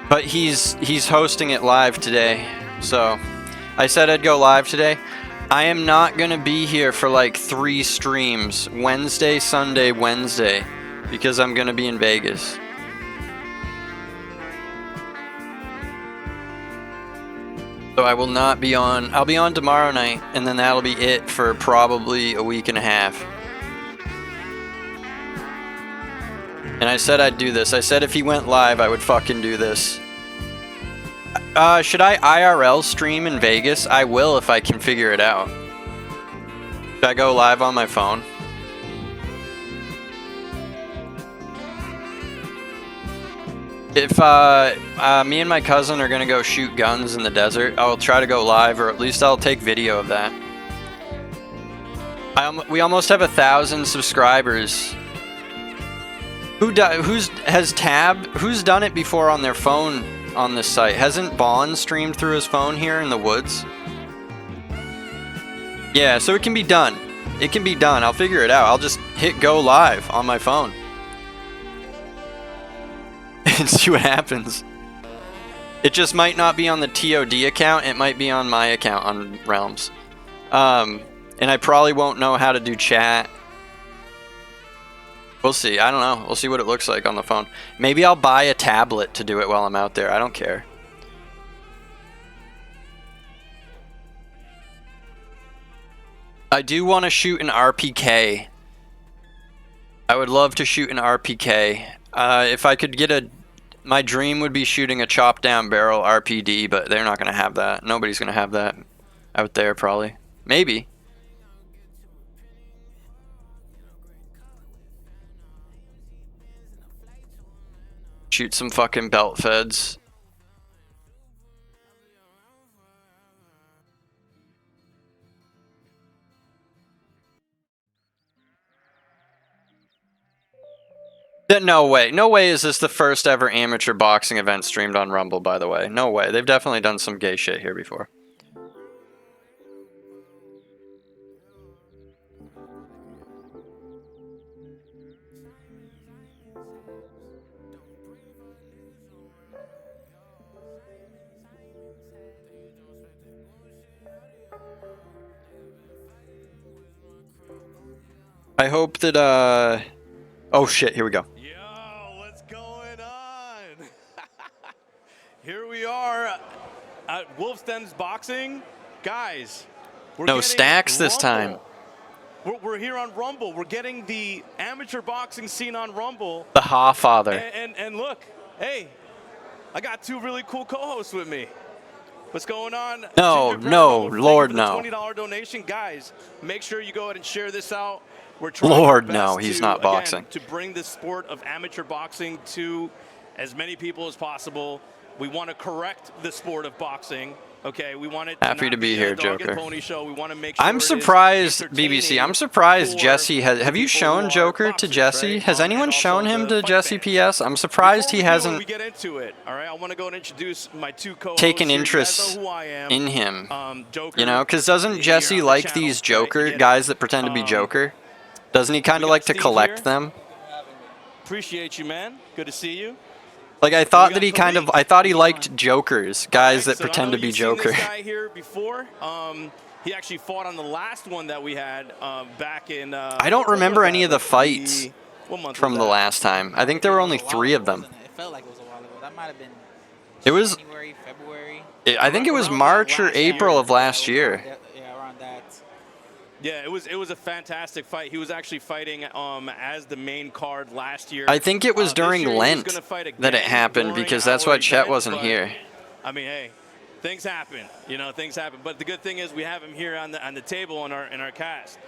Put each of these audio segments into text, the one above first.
But he's hosting it live today, so I said I'd go live today. I am not gonna be here for like 3 streams, Wednesday, Sunday, Wednesday, because I'm gonna be in Vegas. So I will not be on. I'll be on tomorrow night, and then that'll be it for probably a week and a half. And I said I'd do this. I said if he went live, I would fucking do this. Should I IRL stream in Vegas? I will if I can figure it out. Should I go live on my phone? If me and my cousin are gonna go shoot guns in the desert, I'll try to go live, or at least I'll take video of that. We almost have 1,000 subscribers. Who's done it before on their phone on this site? Hasn't Bond streamed through his phone here in the woods? Yeah, so it can be done. It can be done. I'll figure it out. I'll just hit go live on my phone and see what happens. It just might not be on the TOD account. It might be on my account on Realms. And I probably won't know how to do chat. We'll see. I don't know. We'll see what it looks like on the phone. Maybe I'll buy a tablet to do it while I'm out there. I don't care. I do want to shoot an RPK. I would love to shoot an RPK. If I could get a... My dream would be shooting a chopped down barrel RPD, but they're not going to have that. Nobody's going to have that out there, probably. Maybe. Shoot some fucking belt feds. No way. No way is this the first ever amateur boxing event streamed on Rumble, by the way. No way. They've definitely done some gay shit here before. I hope that, oh shit, here we go. Yo, what's going on? Here we are at Wolf's Den's Boxing. Guys, we're No stacks this Rumble. time. We're here on Rumble. We're getting the amateur boxing scene on Rumble. The Ha-Father. And look, hey, I got 2 really cool co-hosts with me. What's going on? No, Lord, no. $20 donation. Guys, make sure you go ahead and share this out. We're trying Lord, our no, best he's to, not again, boxing. to bring the sport of amateur boxing to as many people as possible. We want to correct the sport of boxing. Okay, we want it. Happy to be here, Joker. Pony show. We want to make sure I'm surprised, BBC. I'm surprised Jesse has. Have you shown Joker to Jesse? Right? Has anyone shown him to Jesse PS? I'm surprised he hasn't We get into it. All right, I want to go and introduce my 2 co-hosts. taken here. interest You guys know who I am. in him. Joker, You know, because doesn't Jesse here on the like channel, these right? Joker You get guys it. that pretend to be Joker? Doesn't he kind of got like to Steve collect here. them? Appreciate you, man. Good to see you. Like I thought got that he kind of, Tariq. I thought he liked Jokers, guys that So pretend I know to be you've Joker. Seen this guy here before. He actually fought on the last one that we had back in. I don't remember any of the fights what month from was the that? last time. I think there were only 3 of them. It felt like it was a while ago. That might have been It was, January, February. I think it was Around March or last April year. of last year. Yeah, around that. Yeah, it was a fantastic fight. He was actually fighting as the main card last year. I think it was This during year he was Lent gonna fight that it again happened during because that's our why Chet event, wasn't but, here. I mean, hey, things happen. You know, things happen. But the good thing is we have him here on the table in our cast.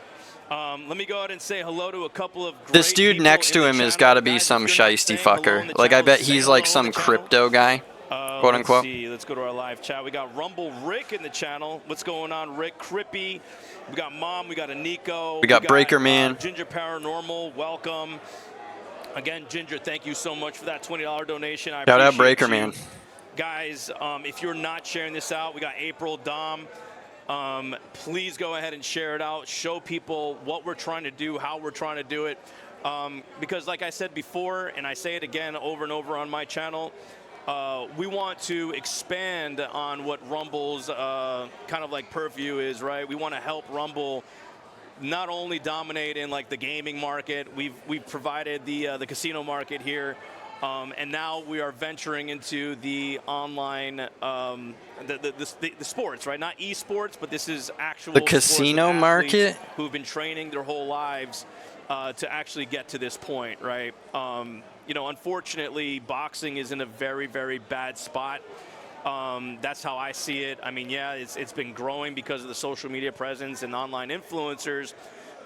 Let me go ahead and say hello to a couple of great This dude people next in to the him has channel. got to be Guys, some if you're not shiesty saying hello in fucker. the Like I channel, bet say he's hello like in some the channel. crypto guy, quote unquote. Let's see. Let's go to our live chat. We got Rumble Rick in the channel. What's going on, Rick? Crippy. We got Mom. We got a Nico. We got Breaker Man. Ginger Paranormal. Welcome. Again, Ginger, thank you so much for that $20 donation. I Shout out appreciate Breaker you. Man. Guys, if you're not sharing this out, we got April, Dom. Please go ahead and share it out. Show people what we're trying to do, how we're trying to do it. Because like I said before, and I say it again over and over on my channel, we want to expand on what Rumble's kind of like purview is, right? We want to help Rumble not only dominate in like the gaming market. We've provided the casino market here, and now we are venturing into the online the sports, right? Not esports, but this is actual The sports with casino athletes market? who've been training their whole lives to actually get to this point, right? You know, unfortunately, boxing is in a very, very bad spot. That's how I see it. I mean, yeah, it's been growing because of the social media presence and online influencers,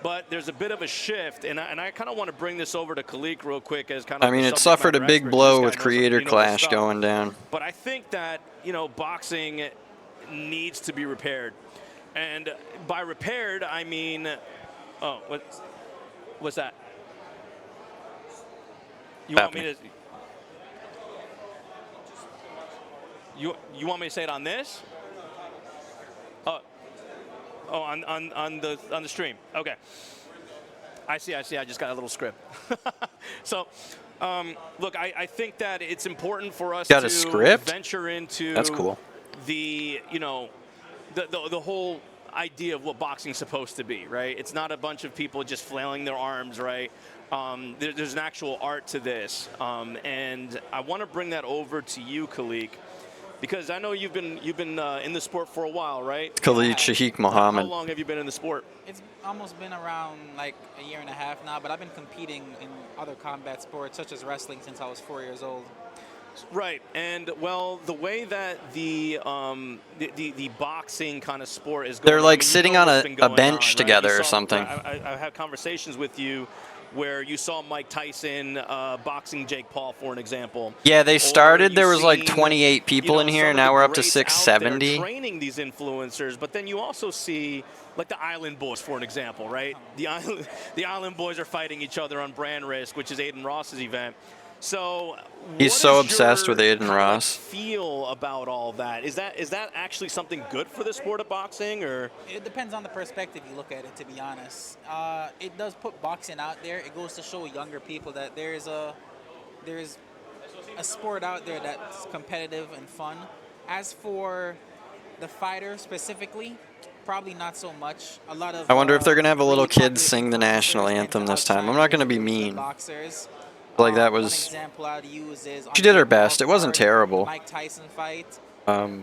but there's a bit of a shift, and I kind of want to bring this over to Khalik real quick as kind of I mean, the it subject suffered a matter big expert. blow This with guy Creator knows his Clash stuff. going down. But I think that, you know, boxing needs to be repaired, and by repaired I mean, oh, what's that? You want me to? You want me to say it on this? Oh, on the stream. Okay. I see. I just got a little script. So, look, I think that it's important for us Got to a script? venture into That's cool. the, you know, the whole idea of what boxing's supposed to be, right? It's not a bunch of people just flailing their arms, right? There's an actual art to this, and I want to bring that over to you, Khalik, because I know you've been in the sport for a while, right? Khalid Shaheek How Mohammed. long have you been in the sport? It's almost been around like a year and a half now, but I've been competing in other combat sports such as wrestling since I was 4 years old. Right, and well, the way that the boxing kind of sport is going, They're like I mean, sitting you know on what's a been going bench on, right? together You or saw- something. I had conversations with you where you saw Mike Tyson boxing Jake Paul, for an example. Yeah, they Or started, you've there was like seen, 28 people in some here, of now the we're up to greats out there 670. training these influencers, but then you also see like the Island Boys, for an example, right? The Island Boys are fighting each other on Brand Risk, which is Aiden Ross's event. So He's what so is obsessed your with Aiden kind of Ross. feel about all that? Is that actually something good for the sport of boxing, or? It depends on the perspective you look at it, to be honest. It does put boxing out there. It goes to show younger people that there's a sport out there that's competitive and fun. As for the fighter specifically, probably not so much. A lot of I wonder if they're going to have a little really kid popular sing the influencers national tend anthem to this time. I'm outshine not going to be the mean. boxers. Like that One was... example I'd use is on She did her the best. It wasn't card, terrible. Mike Tyson fight. Um,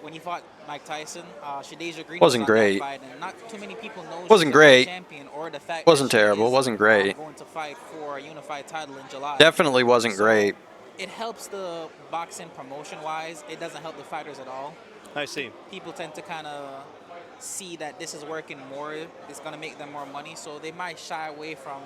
When he fought Mike Tyson, Shadeja Green Wasn't was on great. that fight, and not too many people know Wasn't she's a great. champion or the fact Wasn't that she terrible. is, Wasn't great. going to fight for a unified title in July. Definitely wasn't So, great. It helps the boxing promotion-wise. It doesn't help the fighters at all. I see. People tend to kind of see that this is working more. It's going to make them more money, so they might shy away from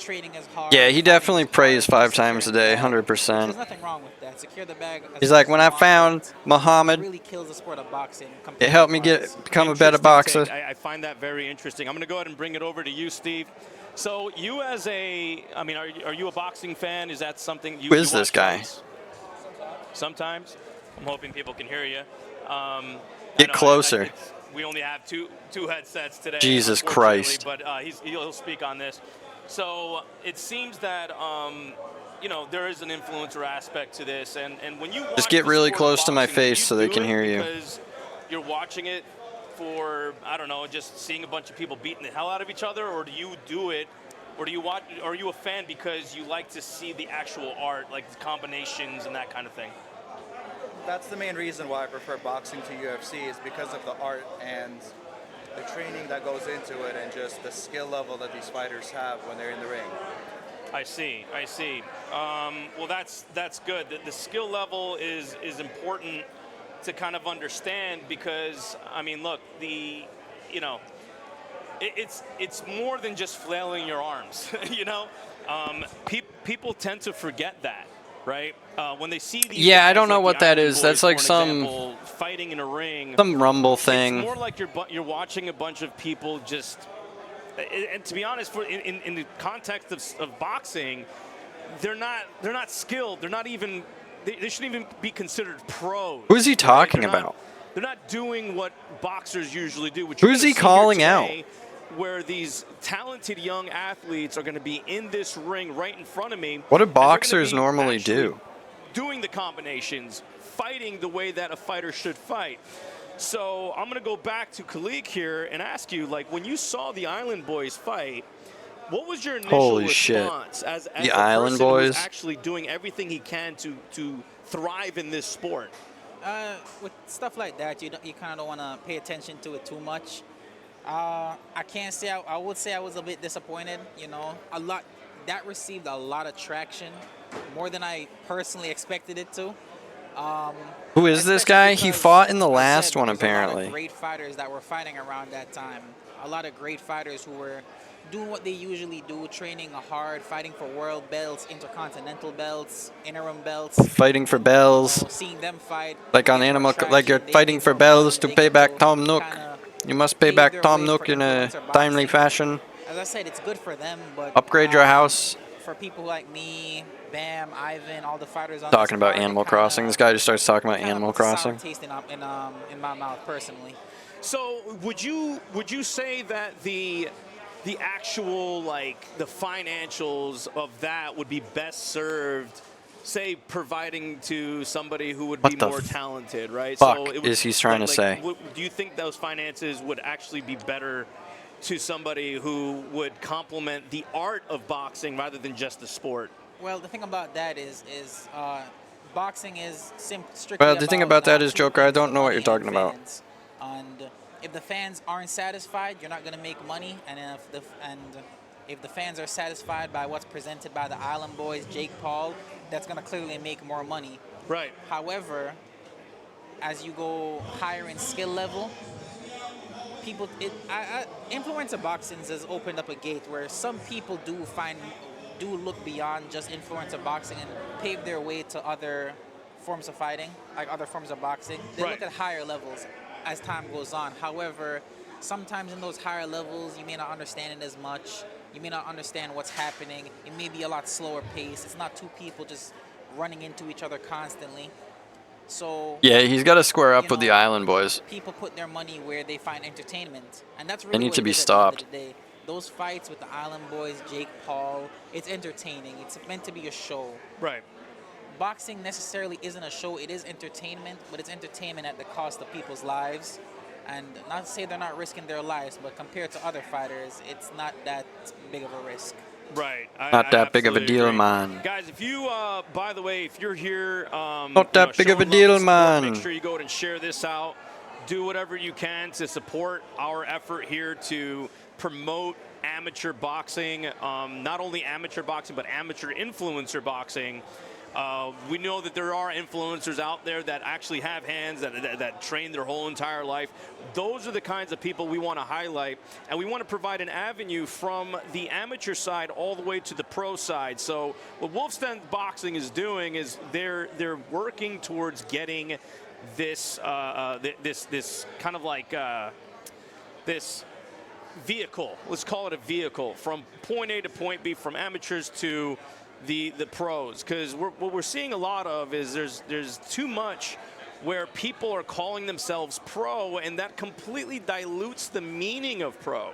training as hard. Yeah, he fighting definitely as hard, prays 5 just securing times a the day, bag. 100%. There's nothing wrong with that. Secure the bag. as He's much like, as when you I want, found but Muhammad, it really kills the sport of boxing. it helped me competitive-wise. become a better Interesting boxer. take. I find that very interesting. I'm going to go ahead and bring it over to you, Steve. So you as a, I mean, are you a boxing fan? Is that something you Who is you this watch guy? fights? Sometimes. I'm hoping people can hear you. Get closer. We only have two headsets today. Jesus unfortunately, Christ. But he'll speak on this. So it seems that you know, there is an influencer aspect to this, and when you watch get the really sport of close to my boxing, face do so they do can it hear you. because you're watching it for, I don't know, just seeing a bunch of people beating the hell out of each other, or do you do it, or do you watch? Are you a fan because you like to see the actual art, like the combinations and that kind of thing? That's the main reason why I prefer boxing to UFC, is because of the art and the training that goes into it, and just the skill level that these fighters have when they're in the ring. I see. Well, that's good. The skill level is important to kind of understand, because I mean, look, you know, it's more than just flailing your arms. You know, people tend to forget that, right? When they see these Yeah, I guys don't know like what the that Island is. Boys, That's like for an example, fighting in a ring. some rumble It's thing. more like you're watching a bunch of people just. And to be honest, in the context of boxing, they're not skilled. They're not even. They shouldn't even be considered pros. Who is he talking They're not- about? They're not doing what boxers usually do. Which Who's you're he gonna see here calling out? today, where these talented young athletes are going to be in this ring right in front of me. What do and they're gonna boxers be normally actually do? doing the combinations, fighting the way that a fighter should fight. So I'm going to go back to Khalik here and ask you, like, when you saw the Island Boys fight, what was your initial Holy shit. response as The a Island person who's Boys? actually doing everything he can to thrive in this sport? With stuff like that, you kind of don't want to pay attention to it too much. I can't say I would say I was a bit disappointed. You know, that received a lot of traction, more than I personally expected it to. Who is this Especially guy? He because, fought in the like I last said, one, there's a lot apparently. of great fighters that were fighting around that time. A lot of great fighters who were doing what they usually do, training hard, fighting for world belts, intercontinental belts, interim belts. Fighting for bells. You know, seeing them fight, Like on get more Animal, like you're traction, they fighting get for more money, bells to they pay get back Tom Nook. kinda You must pay pave back their Tom way Nook for in a influencer timely boxing. fashion. As I said, it's good for them, but Upgrade your house. For people like me, Bam, Ivan, all the fighters on Talking this about card, Animal it kinda- Crossing. This guy just starts talking about kinda Animal puts a sour Crossing. taste in my mouth personally. So would you say that the actual, like, the financials of that would be best served, say, providing to somebody who would What be the more talented, right? fuck So it is he trying to say? Do you think those finances would actually be better to somebody who would complement the art of boxing rather than just the sport? Well, the thing about that is boxing is strictly Well, the thing about that is, two Joker, I things, don't know what money you're and talking about. fans. And if the fans aren't satisfied, you're not going to make money. And if the fans are satisfied by what's presented by the Island Boys, Jake Paul, that's going to clearly make more money. Right. However, as you go higher in skill level, influencer boxing has opened up a gate where some people do look beyond just influencer boxing and pave their way to other forms of fighting, like other forms of boxing. They Right. look at higher levels as time goes on. However, sometimes in those higher levels, you may not understand it as much. You may not understand what's happening. It may be a lot slower pace. It's not two people just running into each other constantly. So Yeah, he's got to square up you with the know, Island Boys. people put their money where they find entertainment, and that's They really need what to it be is stopped. At the end of the day. Those fights with the Island Boys, Jake Paul, it's entertaining. It's meant to be a show. Right. Boxing necessarily isn't a show. It is entertainment, but it's entertainment at the cost of people's lives. And not to say they're not risking their lives, but compared to other fighters, it's not that big of a risk. Right. Not that big of a absolutely deal, agree. man. Guys, if you, by the way, if you're here, Not that big of a showing love deal, and support, man. Make sure you go ahead and share this out. Do whatever you can to support our effort here to promote amateur boxing, not only amateur boxing, but amateur influencer boxing. We know that there are influencers out there that actually have hands, that train their whole entire life. Those are the kinds of people we want to highlight, and we want to provide an avenue from the amateur side all the way to the pro side. So what Wolf's Den Boxing is doing is they're working towards getting this this kind of like this vehicle. Let's call it a vehicle from point A to point B, from amateurs to the pros, because what we're seeing a lot of is there's too much where people are calling themselves pro, and that completely dilutes the meaning of pro.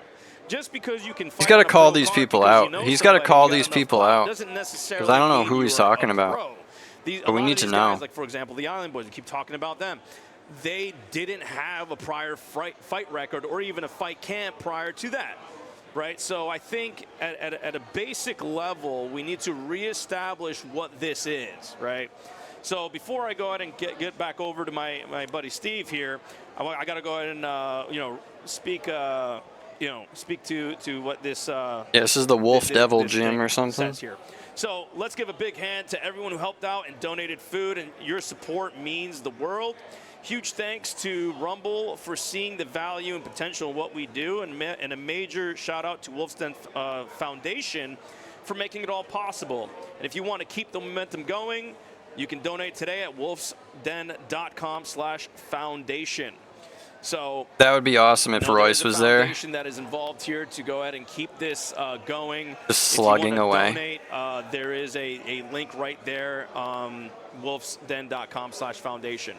Just because you can fight He's got to on a call pro these card people because you out. know He's got to somebody, call you got these enough people clout, out. doesn't necessarily Because I don't know mean who you he's are a talking about. pro. A But we lot need of to these know. guys, like for example the Island Boys, we keep talking about them. They didn't have a prior fight record or even a fight camp prior to that. Right, so I think at a basic level, we need to reestablish what this is, right? So before I go ahead and get back over to my buddy Steve here, I got to go ahead and speak to what this. Yeah, this is the Wolf Devil this Gym thing or something. says here. So let's give a big hand to everyone who helped out and donated food, and your support means the world. Huge thanks to Rumble for seeing the value and potential in what we do, and a major shout out to Wolf's Den Foundation for making it all possible. And if you want to keep the momentum going, you can donate today at wolfsden.com/foundation. So That would be awesome if Royce was there. Foundation that is involved here to go ahead and keep this going. Just slugging if you away. Donate, there is a link right there, wolfsden.com/foundation.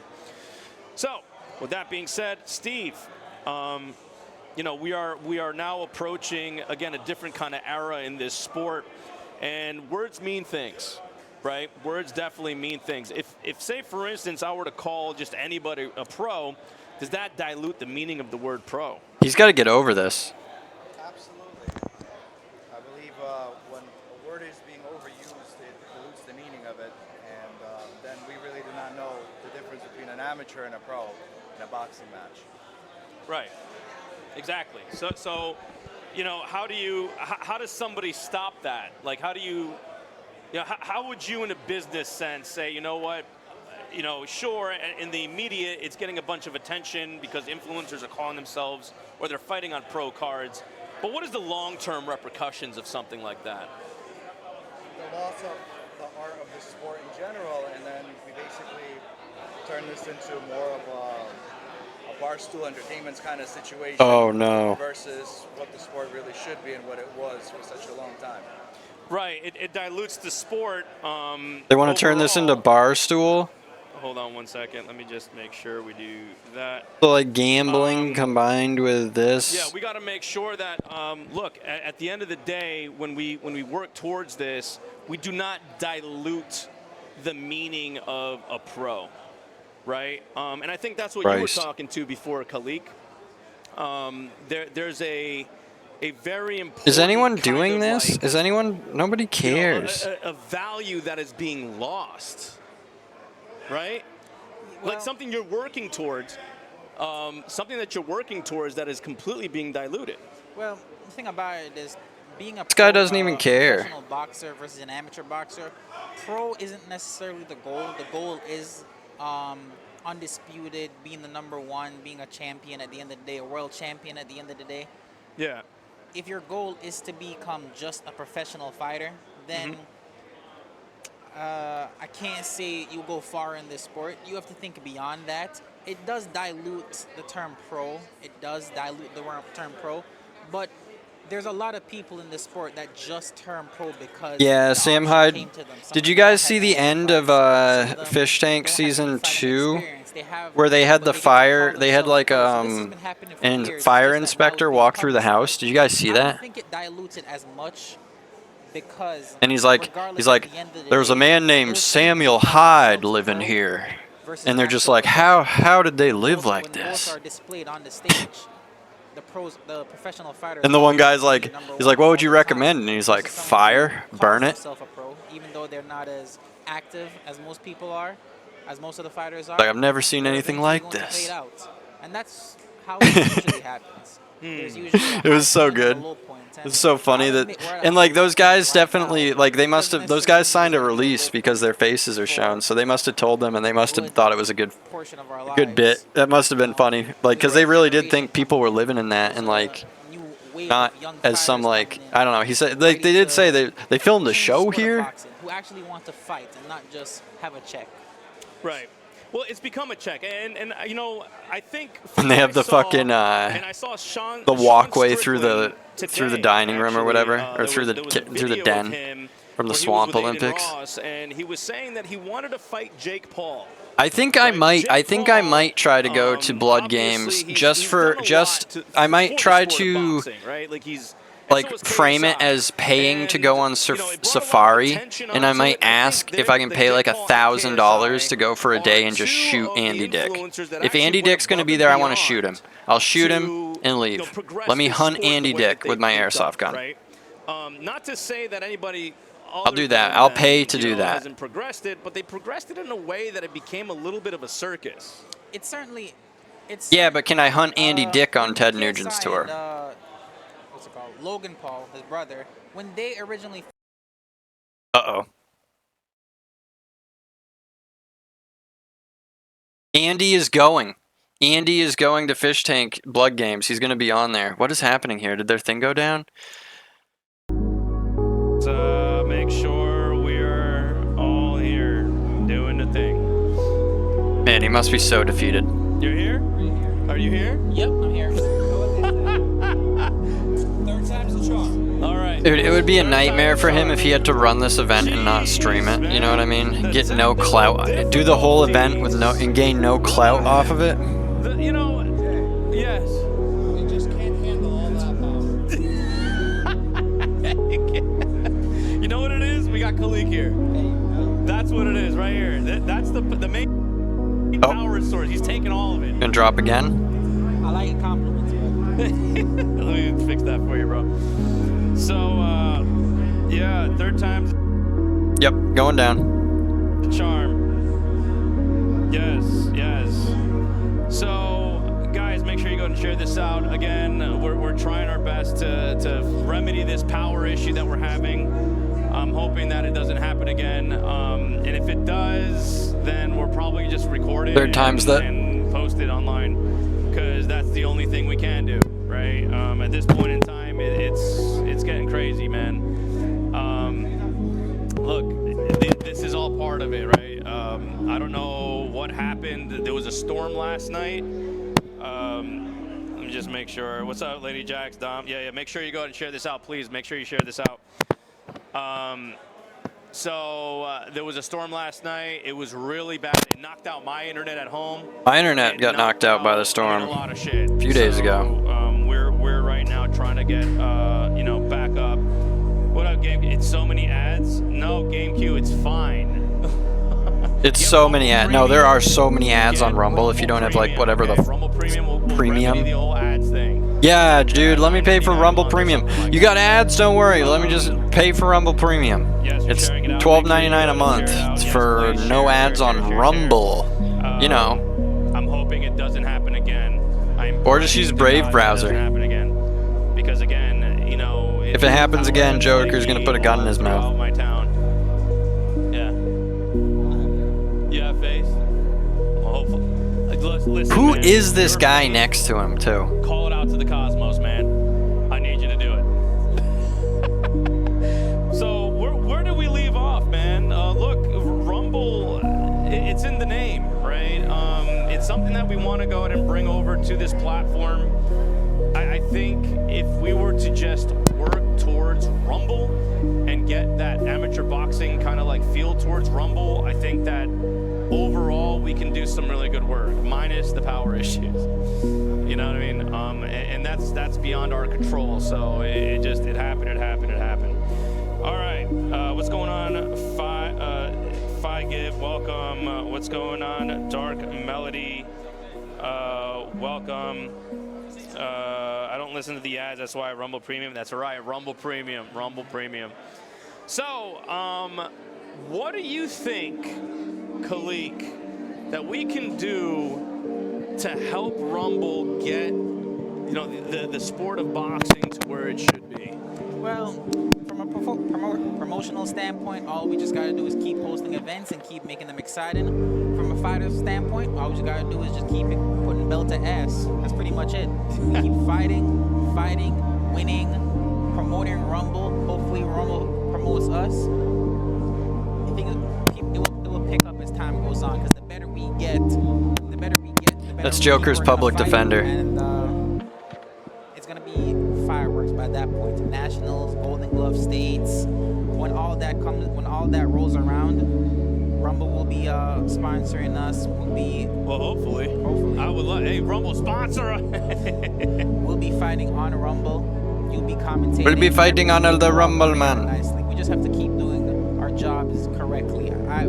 So, with that being said, Steve, we are now approaching again a different kind of era in this sport, and words mean things. right? Words definitely mean things. If say, for instance, I were to call just anybody a pro, does that dilute the meaning of the word pro? He's got to get over this. Absolutely. I believe when a word is being overused, it dilutes the meaning of it, and then we really do not know the difference between an amateur and a pro in a boxing match. Right. Exactly. So, you know, how does somebody stop that? Like, how would you, in a business sense, say, you know what, you know, sure, in the media, it's getting a bunch of attention because influencers are calling themselves, or they're fighting on pro cards. But what is the long-term repercussions of something like that? The loss of the art of the sport in general, and then we basically turn this into more of a barstool entertainment kind of situation. Oh, no. Versus what the sport really should be and what it was for such a long time. Right. It dilutes the sport. They want to turn this into Barstool. Hold on one second. Let me just make sure we do that. So like gambling combined with this. Yeah, we got to make sure that, look, at the end of the day, when we work towards this, we do not dilute the meaning of a pro, right? And I think that's what you were talking to before, Khalik. There's a very important. Is anyone doing this? Like, is anyone? Nobody cares. You know, a value that is being lost. Right? Well, like something you're working towards, something that you're working towards that is completely being diluted. Well, the thing about it is, being a this guy doesn't even care. Professional boxer versus an amateur boxer, pro isn't necessarily the goal. The goal is undisputed, being the #1, being a champion at the end of the day, a world champion at the end of the day. Yeah. If your goal is to become just a professional fighter, then I can't say you go far in this sport. You have to think beyond that. It does dilute the term pro. It does dilute the term pro. But there's a lot of people in this sport that just term pro because Sam Hyde. Did you guys see the end of Fish Tank Season 2? Where they had the fire, they had like and fire inspector walk through the house. Did you guys see that? I don't think it dilutes it as much. And he's like, there was a man named Samuel Hyde living here, and they're just like, how did they live like this? And the one guy's like, he's like, what would you recommend? And he's like, fire, burn it. Even though they're not as active as most people are, as most of the fighters are. Like, I've never seen anything like this. And that's how it usually happens. It was so good. It's so funny that, and like those guys definitely, like those guys signed a release because their faces are shown, so they must have told them, and they must have thought it was a good bit. That must have been funny, like, because they really did think people were living in that, and like, not as some, like, I don't know. He said, like, they did say they filmed a show here. Who actually want to fight and not just have a check. Right. Well, it's become a check, and you know, I think. And they have the fucking the walkway through the dining room or whatever, or through the den from the Swamp Olympics. And he was saying that he wanted to fight Jake Paul. I think I might try to go to Blood Games I might try to frame it as paying to go on Safari, and I might ask if I can pay like $1,000 to go for a day and just shoot Andy Dick. If Andy Dick's going to be there, I want to shoot him. I'll shoot him and leave. Let me hunt Andy Dick with my airsoft gun. Not to say that anybody. I'll do that. I'll pay to do that. Hasn't progressed it, but they progressed it in a way that it became a little bit of a circus. It's certainly. Yeah, but can I hunt Andy Dick on Ted Nugent's tour? Logan Paul, his brother, when they originally. Andy is going. Andy is going to Fish Tank Blood Games. He's going to be on there. What is happening here? Did their thing go down? So make sure we're all here doing the thing. Man, he must be so defeated. You're here? Are you here? Yep, I'm here. Dude, it would be a nightmare for him if he had to run this event and not stream it. You know what I mean? Get no clout. Do the whole event with and gain no clout off of it. You know, yes. We just can't handle all that power. You know what it is? We got Khalik here. That's what it is right here. That's the main power source. He's taking all of it. Gonna drop again. I like compliments, bro. Let me fix that for you, bro. So, yeah, third time's Yep, going down. the charm. Yes, yes. So, guys, make sure you go and share this out. Again, we're trying our best to remedy this power issue that we're having. I'm hoping that it doesn't happen again. And if it does, then we'll probably just record it Third time's that. and post it online, because that's the only thing we can do, right? At this point in time, it's getting crazy, man. Look, this is all part of it, right? I don't know what happened. There was a storm last night. Let me just make sure. What's up, Lady Jax, Dom? Yeah, make sure you go ahead and share this out, please. Make sure you share this out. There was a storm last night. It was really bad. It knocked out my internet at home. My internet got knocked out by the storm a lot of shit. a few days ago. We're right now trying to get back up. What up, Game? It's so many ads. No, GameCube, it's fine. It's so many ads. No, there are so many ads on Rumble if you don't have like whatever the Rumble Premium will premium. remedy the whole ads thing. Yeah, dude, let me pay for Rumble Premium. You got ads? Don't worry. Let me just pay for Rumble Premium. It's $12.99 a month. It's for no ads on Rumble. You know. I'm hoping it doesn't happen again. Or just use Brave browser. Happen again. Because again, you know, if it happens again, Joker's gonna put a gun in his mouth. My town. Yeah. Yeah, face. Well, hopefully. Listen, Who man, is this guy next to him, too? Call it out to the cosmos, man. I need you to do it. So where do we leave off, man? Look, Rumble, it's in the name, right? It's something that we want to go ahead and bring over to this platform. I think if we were to just work towards Rumble and get that amateur boxing kind of like feel towards Rumble, I think that overall we can do some really good work, minus the power issues. You know what I mean? And that's beyond our control. So it happened. All right, what's going on? Phi Give, welcome. What's going on? Dark Melody, welcome. I don't listen to the ads, that's why Rumble Premium. That's right, Rumble Premium. So, what do you think, Khalik, that we can do to help Rumble get, the sport of boxing to where it should be? Well, from a promotional standpoint, all we just got to do is keep hosting events and keep making them exciting. From a fighter standpoint, all we just got to do is just keep putting belt to ass. That's pretty much it. We keep fighting, winning, promoting Rumble. Hopefully Rumble promotes us. I think it will pick up as time goes on, because the better we get, the better That's Joker's public defender. And it's going to be fireworks by that point. Nationals, Golden Glove states. When all that rolls around, Rumble will be sponsoring us. Hopefully. I would love. Hey, Rumble sponsor. We'll be fighting on Rumble. You'll be commentating. We'll be fighting on the Rumble, man. Nicely. We just have to keep doing our jobs correctly. I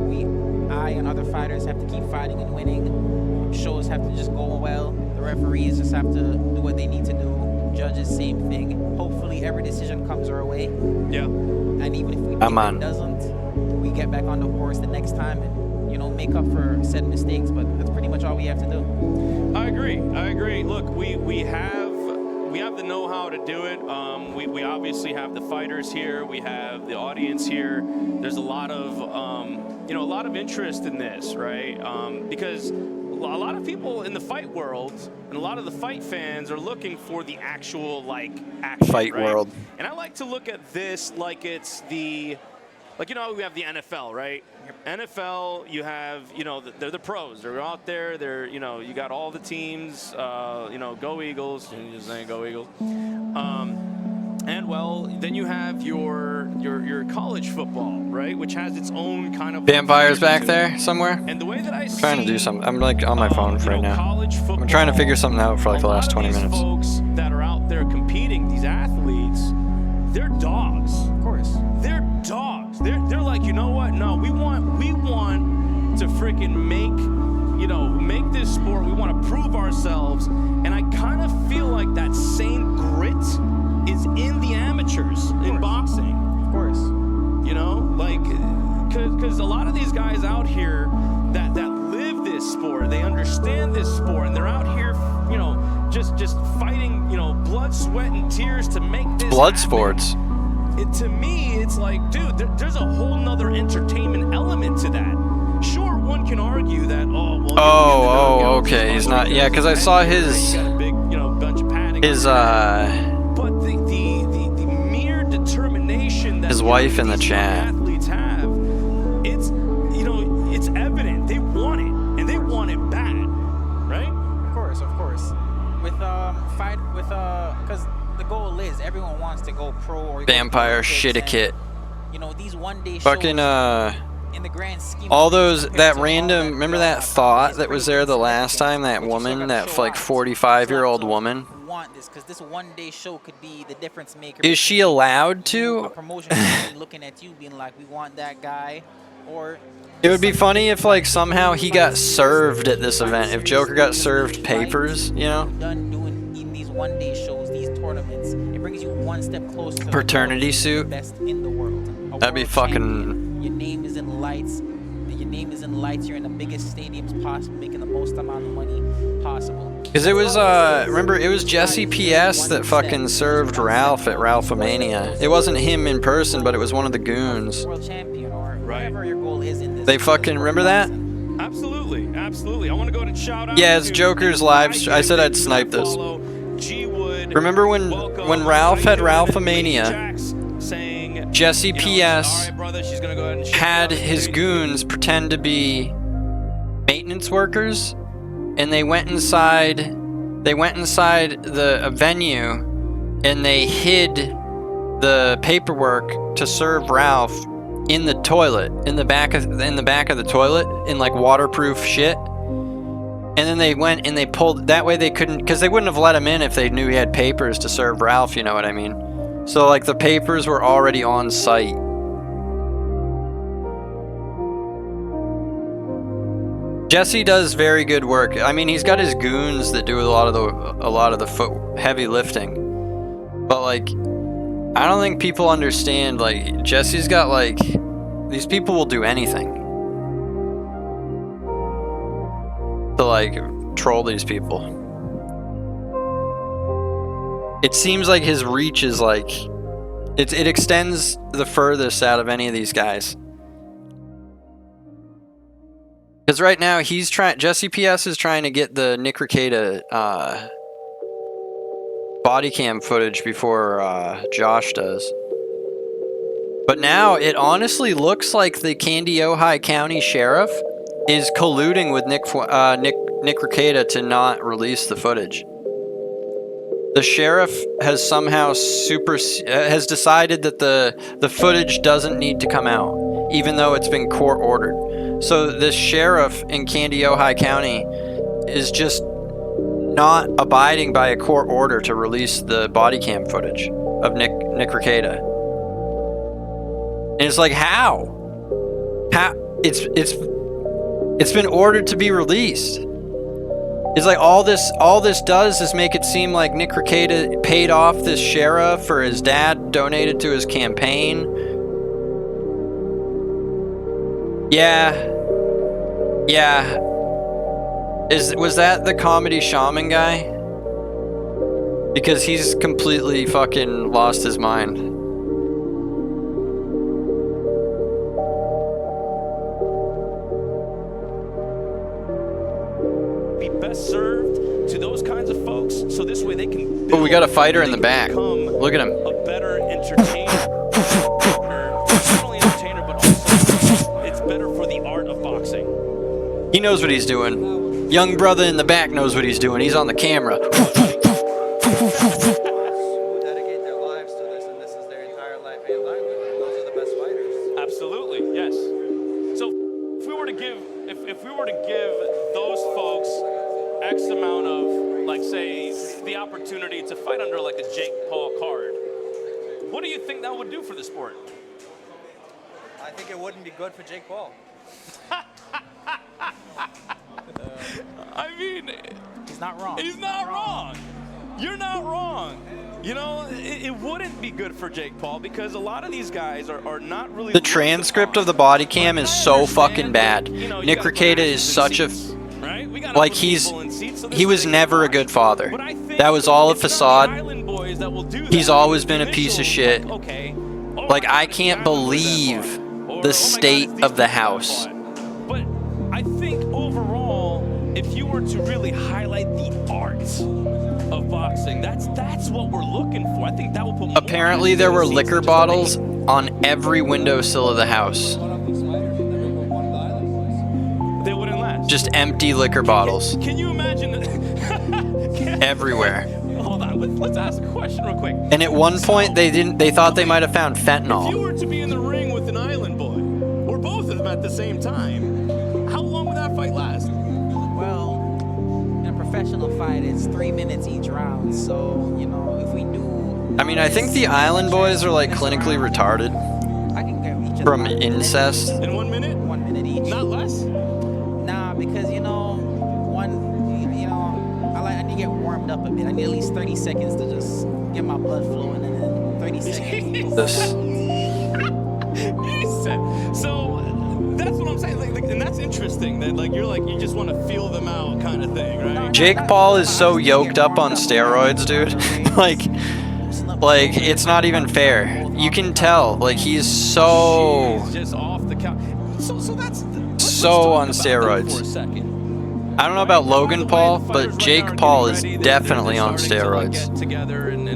and other fighters have to keep fighting and winning. Shows have to just go well. The referees just have to do what they need to do. Judges, same thing. Hopefully, every decision comes our way. Yeah. And even if it doesn't, we get back on the horse the next time and make up for said mistakes. But that's pretty much all we have to do. I agree. Look, we have the know-how to do it. We obviously have the fighters here. We have the audience here. There's a lot of interest in this, right? Because a lot of people in the fight world and a lot of the fight fans are looking for the actual action, Fight right? world. And I like to look at this like it's we have the NFL, right? NFL, you have, they're the pros. They're out there. They're, you got all the teams. Go Eagles. You're just saying go Eagles. And then you have your college football, right? Which has its own kind of Vampires back there somewhere? And the way that I'm trying to do something. I'm on my phone right now. Football, I'm trying to figure something out for the last 20 minutes. Folks that are out there competing, these athletes, they're dogs. Of course. They're dogs. They're like, you know what? No, we want to freaking make this sport. We want to prove ourselves, and I kind of feel like that same grit is in the amateurs in boxing. Of course. You know, like, because a lot of these guys out here that live this sport, they understand this sport, and they're out here, you know, just fighting, you know, blood, sweat, and tears to make this Blood happen. sports. To me, it's like, dude, there's a whole nother entertainment element to that. Sure, one can argue that, oh, well, Oh, okay, he's not. Yeah, because I saw his big, you know, bunch of padding. his But the mere determination that his wife in the these chat. athletes have, it's, you know, it's evident they want it, and they want it bad, right? Of course, of course. Because the goal is everyone wants to go pro or Vampire Olympics, shit a kit. You know, these one-day Fucking shows, in the grand scheme all of things, those compared that to all random. that Remember we that all have, thought it's that was pretty there the last insignificant, time? That but you still woman, gotta that show like out. 45-year-old You still have woman. to want this because this one-day show could be the difference maker. Is she between allowed you, to? a promotion company looking at you, being like, "We want that guy," or It would be funny if like somehow he got served at this event. If Joker got served papers, you know? done doing in these one-day shows, these tournaments, it brings you one step closer to Paternity the suit. best in the world. That'd be world fucking- champion. Your name is in lights. Your name is in lights. You're in the biggest stadiums possible, making the most amount of money possible. Because it was, remember, it was Jesse PS that fucking served Ralph at Ralphomania. It wasn't him in person, but it was one of the goons. World champion or Right. whatever your goal is in this. They fucking, remember that? Absolutely, absolutely. I want to go ahead and shout out. Yeah, it's to Joker's live I said I'd snipe this. follow G-Wood. Remember when Ralph had Ralphomania, Jax saying, Jesse you know, PS all right, brother, she's gonna go ahead and shout had out his to goons pretend to be maintenance workers, and they went inside the venue and they hid the paperwork to serve Ralph in the toilet, in the back of the toilet, in like waterproof shit. And then they went and they pulled, that way they couldn't, because they wouldn't have let him in if they knew he had papers to serve Ralph, you know what I mean? So like the papers were already on site. Jesse does very good work. I mean, he's got his goons that do a lot of the foot heavy lifting. But like, I don't think people understand, like, Jesse's got like, these people will do anything to like troll these people. It seems like his reach is like, it extends the furthest out of any of these guys. Because right now Jesse PS is trying to get the Nick Rekieta body cam footage before Josh does. But now it honestly looks like the Candy Ojai County Sheriff is colluding with Nick Rekieta to not release the footage. The sheriff has somehow has decided that the footage doesn't need to come out, even though it's been court ordered. So this sheriff in Candy Ojai County is just not abiding by a court order to release the body cam footage of Nick Rekieta. And it's like, how? It's been ordered to be released. It's like all this does is make it seem like Nick Rekieta paid off this sheriff, or his dad donated to his campaign. Yeah. Was that the comedy shaman guy? Because he's completely fucking lost his mind. Be best served to those kinds of folks, so this way they can. Oh, we got a fighter in the back. become Look at him. A better entertainer. Not only entertainer, but also it's better for the art of boxing. He knows what he's doing. Young brother in the back knows what he's doing. He's on the camera. Who dedicate their lives to this, and this is their entire life and livelihood. And those are the best fighters. Absolutely, yes. So if we were to give those folks X amount of, like, say, the opportunity to fight under like a Jake Paul card, what do you think that would do for the sport? I think it wouldn't be good for Jake Paul. I mean, He's not wrong. he's not wrong. You're not wrong. You know, it wouldn't be good for Jake Paul because a lot of these guys are not really. The transcript of the body cam is so fucking bad. You know, Nick Rekieta is such a right? We gotta like put he's people in seats, so this he is was a never a watch. good father. But I think That was all a it's not the facade. Island boys that will do He's that. always The been a piece of officials, shit. like, okay, oh, Like I I thought can't the Island boys that believe fought. Or, the oh my God, state it's these of the people that house. fought. But I think overall, if you were to really highlight the art of boxing, that's what we're looking for. I think that will put more Apparently eyes there in the were seats liquor than just the bottles ring. on every windowsill of the house. They wouldn't last. Just empty liquor bottles Can you imagine? everywhere. Hold on, let's ask a question real quick. And at one point they thought they might have found If you fentanyl. were to be in the ring with an island boy, or both of them at the same time, how long would that fight last? Well, in a professional fight, it's 3 minutes each round. So, you know, if we do... I mean, I think the Island Boys are like clinically retarded I can get each of from them. incest. In 1 minute? 1 minute each. Not less? Nah, because, you know, I need to get warmed up a bit. I need at least 30 seconds to just get my blood flowing, and then 30 seconds. This. So that's what I'm saying, like, and that's interesting. That like you just want to feel them out, kind of thing, right? Jake Paul is so yoked up on steroids, dude. like it's not even fair. You can tell, like he's so He's just off the couch. So that's let's so talk on about that steroids. for a second. I don't know about Logan Paul, but Jake Paul is definitely on steroids. Get together and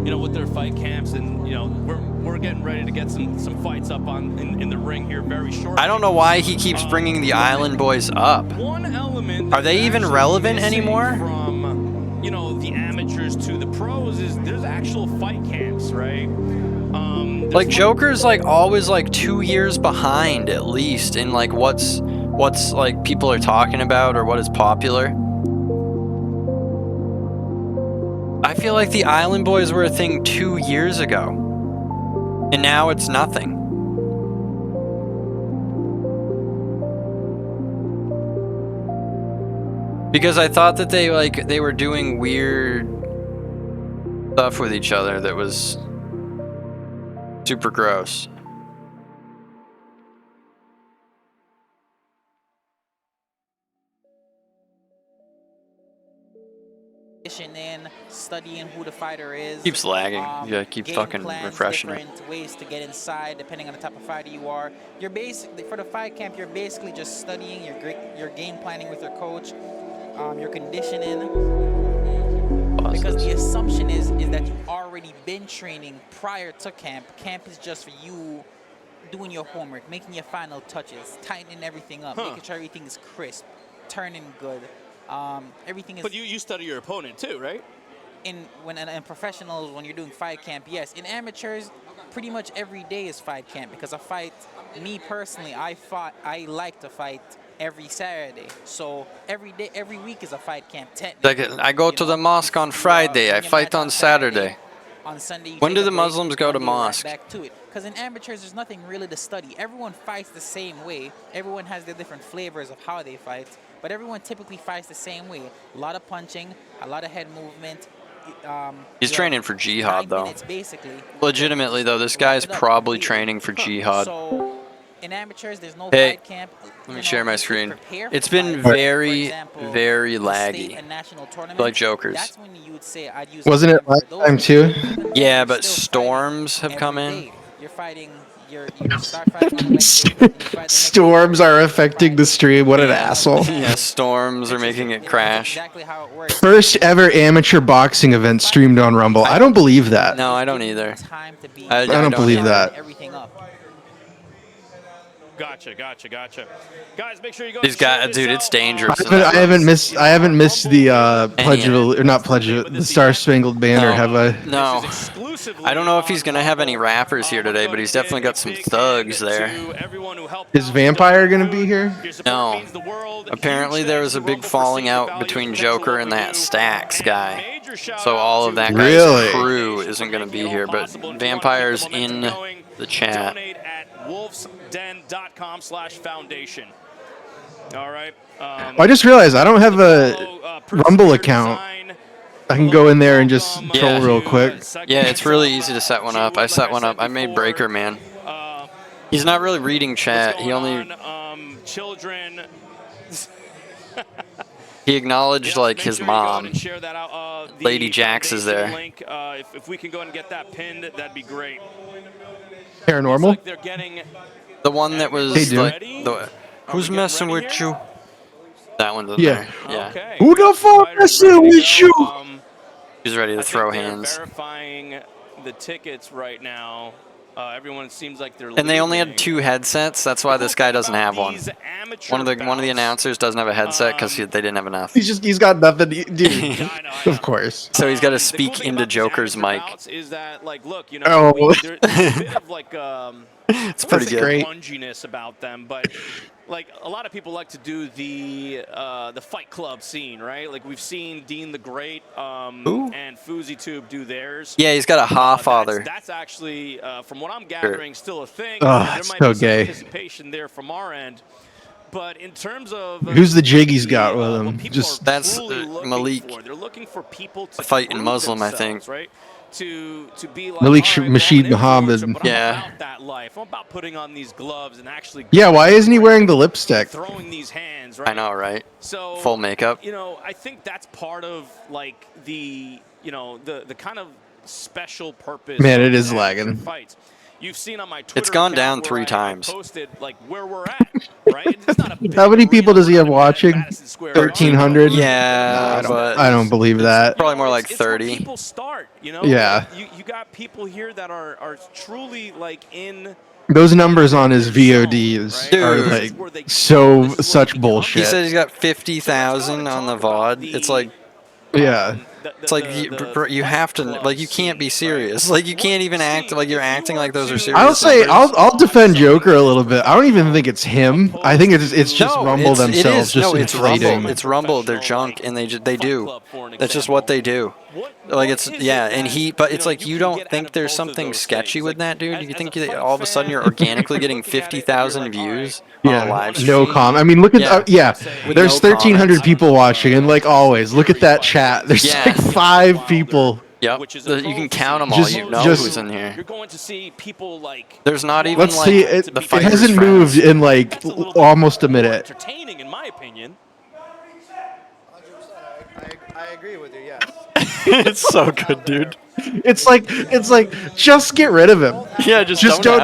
you know with their fight camps and you know we're getting ready to get some fights up on in the ring here very shortly. I don't know why he keeps bringing the Island Boys up. One element Are they even relevant anymore? From you know the amateurs to the pros is there's actual fight camps, right? Like Joker's like always like 2 years behind at least in like what's like people are talking about or what is popular. I feel like the Island Boys were a thing 2 years ago, and now it's nothing. Because I thought that they were doing weird stuff with each other that was super gross. In, studying who the fighter is. Keeps lagging. You gotta keep game fucking plans, refreshing it. different ways to get inside, depending on the type of fighter you are. You're basically for the fight camp. You're basically just studying your game planning with your coach, your conditioning. Because the assumption is that you've already been training prior to camp. Camp is just for you doing your homework, making your final touches, tightening everything up, making sure everything is crisp, turning good. Everything is. But you study your opponent too, right? In professionals, when you're doing fight camp, yes. In amateurs, pretty much every day is fight camp because a fight. Me personally, I like to fight every Saturday. So every day, every week is a fight camp. Like I go to the mosque on Friday. I fight on Saturday. On Sunday, when do the Muslims go to mosque? Back to it. Because in amateurs, there's nothing really to study. Everyone fights the same way. Everyone has their different flavors of how they fight. But everyone typically fights the same way. A lot of punching, a lot of head movement. He's training for jihad, though. Basically. Legitimately, though, this guy's probably training for jihad. So, in amateurs, there's no hey, fight camp. Let me share my screen. It's been very, very laggy. Like Joker's. That's when you would say I'd use. Wasn't it last time too? Yeah, but storms have come in. You're fighting. You start fighting on Wednesday. Storms are affecting the stream. What an asshole. Yeah, storms are making it crash. Exactly how it works. First ever amateur boxing event streamed on Rumble. I don't believe that. No, I don't either. I don't believe that. Everything up. Gotcha. Guys, make sure you go. These guys, dude, it's dangerous. I haven't missed the pledge of, or not pledge of, the Star Spangled Banner, have I? No. I don't know if he's gonna have any rappers here today, but he's definitely got some thugs there. Is Vampire gonna be here? No. Apparently there was a big falling out between Joker and that Stax guy. So all of that guy's crew isn't gonna be here, but Vampire's in the chat. wolfsden.com/foundation. All right. I just realized I don't have a Pretty Rumble Severe account. Design. I can go in there and just Welcome troll Yeah. real to quick. Yeah, it's really easy to Segments set one G up. I Wood, set like one up. said I made before. Breaker, man. Uh, He's not really reading what's chat. He going only on? Children. he acknowledged Yep, like make his sure you go ahead mom. and share that out. Lady Jax is foundation there. Link, if we can go ahead and get that pinned, that'd be great. Looks Paranormal. like they're getting The one that everybody Hey, was dude. like ready. the Are we who's getting messing ready with here? you? That one's in Yeah. there. Yeah. Okay. Who we got the fuck fighters messing ready to with go. you? He's ready to I throw think they're hands. verifying the tickets right now. Everyone seems like they're And they only had leaving. 2 headsets. That's why The cool this guy thing doesn't about have one. these amateur One of the bouts, announcers doesn't have a headset because they didn't have enough. He's got nothing, dude. Yeah, I know. Of course. So he's got to The speak cool thing into about these Joker's amateur mic. bouts is that, like, look, you know, Oh. there's a bit of like It's pretty That's good. great. grunginess about them, but like a lot of people like to do the Fight Club scene, right? Like we've seen Dean the Great Who? and FouseyTube do theirs. Yeah, he's got a ha father. That's actually, from what I'm gathering, still a thing. Oh, and there it's might so be some gay. participation there from our end. But in terms of Who's the jig he's got with what him? people Just are That's, truly looking Malik. for. They're looking for people to A fighting prove Muslim, I themselves, think. right? To be like, Malik all right, Rashid well, I'm an influencer, Muhammad. but Yeah. I'm about that life. I'm about putting on these gloves and actually. Yeah, going why to isn't he ring wearing the and lipstick? Throwing these hands, right? I know, right? So Full makeup. You know, I think that's part of like the the kind of special purpose. Man, of it is amateur lagging. Fights. You've seen on my Twitter. It's gone account down where 3 I times. posted like where we're at, right? It's not a big How many people arena. does he We're have not in watching? Madison Square Garden, 1,300? but Yeah, it's but I don't believe that. Probably more like it's where 30. people start, you know. Yeah. Like, you got people here that are truly like in. Those numbers on his Zone, VODs right? are Dude. This like is where they grow. so This is where such they become He bullshit. said he's got So 50,000 let's go on the and talk about VOD. It's like Yeah. it's like you have to like you can't be serious. Like you can't even act like you're acting like those are serious. I'll say numbers. I'll defend Joker a little bit. I don't even think it's him. I think it's just Rumble it themselves is. just No, it's inflating. Rumble. It's Rumble. They're junk, and they do. That's just what they do. Like it's but it's like you don't think there's something sketchy with that, dude. You think that all of a sudden you're organically getting 50,000 views on a live stream? No comment. I mean, look at With there's no 1,300 comments. people watching, and like always, look at that chat. There's Yeah. like 5 people. Yep. Which is You can count them all. Just- You know just- who's in here. You're going to see people like. There's not even Let's like see. It, the it fighters' hasn't friends. moved in like That's a little bit almost a more minute. Entertaining, in my opinion. 100%. I agree with you. Yes. It's so good, dude. It's like just get rid of him. Yeah, Just don't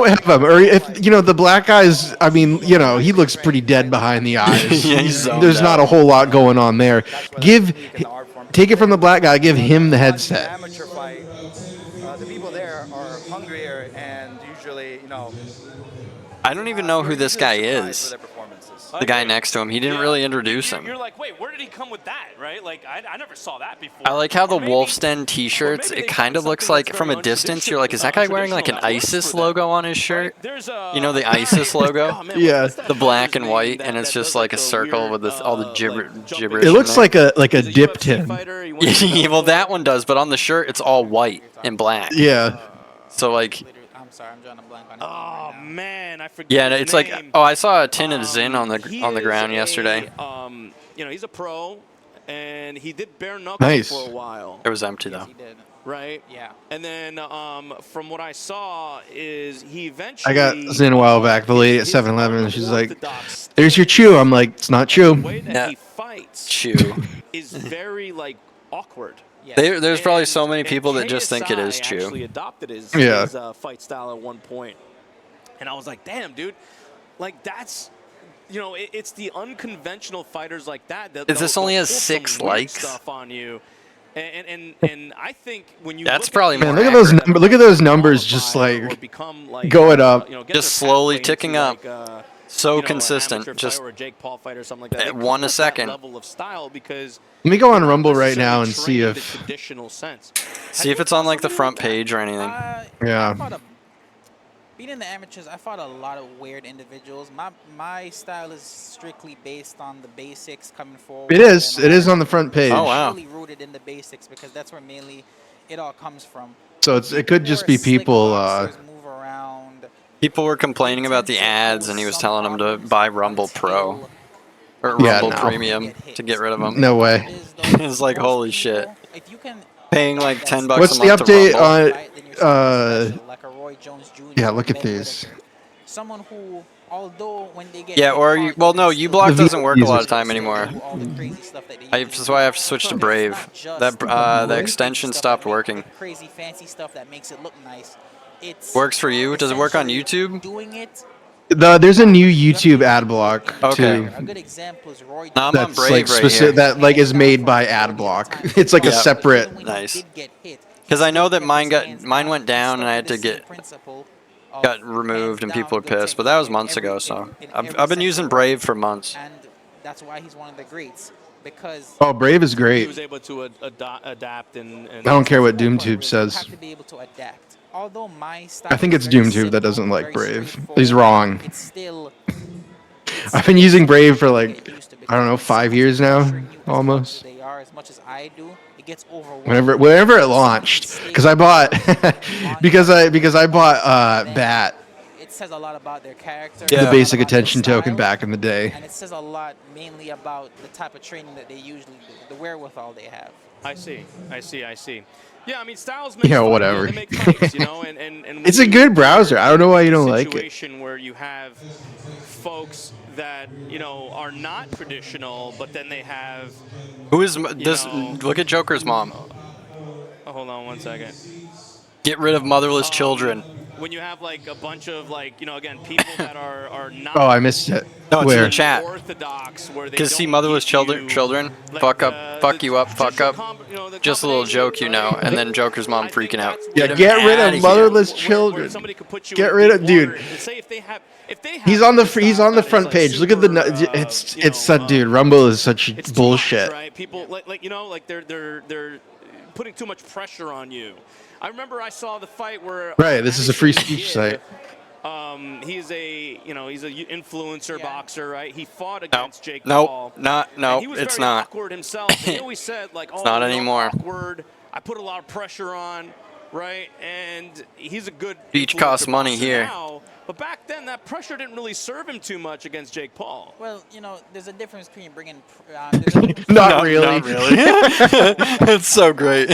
have him. Or if you know the black guys, I mean, you know, he looks pretty dead behind the eyes. Yeah, he's zoned There's not out. a whole lot going on there. Take it from the black guy. Give him the The headset. amateur fight, the people there are hungrier and usually, you know. I don't even know who this guy usually surprised with is. their performances. The guy next to him. He didn't really introduce him. You're like, wait, where did he come with that, right? Like, I never saw that before. I like how the Or maybe- Wolf's Den or t-shirts, maybe it they kind found of looks something like that's from a very distance, you're like, is that guy wearing like an untraditional that works ISIS for them, logo on his shirt? There's a You know the guy- ISIS logo? Oh, man, Yeah. what's that The black fighter's and name white, that- and it's that just does, like a the circle weird, with this, all the like, gibberish. jumping It looks shit? like a He's a dipped UFC him. fighter, he went to Yeah, well, Bellator. that one does, but on the shirt, it's all white and black. Yeah. So like, I'm sorry, I'm drawing a blank on it. Oh right now. man, I forget. yeah, his it's like, name. oh, I saw a tin of Zin on He the is ground yesterday. You know, he's a pro, and he did bare knuckles Nice. for a while, It was empty Yes, though. he did. right? Yeah. And then, from what I saw, is he eventually. I got Zin a while back. The lady at his 7-Eleven, she's like, unorthodox "There's your chew." I'm like, "It's not the chew." way that Yeah. he fights Chew. is very like awkward. Yeah. There's probably And- so many and people that just think it is KSI actually Chew. adopted his, Yeah. his fight style at one point, and I was like, damn, dude, like that's. You know, it's the unconventional fighters like that. Is this only has pull 6 some weird likes? Stuff on you, and I think when you That's look probably at more Man, look at those accurate. look at those numbers just qualify or like become like going up. you know, get Just their slowly pathway ticking into, up. like, So you know, an consistent. amateur Just fighter or a Jake Paul fight or something like that. They at come one a with that second. level of style because Let me go on they're not Rumble right now and necessarily see trained if in the traditional sense. see if it's on like the front page or anything. Yeah. Being in the amateurs, I fought a lot of weird individuals. My style is strictly based on the basics coming forward. It is. and It is on the front page. Oh, wow. Really rooted in the basics because that's where mainly it all comes from. So it could just Or be slick people. boxers move around. People were complaining about the ads, and he was telling them to buy Rumble Pro or Yeah, Rumble no. Premium to get rid of them. No way. It's like, holy shit. If you can Paying like $10 a What's the month to update Rumble. on? fight, then you're someone special, like a Roy Jones Jr. Yeah, or look at Mayweather. these. Someone who, although when they get Yeah, hit or you. hard, Well, they no, can still U-Block The doesn't work a VLCs lot are of time still anymore. do all the crazy stuff that they That's usually why I do. have to switch to It's Brave. not just That the the crazy extension stuff stopped that make- working. the crazy fancy stuff that makes it look nice. It's Works for you? Does it work on essentially YouTube? doing it. There's a new You have to YouTube do ad it block in Okay. too. order. A good example is Roy No, I'm Jones. on That's Brave like right specific. here. That like is Hands made down by for ad majority of the block. time. It's like a Yeah. separate. Even when Nice. he did get hit, he Because I know still that kept his hands mine down. went He down, stuck and I to had the to same get principle of got removed, hands and down, people were good pissed. But that technique was in months every- ago, in- so in I've every been using sector of Brave it. for months. And that's why he's one of the greats, because Oh, Brave is He great. was able to adapt and I don't care what that's the whole point, DoomTube really. says. You have to be able to adapt. Although my style I think is it's very DoomTube that simple, doesn't like very Brave. He's straightforward, wrong. it's still I've been using something Brave for you like get used to, I don't because know when 5 someone's years now, pressuring you as much as almost. they are, as much as I do, it gets overwhelming. Whenever it When someone can launched, stay because I with bought you long because enough, I bought then Bat, it says a lot about their character, the it says a Yeah. lot basic about their attention token style, back in the day. and it says a lot mainly about the type of training that they usually do, the wherewithal they have. I see. Yeah, I mean, styles make Yeah, fight, whatever. they make fights, and when It's a you- good when browser. you're I don't know why you in a don't like it. Situation where you have folks that are not traditional, but then they have. Who is this? know- Look at Joker's mom. Oh, hold on one second. Get rid of motherless children. When you have like a bunch of again, people that are not. Oh, I missed it. No, it's in Where? the chat. Orthodox, where they Because don't see, motherless give you, children, like, fuck you up, fuck traditional up. the Just a little combination, joke, right? and then Joker's mom I think freaking out. that's Yeah, where- get rid outta of here. motherless where children. somebody could put you Get in rid deep of- dude. water. Say if they have He's on the front page. Look at the dude. Rumble is such it's too bullshit. much, right? People they're putting too much pressure on you. I remember I saw the fight where Right, this is a free Anderson speech Kidd, site. he's a influencer Yeah. boxer, right? He fought No, against Jake Paul. no, And he was it's very not. awkward himself. And he always said like, "Oh, not I'm anymore. awkward. I put a lot of pressure on, right?" And he's a good Beach influencer costs money boxer here. now, but back then that pressure didn't really serve him too much against Jake Paul. Well, there's a difference between bringing. There's a difference Not No, really. Not really. It's so great.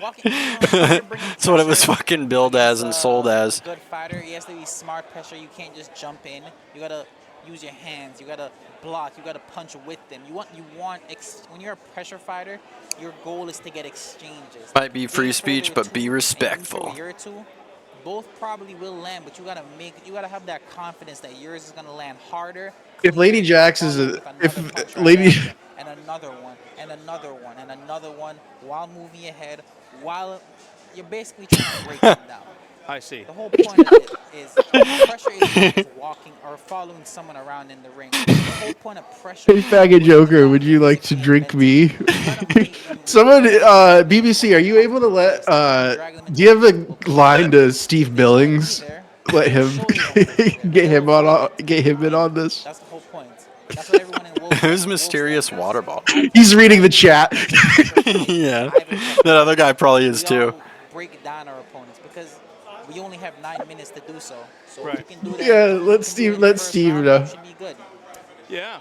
walking, you're bringing That's what it was pressure fucking billed as and against, sold as. A good fighter, he has to be smart pressure. You can't just jump in. You gotta use your hands. You gotta block. You gotta punch with them. When you're a pressure fighter, your goal is to get exchanges. Might be free Getting speech, further but be to respectful. a year or two, both probably will land, but you gotta have that confidence that yours is gonna land harder. If Lady cleaner, Jax is followed a- with if another punch right Lady- after, and another one, and another one, and another one, while moving your head, while you're basically trying to break them down. I see. The whole point of it is pressure isn't just walking or following someone around in the ring. The whole point of pressure. Hey, faggot Joker, would you like to drink me? Someone, BBC, are you able to let? Do you have a line to Steve Billings? Let him get him in on this. That's the whole point. That's what everyone in Wolves. Who's mysterious water ball? He's reading the chat. Yeah, that other guy probably is too. Break down our opponents because we only have 9 minutes to do so. So Right. if you can do that. Yeah, if you let can Steve- do it in the let first Steve round, know. you should be good. Yeah.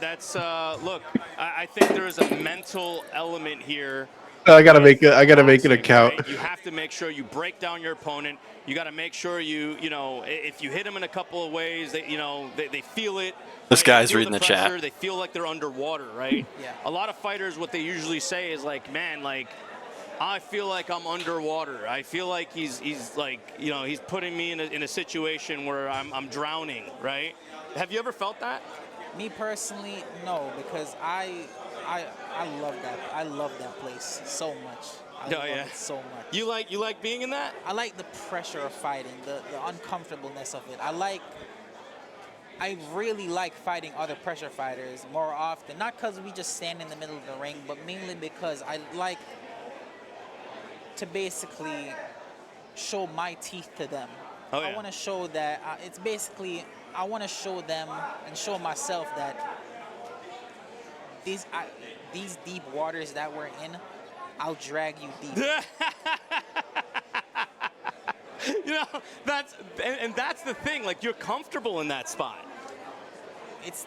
That's look. I think there is a mental element here. I gotta make an boxing, account. right? You have to make sure you break down your opponent. You got to make sure if you hit them in a couple of ways, they feel it. This right? guy's They feel reading the chat. pressure, They feel like they're underwater, right? Yeah. A lot of fighters, what they usually say is like, man, like, I feel like I'm underwater. I feel like he's like, he's putting me in a situation where I'm drowning, right? Have you ever felt that? Me personally, no, because I love that. I love that place so much. I love it so much. You like being in that? I like the pressure of fighting, the uncomfortableness of it. I really like fighting other pressure fighters more often. Not because we just stand in the middle of the ring, but mainly because I like to basically show my teeth to them. Oh, yeah. I want to show that it's basically, I want to show them and show myself that these deep waters that we're in, I'll drag you deep. You know, and that's the thing. Like, you're comfortable in that spot. It's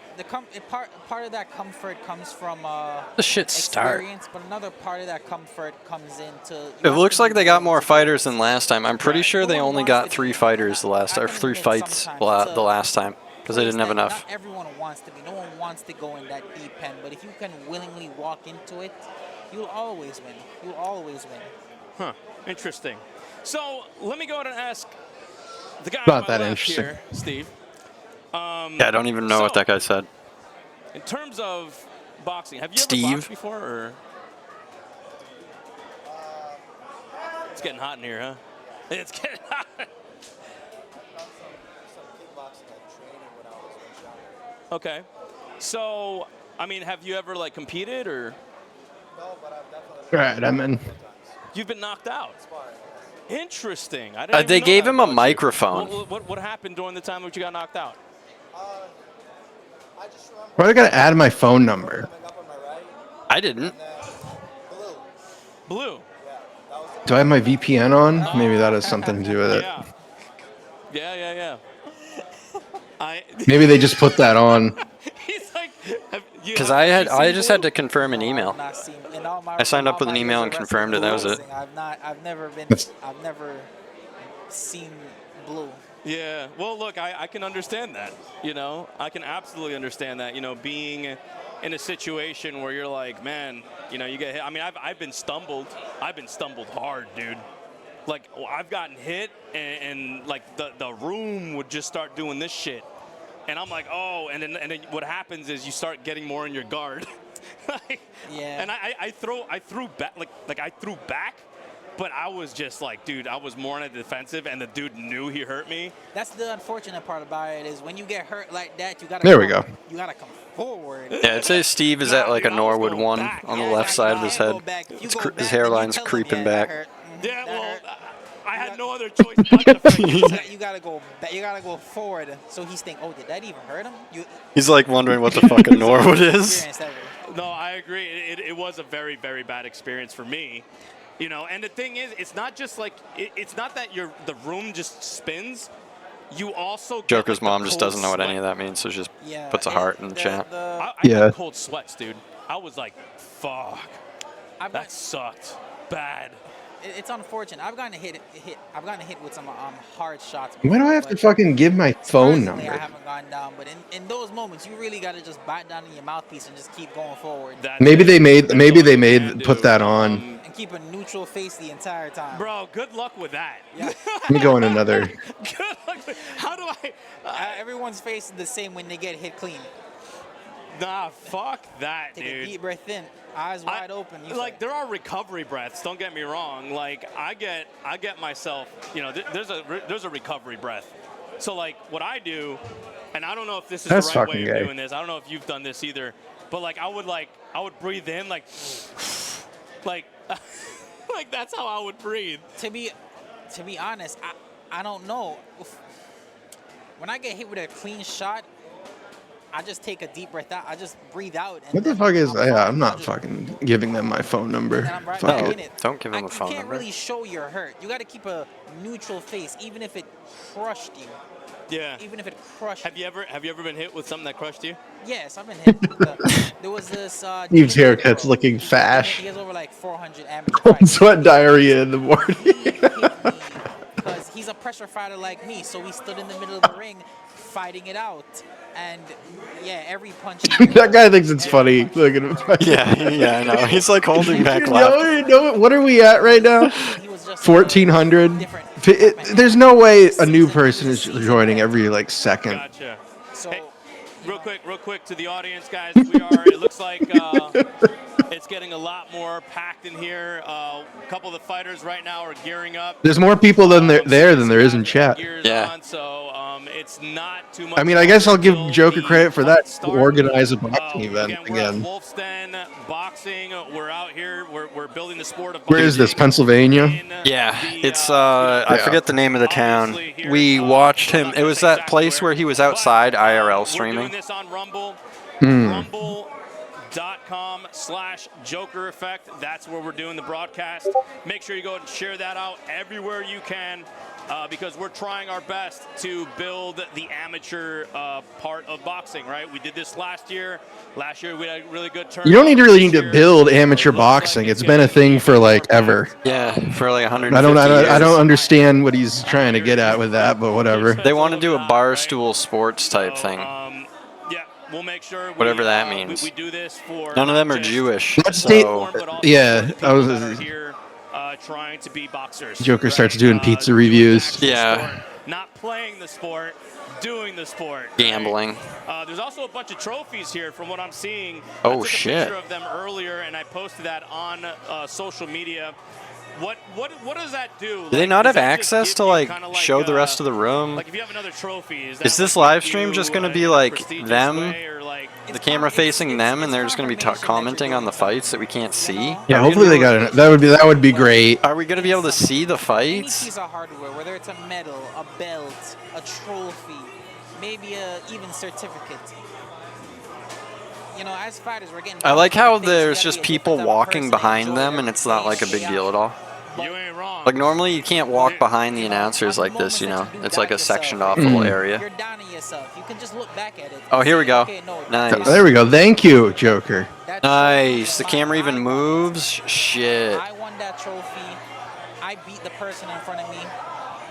part of that comfort comes from The shit start. experience, but another part of that comfort comes into. It looks like they got more fighters than last time. I'm pretty sure they only got 3 fighters the last, or 3 fights the last time, because they didn't have enough. Not everyone wants to be. No one wants to go in that deep end, but if you can willingly walk into it, you'll always win. You'll always win. Huh. Interesting. So let me go ahead and ask the guy Not on my that left interesting. here, Steve. Yeah, I don't even know what that guy said. In terms of boxing, have you ever Steve? boxed before? Or? It's getting hot in here, huh? It's getting hot. Okay. So, I mean, have you ever, like, competed, or? No, but I've definitely. Right, I'm in. You've been knocked out. Interesting. I didn't even They know gave that him a about you. microphone. What happened during the time that you got knocked out? I just remember. Why do I gotta add my phone number? Coming up on my right, I didn't. and then blue. Blue. Yeah, that was the Do I have my VPN on? Maybe that has something to do with it. Yeah. Yeah. Maybe they just put that on. He's like, Because I just had to confirm an email. I've not seen- in all my- I signed in up all with an my email years and of confirmed it. That was it. wrestling, I've never seen blue. Yeah. Well, look, I can understand that. You know, I can absolutely understand that. You know, being in a situation where you're like, man, you know, you get hit. I mean, I've been stumbled. I've been stumbled hard, dude. Like, I've gotten hit, and like the room would just start doing this shit, and I'm like, oh, and then what happens is you start getting more in your guard. Yeah. And I threw back, like I threw back. But I was just like, dude, I was more on the defensive, and the dude knew he hurt me. That's the unfortunate part about it is when you get hurt like that, you gotta. There we go. You gotta come forward. Yeah, it says Steve is at like a dude, I was Norwood going 1 back. on the Yeah, left you side of can't his go head. back. If you His go back, then you hairline's tell them, creeping yeah, back. that hurt. Yeah, That well, hurt. I had no other choice but to fight. You gotta go back. You gotta go forward. So he's thinking, oh, did that even hurt him? He's like wondering what the fuck a Norwood is. Experience ever. No, I agree. It was a very, very bad experience for me. You know, and the thing is, it's not just like it's not that the room just spins. You also get, Joker's like, the mom just cold doesn't know what any sweat. of that means, so just Yeah. puts a heart in the chat. I Yeah. got cold sweats, dude. I was like, fuck, I've that got- sucked bad. It's unfortunate. I've gotten hit. I've gotten hit with some hard shots. Why do I have to but fucking give my phone personally, I number? haven't gone down, but in those moments, you really gotta just bite down in your mouthpiece and just keep going forward That's Maybe it. they made. That's Maybe all they you made. can Put do. that on. and keep a neutral face the entire time. Bro, good luck with that. Yeah. Let me go in another. Good luck with, how do Everyone's face is the same when they get hit clean. Nah, fuck that, Take dude. a deep breath in, eyes wide open. You Like, say, there are recovery breaths. Don't get me wrong. Like, I get myself. You know, there's a recovery breath. So like, what I do, and I don't know if this is That's the right way fucking of gay. doing this. I don't know if you've done this either. But like, I would breathe in like like that's how I would breathe. to be honest, I don't know. When I get hit with a clean shot, I just take a deep breath out. I just breathe out. And What the then fuck is? fine. Yeah, I'm not I'll just- fucking giving them my phone number. and I'm right Fuck back it. in it. Don't give him a phone You can't number. really show you're hurt. You got to keep a neutral face, even if it crushed you. Yeah. Even if it crushed. Have you ever been hit with something that crushed you? Yes, I've been hit. There was this. Steve's Jimmy haircut's Bro. looking fash. He has over like 400 amateur fights. Sweat diarrhea in the morning. Because he's a pressure fighter like me, so we stood in the middle of the ring fighting it out. And yeah, every punch. That guy thinks it's funny. Look at him. Yeah, I know. He's like holding back You laughter. know what are we at right now? He was just 1400. different. There's no way a new person is joining every like second. Gotcha. So, Hey, real quick to the audience, guys. It looks like it's getting a lot more packed in here. A couple of the fighters right now are gearing up. There's more people than there than there is in chat. Yeah. So it's not too much. I mean, I guess I'll give until Joker the credit for that. fight starts. Organize a boxing event We're at again. Wolf's Boxing. We're out here. We're building the sport of Where is this? boxing Pennsylvania? in Yeah, the, it's I Yeah. forget the name of the town. obviously here, We watched I'm him. not It gonna was say that exactly place where he was outside IRL We're doing streaming. this on Rumble. Hmm. Rumble.com/Joker Effect. That's where we're doing the broadcast. Make sure you go and share that out everywhere you can. because we're trying our best to build the amateur part of boxing, right? We did this last year. Last year we had a really good turnout. You don't This need to year, build amateur it looks like boxing. It's gonna been a be thing for more like ever. packed. Yeah, for like I 150 years. don't understand what he's trying to get at with that, but whatever. They want to do a barstool sports type thing. Yeah, we'll make sure Whatever that means. We do this for None of them are just Jewish. Let's So stay- but also yeah, for the I people was- that are here trying to be boxers. Joker right? starts doing pizza Doing the reviews. actual Yeah. sport, not playing the sport, doing the sport. right? gambling. There's also a bunch of trophies here from what I'm seeing. Oh, I took shit. a picture of them earlier and I posted that on social media. What does that do? Do they not have access to like show the rest of the room? Like if you have another trophy, Is this live stream just going to be like them, the camera facing them, and they're just going to be commenting on the fights that we can't see? Yeah, Are we hopefully they gonna got it. That would be great. Are we going to be able to see the Any fights? piece of hardware, whether it's a medal, a belt, a trophy, maybe a even certificate. You know, as fighters, we're getting. I like punched in how the face, we there's gotta just be a people different type of walking person, behind enjoy them, their and it's not like a big face, deal at all. You ain't wrong. Like normally you can't walk behind the You know, announcers on like this, moments you that know. do It's like a doubt sectioned yourself, off little Mm. area. You're downing yourself. You can just look back at it. Oh, and here say, we go. okay, no, Nice. There we go. Thank you, Joker. that trophy Nice. is The mine. camera even I won it. moves. Shit. I won that trophy. I beat the person in front of me.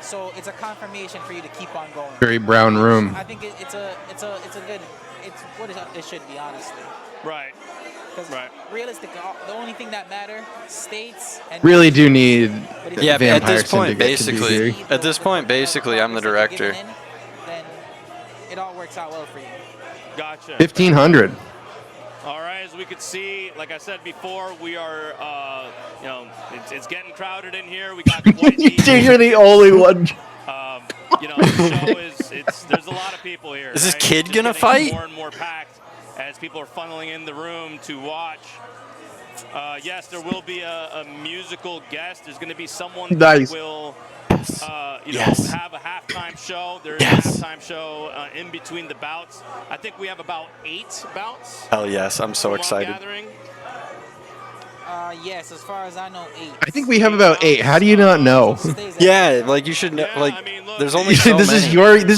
So it's a confirmation for you to keep on going. Very brown room. I think it's a good, it's what it should be, honestly. Right. Because Right. realistically, the only thing that matter, states and Really do need Yeah, at Vampire this point, Syndicate to be basically, here. at this point, basically, I'm the director. Then it all works out well for you. Gotcha. 1,500. All right, as we could see, like I said before, we are, you know, it's getting crowded in here. We got quite You're the only one. you know, the show there's a lot of people here. Is this right? kid It's just gonna getting fight? More and more packed as people are funneling in the room to watch. Yes, there will be a musical guest. There's going to be someone Nice. that will, you Yes. know, have a halftime show. There's Yes. a halftime show in between the bouts. I think we have about 8 bouts. Hell yes, I'm so from what I'm excited. gathering. Yes, as far as I know, 8. I think we have about 8. How do you not know? Yeah, like you should know. Yeah, Like, I mean, look, there's only so this many.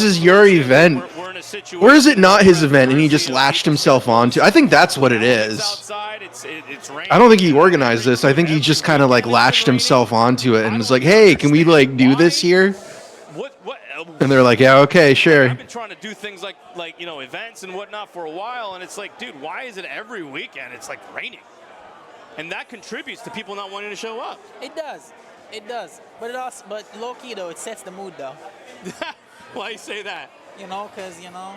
is your event. We're in a situation Or is it not his where event and he diversity just of latched people himself onto? I think that's what it It's is. outside, it's raining. I don't think he organized this. I think he just kind of like latched himself onto it and was like, "Hey, can we like do this here?" What? And they're like, "Yeah, okay, sure." I've been trying to do things like you know, events and whatnot for a while, and it's like, dude, why is it every weekend it's like raining? And that contributes to people not wanting to show up. It does. It does. But low key though, it sets the mood though. Why you say that? You know, because you know.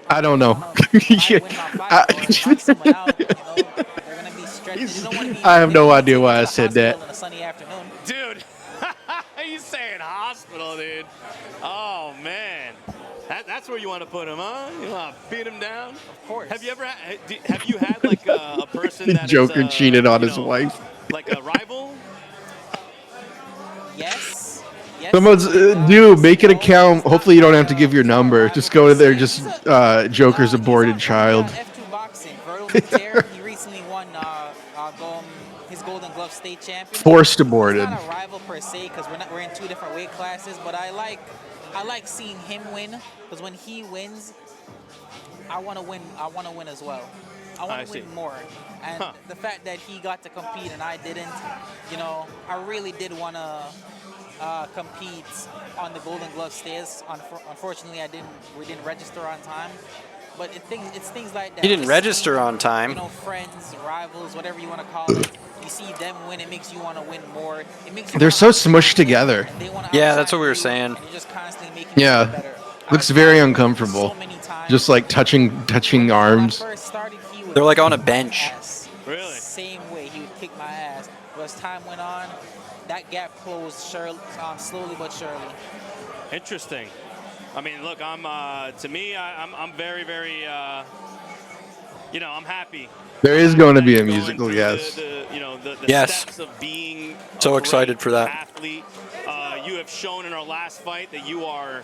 I don't know. If I win my fight or knock someone out, you know, they're gonna be stretched. You don't want to be. I have no idea in why I the said that. hospital on a sunny afternoon. Dude, you saying hospital, dude. Oh, man. That's where you want to put him, huh? You want to beat him down? Of course. Have you ever have you had like a person that Joker is, cheated on you his know, wife. like a rival? Yes. Yes. Someone's dude, make an account. Hopefully, you don't have to give your number. Just go to there. Just Joker's aborted child. F2 boxing. Vertical he recently won his Golden Glove state champion. Forced aborted. He's not a rival per se because we're in 2 different weight classes, but I like seeing him win because when he wins, I want to win. I want to win as well. I want to win more. And the fact that he got to compete and I didn't, you know, I really did want to compete on the Golden Glove stage. Unfortunately, we didn't register on time. But it's things like that. He didn't Just register seeing, on time. You know, friends, rivals, whatever you want to call it. You see them win, it makes you want to win more. It makes you They're wanna so outshine smushed them, together. and they wanna Yeah, outshine that's what we were you, saying. and you're just constantly making Yeah. yourself better. Looks I've very tried uncomfortable. so many times. Just like touching When arms. I first started, he would They're like kick on a my bench. ass. Really? Same way, he would kick my ass. But as time went on, that gap closed slowly but surely. Interesting. I mean, look, I'm very, very, you know, I'm happy. There is going to be a Going musical, through yes. You know, the Yes. steps of being So a excited great for that. athlete. You have shown in our last fight that you're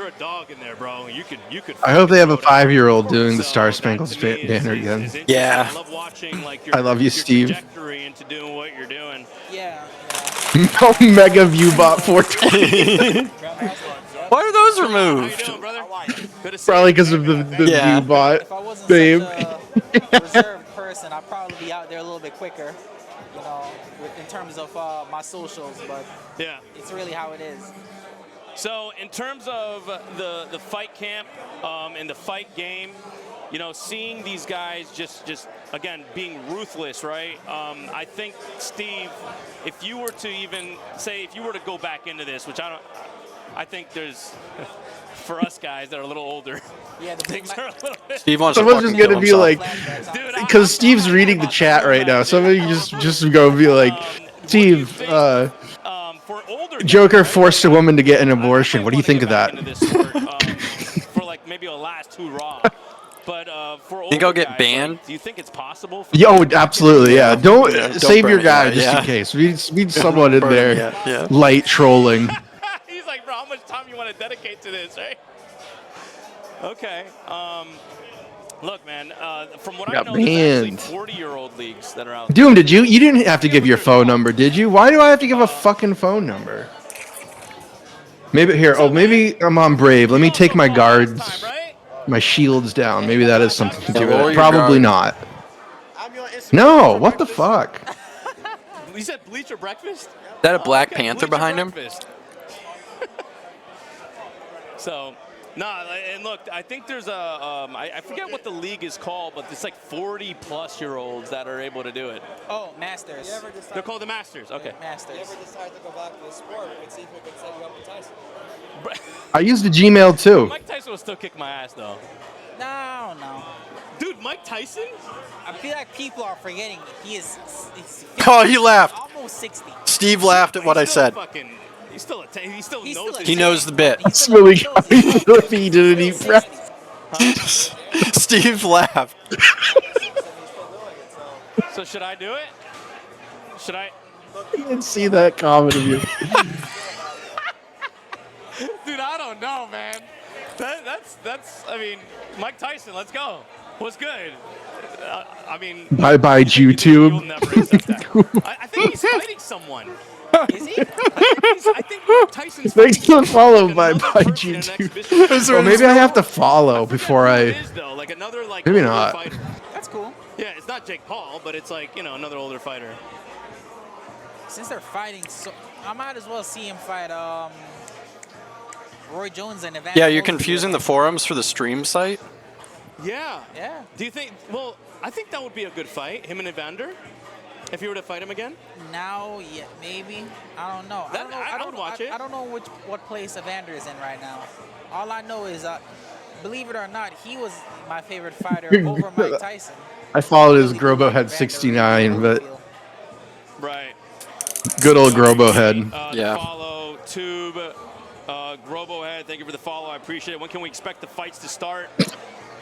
a dog in there, bro. You could. I hope they have a throw it out. 5-year-old doing the So Star that, Spangled to me, is Banner again. interesting. Yeah. I love watching like I love you, your Steve. trajectory into doing what you're doing. Yeah. Mega View Bot 420. Why are those How you removed? doing, brother? Good to see Probably you. because of the Yeah. new bot If I wasn't name. such a reserved person, I'd probably be out there a little bit quicker, you know, in terms of my socials. But Yeah. it's really how it is. So in terms of the fight camp and the fight game, you know, seeing these guys just again being ruthless, right? I think, Steve, if you were to even say, if you were to go back into this, which I think there's for us guys that are a little older, Yeah, the big things are a little bit. Steve wants to Someone's fucking just kill gonna be himself. like, Dude, because Steve's reading the chat right now. Somebody just go be like, Steve, for older Joker guys, right? forced a woman to get an I abortion. might What do you wanna think get of back that? into this sport, for like maybe a last hoorah. But for older Think I'll get guys, banned? like, do you think it's possible? For Yo, them to get back absolutely, into yeah. it? Don't Yeah, don't save your burn it guy yet, just in yeah. case. We need someone in Burn it there, yet, yeah. light trolling. He's like, bro, how much time you want to dedicate to this, right? Okay. Look, man. From what I Got know, there's actually banned. 40-year-old leagues that are out there. Doom, did you? You didn't have to give your phone number, did you? Why do I have to give a fucking phone number? Maybe here. Oh, maybe I'm on Brave. Let me take my guards, my shields down. Maybe that has something to do with lower it. your Probably guard. not. I'm your Instagram No. for What the breakfast. fuck? You said Bleacher Breakfast? Is that a Black Okay, Panther Bleacher behind him? Breakfast. So, nah, and look, I think there's a, I forget what the league is called, but it's like 40-plus-year-olds that are able to do it. Oh, Masters. They're called the Masters. Okay. Masters. If you ever decide to go back to the sport, we can see if we can set you up with Tyson. I used a Gmail too. Mike Tyson will still kick my ass, though. No. Dude, Mike Tyson? I feel like people are forgetting he is. He's Oh, he laughed. almost 60. Steve laughed at what I He's still said. fucking, he still He's knows still it. He knows the bit. It's really funny. He didn't eat breakfast. Steve laughed. So should I do it? Should I? I didn't see that comment of you. Dude, I don't know, man. That's. I mean, Mike Tyson. Let's go. What's good? I mean. Bye bye, You'll YouTube. never accept that. I think he's fighting someone. Is he? I think Mike Tyson's Thanks fighting to follow like Bye another Bye person in an YouTube. exhibition. Well, maybe I have to follow before who I. it is, though. Like another Maybe older not. fighter. That's cool. Yeah, it's not Jake Paul, but it's like, another older fighter. Since they're fighting, so I might as well see him fight Roy Jones and Evander. Yeah, you're Holyfield. confusing the forums for the stream site. Yeah. Yeah. Do you think? Well, I think that would be a good fight, him and Evander. If you were to fight him again. Now, yeah, maybe. I don't know. I would watch it. I don't know what place Evander is in right now. All I know is, believe it or not, he was my favorite fighter over Mike Tyson. I followed his Really do like Grobohead Evander 69, but Holyfield. Right. good old Grobohead. Yeah. Follow Tube, Grobohead. Thank you for the follow. I appreciate it. When can we expect the fights to start?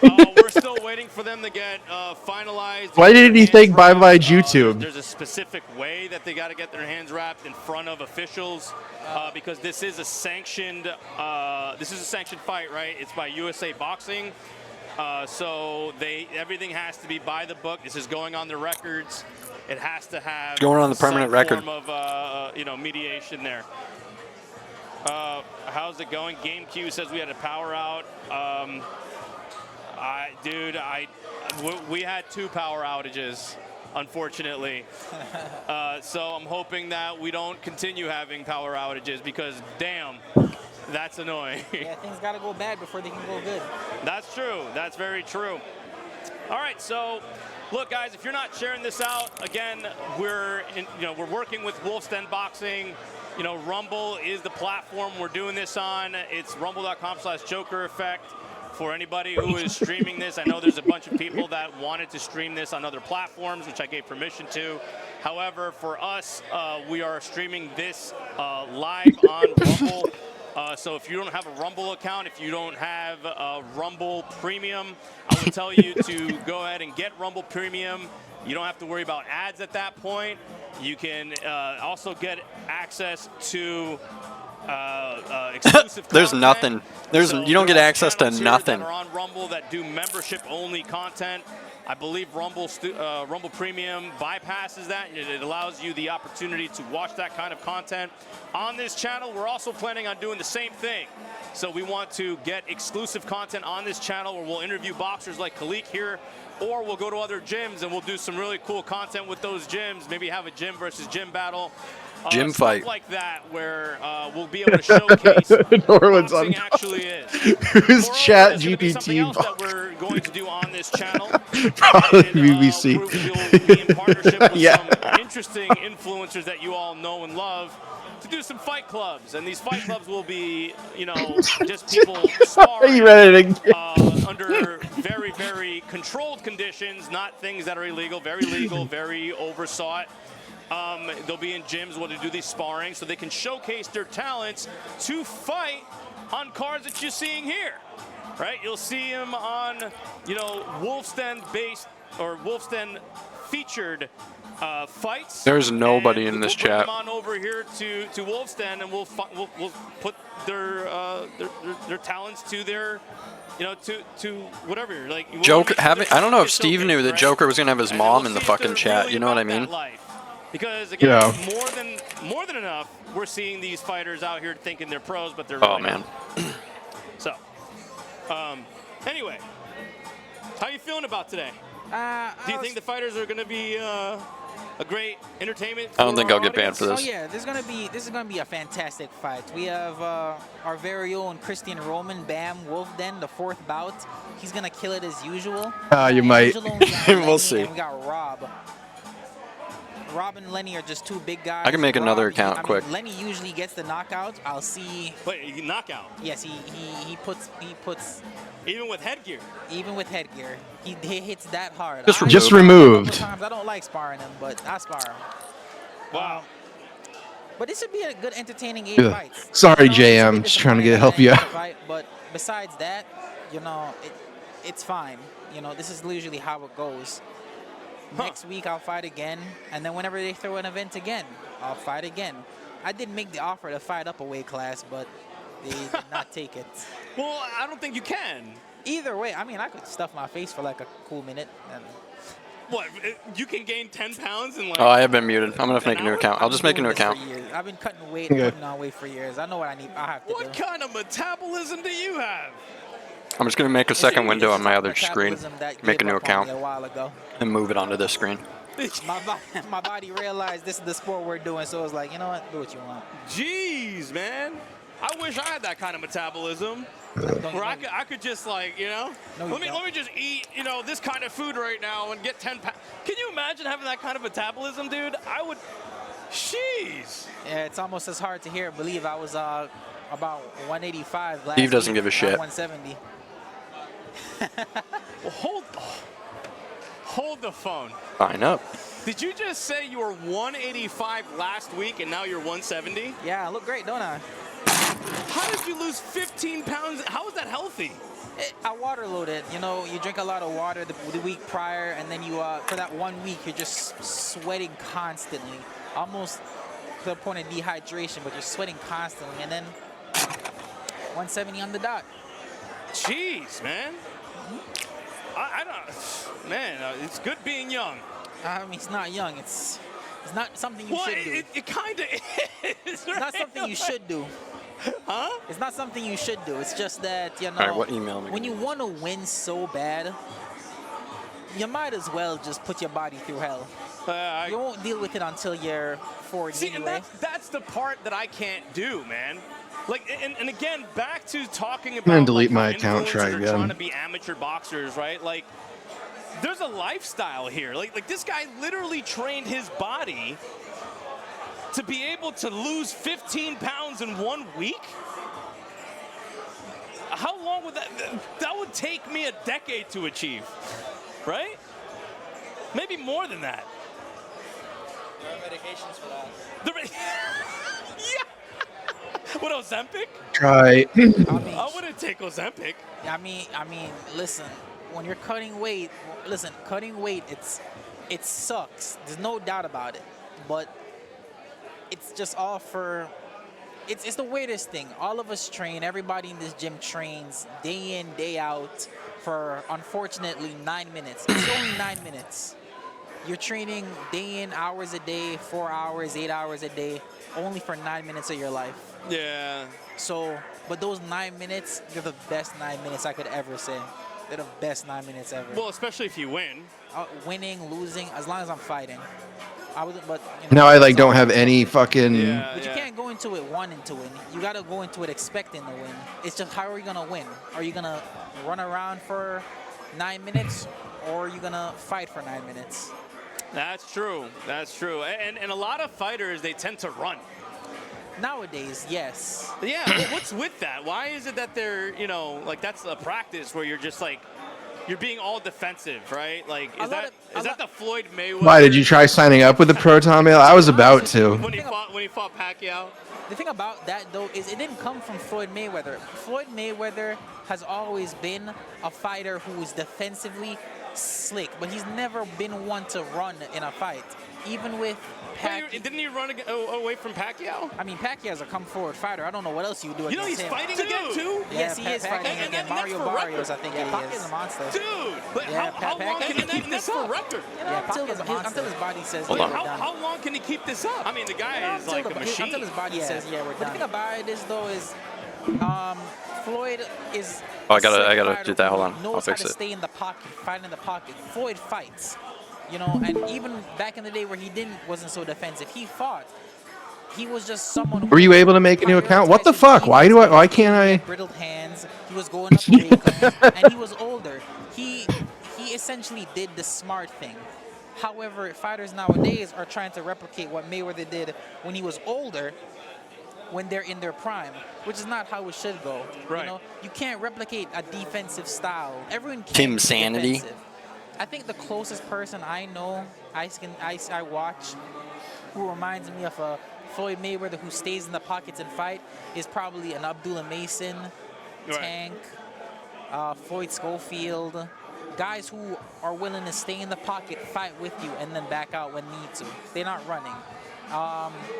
We're still waiting for them to get finalized. Why didn't he Hands think Bye Bye wrapped. YouTube? There's a specific way that they got to get their hands wrapped in front of officials because this is a sanctioned fight, right? It's by USA Boxing. So everything has to be by the book. This is going on the records. It has to have Going on the permanent some record. form of mediation there. How's it going? GameQ says we had a power out. We had 2 power outages, unfortunately. So I'm hoping that we don't continue having power outages because, damn, that's annoying. Yeah, things gotta go bad before they can go good. That's true. That's very true. All right, so look, guys, if you're not sharing this out, again, we're working with Wolf's Den Boxing. Rumble is the platform we're doing this on. It's rumble.com/Joker Effect. For anybody who is streaming this, I know there's a bunch of people that wanted to stream this on other platforms, which I gave permission to. However, for us, we are streaming this live on Rumble. So if you don't have a Rumble account, if you don't have a Rumble Premium, I would tell you to go ahead and get Rumble Premium. You don't have to worry about ads at that point. You can also get access to exclusive There's content. nothing. You don't get there are access to channels here nothing. that are on Rumble that do membership-only content. I believe Rumble Premium bypasses that. It allows you the opportunity to watch that kind of content. On this channel, we're also planning on doing the same thing. So we want to get exclusive content on this channel where we'll interview boxers like Khalik here, or we'll go to other gyms and we'll do some really cool content with those gyms. Maybe have a gym versus gym battle. Gym Stuff fight. like that, where we'll be able to showcase what Norman's on boxing actually is. Who's Moreover, Chat there's gonna be something else GPT? that we're going to do on this channel. Probably And, BBC. we'll be in partnership with Yeah. some interesting influencers that you all know and love to do some fight clubs. And these fight clubs will be, you know, just people sparring You read it again. under very, very controlled conditions, not things that are illegal, very legal, very oversought. They'll be in gyms where they do these sparring so they can showcase their talents to fight on cards that you're seeing here, right? You'll see them on, you know, Wolfsten-based or Wolfsten-featured fights. There's nobody And in this we'll bring chat. them on over here to Wolfsten, and we'll put their talents to their, you know, to whatever. Like Joker having. I don't know if It's Steve showcase, knew that right? Joker was gonna have his And then mom we'll in the see if fucking they're chat. really You know what I about that mean? life. Because again, Yeah. more than enough, we're seeing these fighters out here thinking they're pros, but they're Oh really man. not. So, anyway, how you feeling about today? Do you think the fighters are going to be a great entertainment? I don't think for I'll our get banned audience? for Oh this. yeah, this is gonna be a fantastic fight. We have our very own Christian Roman, Bam Wolfden, the fourth bout. He's gonna kill it as usual. You might. Angelo, we got Lenny, We'll see. And we got Rob. Rob and Lenny are just two big guys. I can make another account quick. Lenny usually gets the knockouts. I'll see. Wait, knockout. Yes, he puts Even with headgear. even with headgear. He hits that hard. Just removed. Sometimes I don't like sparring him, but I spar him. Wow. But this would be a good, entertaining Yeah. fight. Sorry, It's JM, a bit just trying to disappointing help you that I out. fight, but besides that, you know, it's fine. You know, this is usually how it goes. Next week I'll fight again, and then whenever they throw an event again, I'll fight again. I did make the offer to fight up a weight class, but they did not take it. Well, I don't think you can. Either way, I mean, I could stuff my face for like a cool minute. And What? You can gain 10 pounds in like. Oh, I have been muted. I'm gonna have to make a new An hour? account. I'll I've just been make a new doing this account. for years. I've been cutting weight Okay. and putting on weight for years. I know what I have to What do. kind of metabolism do you have? I'm just gonna make a second window on my other screen. Metabolism that Make a gave new up on me account a while ago. and move it onto this screen. My body realized this is the sport we're doing, so it was like, you know what, do what you want. Jeez, man. I wish I had that kind of metabolism. Where I could just like, you know, No, you let me don't. just eat, you know, this kind of food right now and get 10 pounds. Can you imagine having that kind of metabolism, dude? I would. Jeez. Yeah, it's almost as hard to hear. Believe I was about 185 last Steve doesn't week. give a I'm shit. 170. Well, hold the phone. Sign up. Did you just say you were 185 last week and now you're 170? Yeah, I look great, don't I? How did you lose 15 pounds? How is that healthy? I water loaded. You know, you drink a lot of water the week prior, and then you for that 1 week you're just sweating constantly, almost to the point of dehydration. But you're sweating constantly, and then 170 on the dot. Jeez, man. I don't. Man, it's good being young. I mean, it's not young. It's not something you Well, should do. it kind of is. It's not something you should do. Huh? It's not something you should do. It's just that, you know, All right, what email am I when gonna you want to win so bad, you might as well just put your body through hell. You won't deal with it until you're 40 See, and anyway. that's the part that I can't do, man. Like, and again, back to talking about gonna delete like, my how account, try influencers are again. trying to be amateur boxers, right? Like, there's a lifestyle here. Like this guy literally trained his body to be able to lose 15 pounds in 1 week. How long would that would take me a decade to achieve, right? Maybe more than that. There are medications for that. Yeah. What, Ozempic? Try. I mean, I wouldn't take Ozempic. I mean, listen, when you're cutting weight, cutting weight, it sucks. There's no doubt about it. But it's just all for, it's the weirdest thing. All of us train, everybody in this gym trains day in, day out for, unfortunately, 9 minutes. It's only 9 minutes. You're training day in, hours a day, 4 hours, 8 hours a day, only for 9 minutes of your life. Yeah. So But those 9 minutes, they're the best 9 minutes I could ever say. They're the best 9 minutes ever. Well, especially if you win. Winning, losing, as long as I'm fighting. I wouldn't, but Now I like don't have any fucking. Yeah, But you can't go into it wanting to win. You got to go into it expecting to win. It's just how are you gonna win? Are you gonna run around for 9 minutes, or are you gonna fight for 9 minutes? That's true. That's true. And a lot of fighters, they tend to run. Nowadays, yes. Yeah, what's with that? Why is it that they're, you know, like that's a practice where you're just like, you're being all defensive, right? Like, is that the Floyd Mayweather? Why did you try signing up with the Proton Mail? I was about to. When he fought Pacquiao? The thing about that, though, is it didn't come from Floyd Mayweather. Floyd Mayweather has always been a fighter who is defensively slick, but he's never been one to run in a fight. Even with Pacquiao. Didn't he run away from Pacquiao? I mean, Pacquiao's a come-forward fighter. I don't know what else you would do You know against he's him. fighting again, too? Yes, he is fighting and again. that's Mario for Barrios, I record. think Yeah, he is. Pacquiao's a monster. Dude, but Yeah, how long can he keep this up? Record. Until his body says, Hold yeah, on. we're done. How long can he keep this up? I mean, the guy is like a machine. Until his body says, yeah, we're done. The thing about it is, though, is Floyd is. Oh, I gotta do that. Hold on. Knows I'll fix how to it. stay in the pocket, fight in the pocket. Floyd fights, you know, and even back in the day where he wasn't so defensive, he fought. He was just someone. Who Were you able to make a new account? What the fuck? Why can't I? Brittled hands. He was going up weight class, and he was older. He essentially did the smart thing. However, fighters nowadays are trying to replicate what Mayweather did when he was older, when they're in their prime, which is not how it should go. Right. You know, you can't replicate a defensive style. Everyone can't Team be Sanity. defensive. I think the closest person I know, I watch, who reminds me of a Floyd Mayweather who stays in the pockets and fight is probably an Abdullah Mason, Right. Tank, Floyd Schofield. Guys who are willing to stay in the pocket, fight with you, and then back out when need to. They're not running.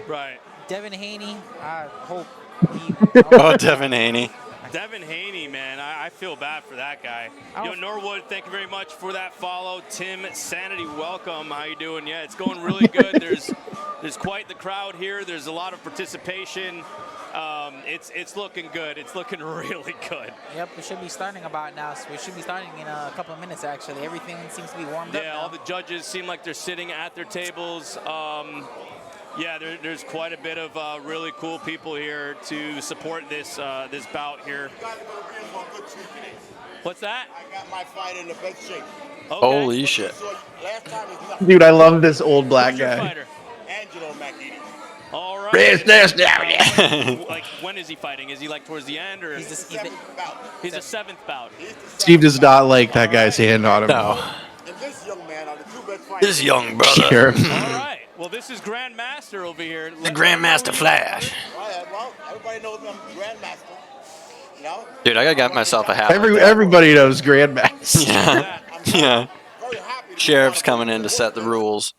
Right. Devin Haney, I hope he. Oh, Devin Haney. Devin Haney, man, I feel bad for that guy. Yo, Norwood, thank you very much for that follow. Tim Sanity, welcome. How you doing? Yeah, it's going really good. There's quite the crowd here. There's a lot of participation. It's looking good. It's looking really good. Yep, we should be starting about now. So we should be starting in a couple of minutes, actually. Everything seems to be warmed up Yeah, now. all the judges seem like they're sitting at their tables. Yeah, there's quite a bit of really cool people here to support this this bout here. What's that? I got my fight in the best shape. Okay. Holy shit. Last time is nothing. Dude, I love this old black Who's your guy. fighter? Angelo Macchini. All right. Like, when is he fighting? Is he like towards the end, or He's It's just, the seventh bout. he's a seventh bout? He's the Steve seventh does bout. not like that guy's hand on him. No. And this young man are the two best fighters. This young brother. Sure. All right. Well, this is Grandmaster over here. The Grandmaster Flash. Well, everybody knows I'm Grandmaster. You know? Dude, I gotta get myself a hat. Everybody knows Grandmaster. Yeah. Yeah. Very happy to Sheriff's be part coming of in to set the rules.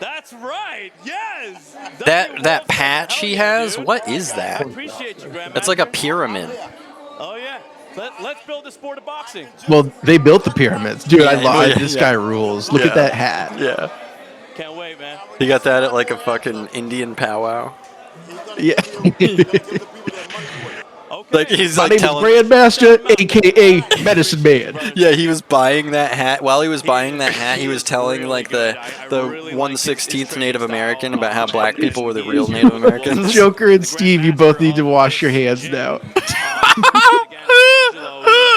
That's right. Yes. That patch he has, what is I that? appreciate you, Grandmaster. That's like a pyramid. Oh yeah. Let's build the sport of boxing. Well, they built the pyramids. Dude, I Yeah, love yeah, this yeah. guy rules. Look Yeah. at that hat. Yeah. Can't wait, man. He got that at like a fucking Indian powwow. Yeah. Okay. Like he's My like name is telling. Grandmaster, aka Medicine Man. Yeah, he was buying that hat. While he was buying that hat, he was telling like the 1/16th Native American about how black people were the real Native Americans. Joker and Steve, you both need to wash your hands now.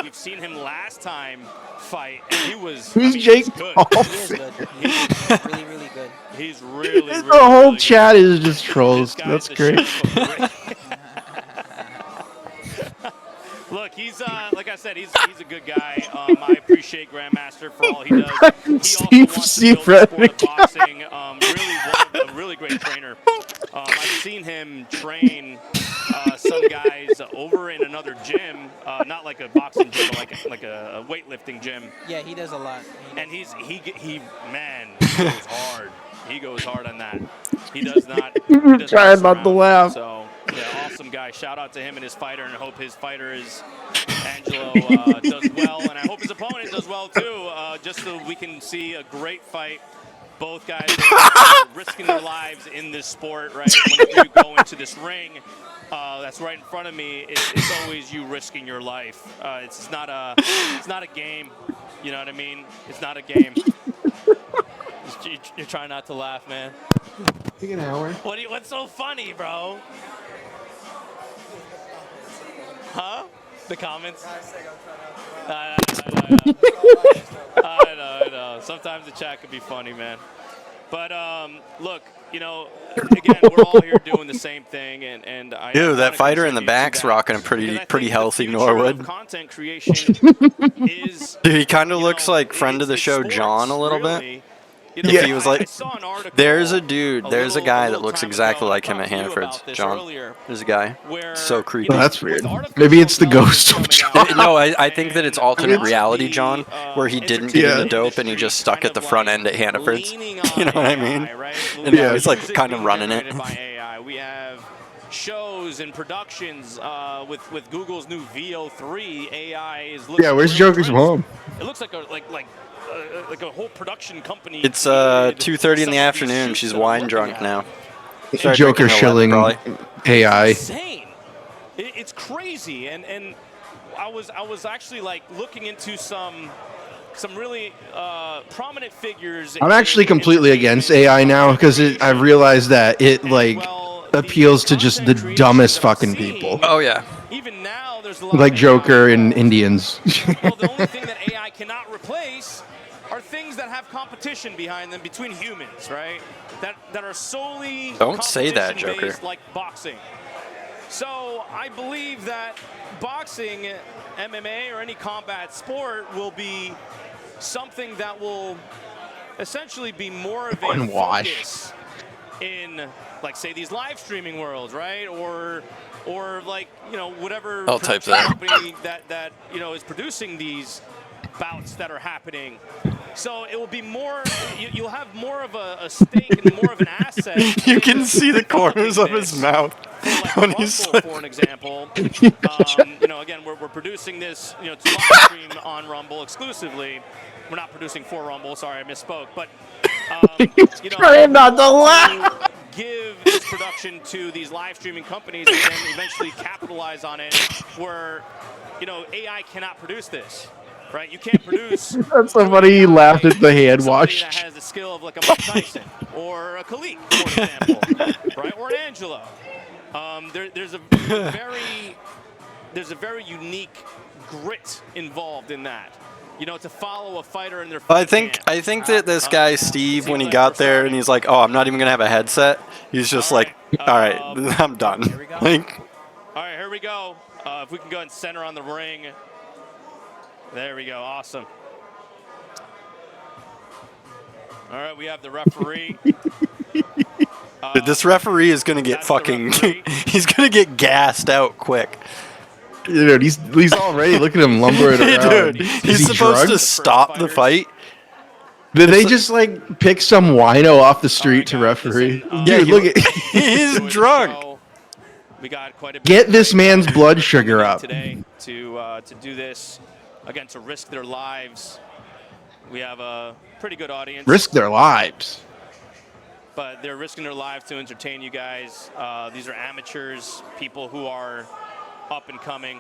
We've seen him last time fight, and he was. Who's I mean, Jake he's good. Paul? he is good. He's really, really good. He's really. The whole chat good. is just trolls. This guy's That's the great. sheriff of Look, he's like I said, he's a good guy. I appreciate Grandmaster for all he does. He also wants to build the sport of boxing. Really, a really great trainer. I've seen him train some guys over in another gym, not like a boxing gym, but like a weightlifting gym. Yeah, he does a lot. And he man, he goes hard. He goes hard on that. He does not. He does Trying mess not to around. laugh. So yeah, awesome guy. Shout out to him and his fighter, and I hope his fighter is Angelo does well, and I hope his opponent does well too. Just so we can see a great fight Both guys are risking their lives in this sport, right? Whenever you go into this ring, that's right in front of me. It's always you risking your life. It's not a game. You know what I mean? It's not a game. You're trying not to laugh, man. Take an hour. What's so funny, bro? Huh? The comments? I know. Sometimes the chat could be funny, man. But look, you know, again, we're all here doing the same thing, and I Dude, that wanna fighter in the contribute to back's that. rocking a Because I pretty think healthy the future Norwood. of content creation is, Dude, he kind of you looks know, like friend of the it's show sports, John a little bit. really. You know, If Yeah. he was I like, saw an article there's a dude, there's a guy that little looks time exactly ago, like him I at thought you Hannaford's. about this John, earlier, there's a guy. where, So you creepy. Oh, know, that's with weird. Maybe it's the artificial ghost of intelligence John. No, I think that it's and alternate a lot reality of John, the, where he didn't get Yeah. into dope and he just stuck kind at the of front like end at Hannaford's. leaning You know on what I AI, mean? right? And now Yeah. he's like Music kind of being running it. generated by AI. We have shows and productions with Google's new VO3. AI is looking Yeah, where's real Joker's crisp. mom? It looks like a whole production company. It's created 2:30 in some the of these afternoon. shoots She's that I'm wine looking drunk at. now. Started Joker drinking at 11 shilling probably. AI. Insane. It's crazy, and I was actually like looking into some really prominent figures. I'm actually completely against AI now because I realized that it like appeals to just the dumbest fucking people, Oh yeah. Even now, there's a lot like of Joker AI and involved. Indians. Well, the only thing that AI cannot replace are things that have competition behind them between humans, right? That are solely Don't say that, Joker. competition-based, like boxing. So I believe that boxing, MMA, or any combat sport will be something that will essentially be more of a Unwashed. focus in, like, say, these live streaming worlds, right? Or like, you know, whatever I'll type production that. company that you know is producing these bouts that are happening. So it will be more. You'll have more of a stake and more of an asset. You in can see the corners of developing his this. mouth For like when Rumble, he's like, for an example, you know, again, we're producing this, you know, to live stream on Rumble exclusively. We're not producing for Rumble. Sorry, I misspoke. But you know, Trying not to we want laugh. to give this production to these live streaming companies and then eventually capitalize on it, where, you know, AI cannot produce this. Right, you can't produce. That's so funny. He laughed at the hand Somebody that wash. has the skill of like a Mike Tyson or a Khalik, for example, right, or an Angelo. There's a very unique grit involved in that. You know, to follow a fighter in their fight camp. I think that this guy Steve, when he got there and he's like, oh, I'm not even gonna have a headset. He's just All like, right, all right, I'm done. Here we go. Like, All right, here we go. If we can go and center on the ring. There we go. Awesome. All right, we have the referee. dude, this referee is gonna get That's the fucking. referee. He's gonna get gassed out quick. Dude, he's already look at him lumbering around. Dude, Is he's he supposed to drugged? stop the fighters. fight. Did they just like pick some wino off the street to All right, guys, referee? listen, Yeah, Dude, look at he's enjoy the drunk. show. We got quite a bit Get of this great man's guys blood coming sugar in up. today to do this, again, to risk their lives. We have a pretty good audience. risk their lives. But they're risking their lives to entertain you guys. These are amateurs, people who are up and coming.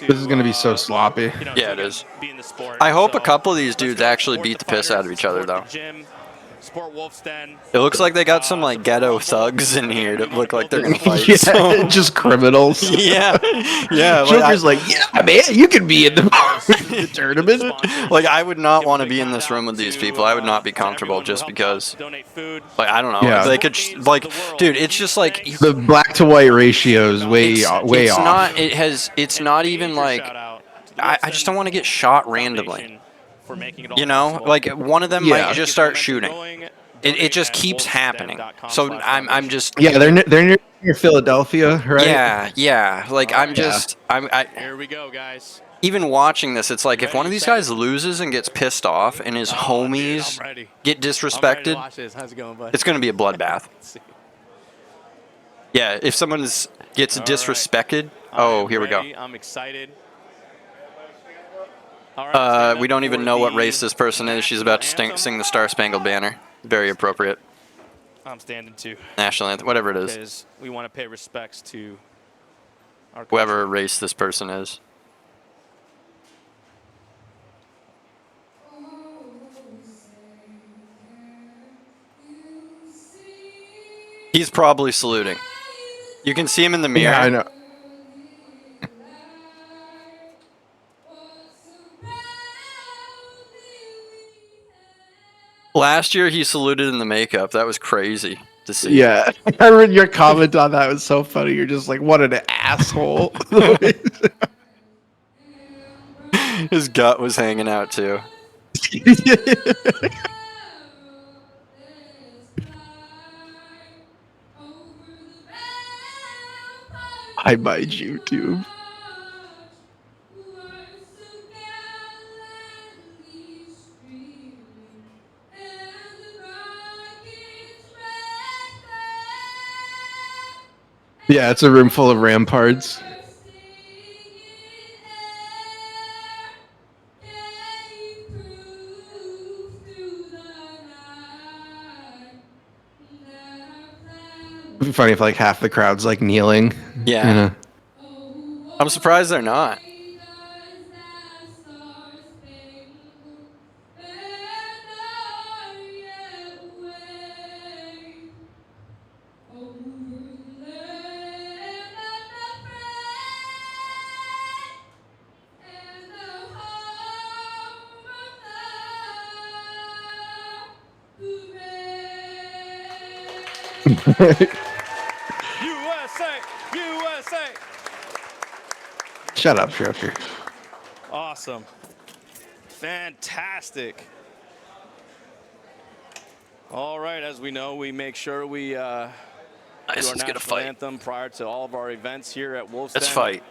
This is gonna be so sloppy. You know, Yeah, to it is. Be in the sport. I hope a So, couple of these let's dudes go actually support beat the piss out of each other, support though. the gym, support Wolf's Den. It looks like they got some like Support ghetto Rumble. thugs in here that look like they're gonna Yeah, fight. Yeah, So, just criminals. yeah, yeah. Joker's like, yeah, man, you can be in the tournament. Like I would not Give a want to big be in this shout room with out these to, people. I would not be to comfortable everyone who just helped because. out, donate food. Like I don't know. Yeah. If they could like, dude, it's just like The black to white ratio is way it's off. not. It has. It's And not major even like. shout out to the I Wolf's just Den don't want to get shot Foundation randomly. for making it all You know, possible. like one of them Yeah. might just start shooting. It just keeps happening. So I'm just. Yeah, they're near Philadelphia, right? Yeah. Like I'm just. Here we go, guys. Even watching this, it's like You if one ready, of these set? guys loses and gets pissed off and his Oh, homies dude, I'm ready. get I'm ready to disrespected, watch this. How's it going, bud? it's going to be a bloodbath. Let's see. Yeah, if someone gets All right. disrespected, I oh, am here we go. ready. I'm excited. All right, stand We up don't even for know what the race this person is. She's about to national sing the Star Spangled Banner. Very appropriate. I'm standing too, National anthem, whatever it is. because we want to pay respects to our Whoever country. race this person is. He's probably saluting. You can see him in the mirror. Yeah, I know. Last year he saluted in the makeup. That was crazy to see. Yeah, I read your comment on that. It was so funny. You're just like, what an asshole. His gut was hanging out too. I might YouTube. Yeah, it's a room full of ramparts. It'd be funny if like half the crowd's like kneeling. Yeah. You know? I'm surprised they're not. USA! USA! Shut up, Joker. Awesome. Fantastic. All right, as we know, we make sure we do our Nice, let's get a national fight. anthem prior to all of our events here at Wolf's Let's Den. fight.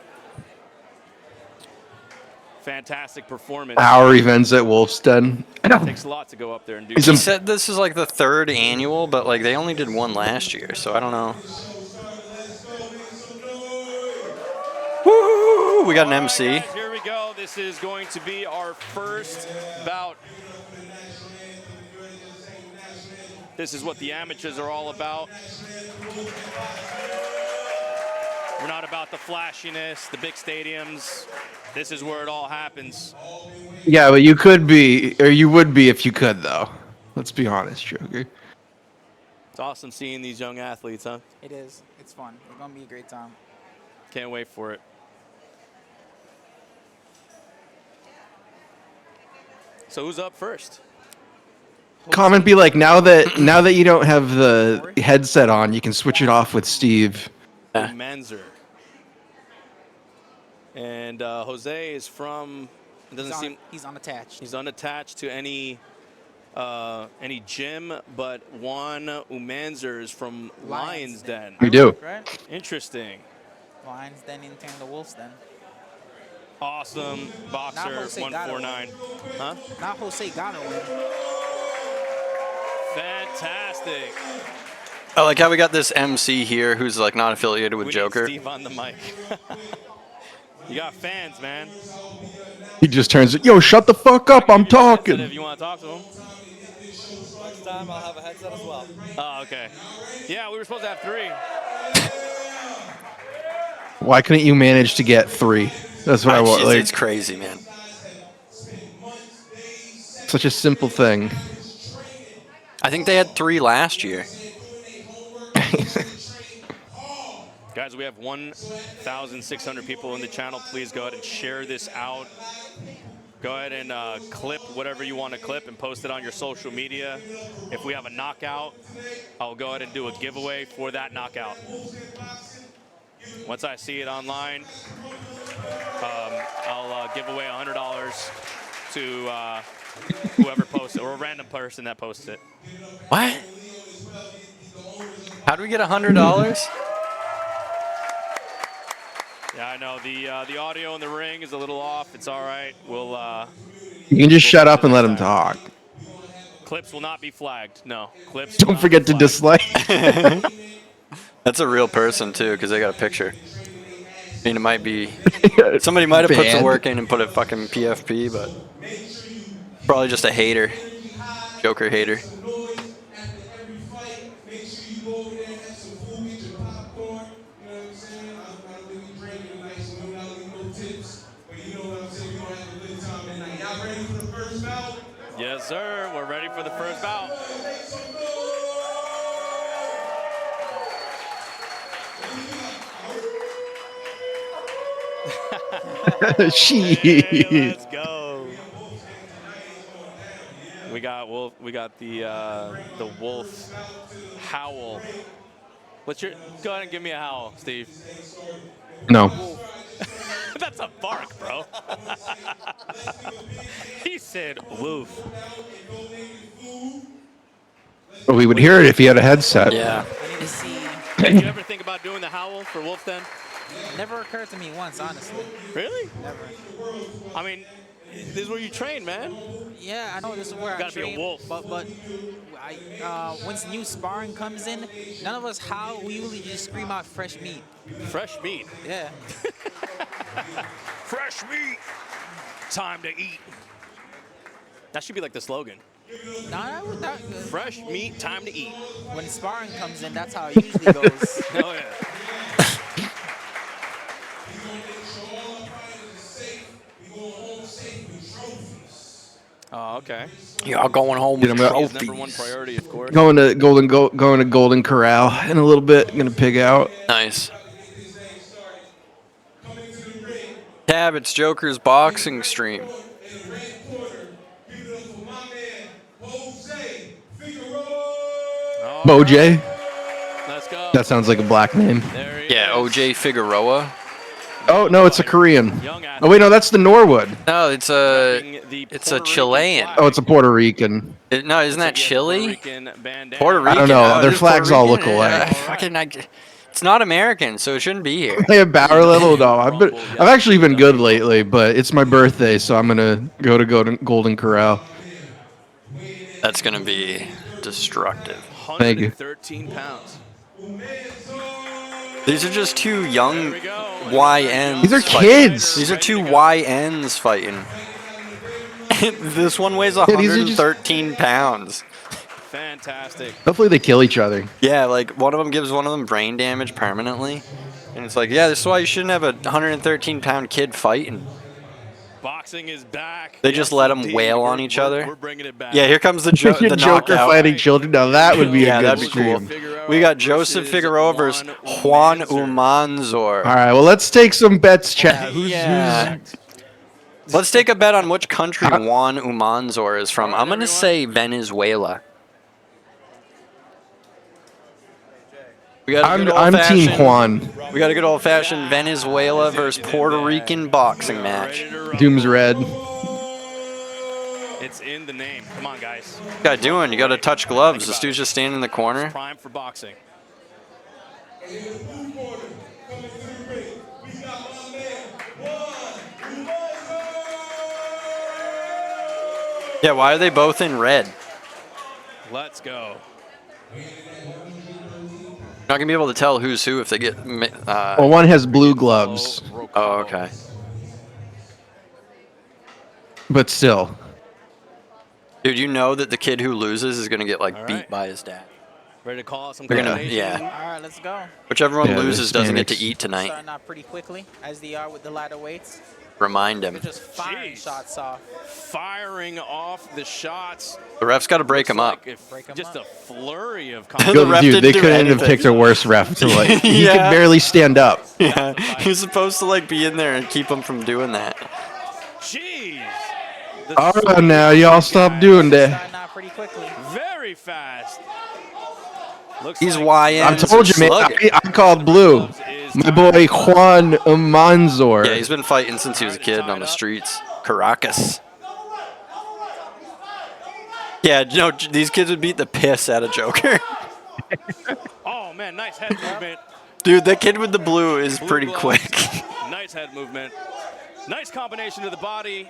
Fantastic performance. Our events at Wolf's Den. It takes a lot to go up there and do He's He that. said this is like the 3rd annual, but like they only did one last year, so I don't know. Woo! We got an MC. All right, guys, here we go. This is going to be our first bout. This is what the amateurs are all about. We're not about the flashiness, the big stadiums. This is where it all happens. Yeah, but you could be, or you would be if you could, though. Let's be honest, Joker. It's awesome seeing these young athletes, huh? It is. It's fun. It's gonna be a great time. Can't wait for it. So who's up first? Comment be like, now that you don't have the headset on, you can switch it off with Steve. Manzer. And Jose is from. It doesn't seem He's unattached. he's unattached to any gym, but Juan Umanzer is from Lions Den. We do. Right? Interesting. Lions Den into the Wolves Den. Awesome boxer, Jose Gatto. 149. Huh? Not Jose Gatto. Fantastic. I like how we got this MC here who's like not affiliated with We Joker. need Steve on the mic. You got fans, man. He just turns it, yo, shut the fuck up, I'm If talking. you want to talk to him. Next time I'll have a headset as well. Oh, okay. Yeah, we were supposed to have 3. Why couldn't you manage to get 3? That's what I want. Like, It's crazy, man. such a simple thing. I think they had 3 last year. Guys, we have 1,600 people in the channel. Please go ahead and share this out. Go ahead and clip whatever you want to clip and post it on your social media. If we have a knockout, I'll go ahead and do a giveaway for that knockout. Once I see it online, I'll give away $100 to whoever posts it, or a random person that posts it. What? How do we get $100? Yeah, I know the audio in the ring is a little off. It's all right. We'll. You can just shut up and let him talk. Clips will not be flagged. No, clips. will Don't not forget be to flagged. dislike. That's a real person too, because they got a picture. I mean, it might be. Somebody might have put some Banned. work in and put a fucking PFP, but probably just a hater. Joker hater. Yes, sir. We're ready for the first bout. Shit. Hey, let's go. We got Wolf. We got the Wolf howl. What's your? Go ahead and give me a howl, Steve. No. That's a bark, bro. He said woof. Well, we would hear it if he had a headset. Yeah. I need to see. Did you ever think about doing the howl for Wolf then? Never occurred to me once, honestly. Really? Never. I mean, this is where you train, man. Yeah, I know this is where I Gotta be a train, wolf. but once new sparring comes in, none of us howl. We usually just scream out fresh meat. Fresh meat. Yeah. Fresh meat. Time to eat. That should be like the slogan. Not Fresh meat, time to eat. when sparring comes in, that's how it usually goes. Oh yeah. Oh, okay. Y'all going home with Get 'em out. His trophies. number one priority, of course. Going to Golden Corral in a little bit. Gonna pig out. Nice. Tab, it's Joker's boxing stream. All Boj. right, let's go. That sounds like a black name. There he Yeah, is. OJ Figueroa. Oh no, it's a Korean. Young Oh wait, no, that's the Norwood. No, it's athlete. a The it's Puerto a Rican Chilean. flag. Oh, it's a Puerto Rican. No, isn't that Yes, Chile? Rican bandana. Puerto Rican. I don't know. Oh, Their it is flags Puerto all Rican? look alike. It's not American, so it shouldn't be here. They have power level. No, I've actually been good lately, but it's my birthday, so I'm gonna go to Golden Corral. That's gonna be destructive. Thank you. 113 pounds. These are just two young There we go. YNs. These are fighting. kids. These are two YNs fighting. This one weighs these are just- 113 pounds. Fantastic. Hopefully they kill each other. Yeah, like one of them gives one of them brain damage permanently. And it's like, yeah, this is why you shouldn't have a 113-pound kid fighting. Boxing is back. They just let 'em wail on each other. We're bringing it back. Yeah, here comes the Your the Joker knockout. fighting children. Now that would be Yeah, a good that'd be cool. stream. We got Joseph Figueroa versus Juan Umanzor. All right, well let's take some bets, chat. Yeah. Let's take a bet on which country Juan Umanzor is from. I'm gonna say Venezuela. We got a good I'm Team old-fashioned- Juan. We got a good old-fashioned Venezuela versus Puerto Rican boxing match. Doom's red. It's in the name. Come on, guys. What you got doing? You got to touch gloves. This dude's just standing in the corner. Prime for boxing. Yeah, why are they both in red? Let's go. Not gonna be able to tell who's who if they get. Well, one has blue gloves, Oh, okay. but still. Dude, you know that the kid who loses is gonna get like All beat right. by his dad. Ready to call out some They're gonna, combination? yeah. All right, let's go. Whichever one Yeah, the loses doesn't get to Hispanics. eat tonight. Starting out pretty quickly, as they are with the lighter weights. Remind They're him. just firing Jeez. shots off. Firing off the shots. The ref's got to break him up. Like if Break 'em just up. a flurry of The ref Dude, didn't they do couldn't have anything. picked a worse ref to like. He Yeah. could barely stand up. Yeah, he's supposed to like be in there and keep him from doing that. Jeez. All right, now y'all stop doing that. Starting out pretty quickly. Very fast. Looks These like YNs I told you, man. slugging. I called blue. My boy Juan Umanzor. Yeah, he's been fighting since he was a kid on the streets. Caracas. Yeah, you know, these kids would beat the piss out of Joker. Oh man, nice head movement. Dude, that kid with the blue is Blue pretty gloves. quick. Nice head movement. Nice combination to the body.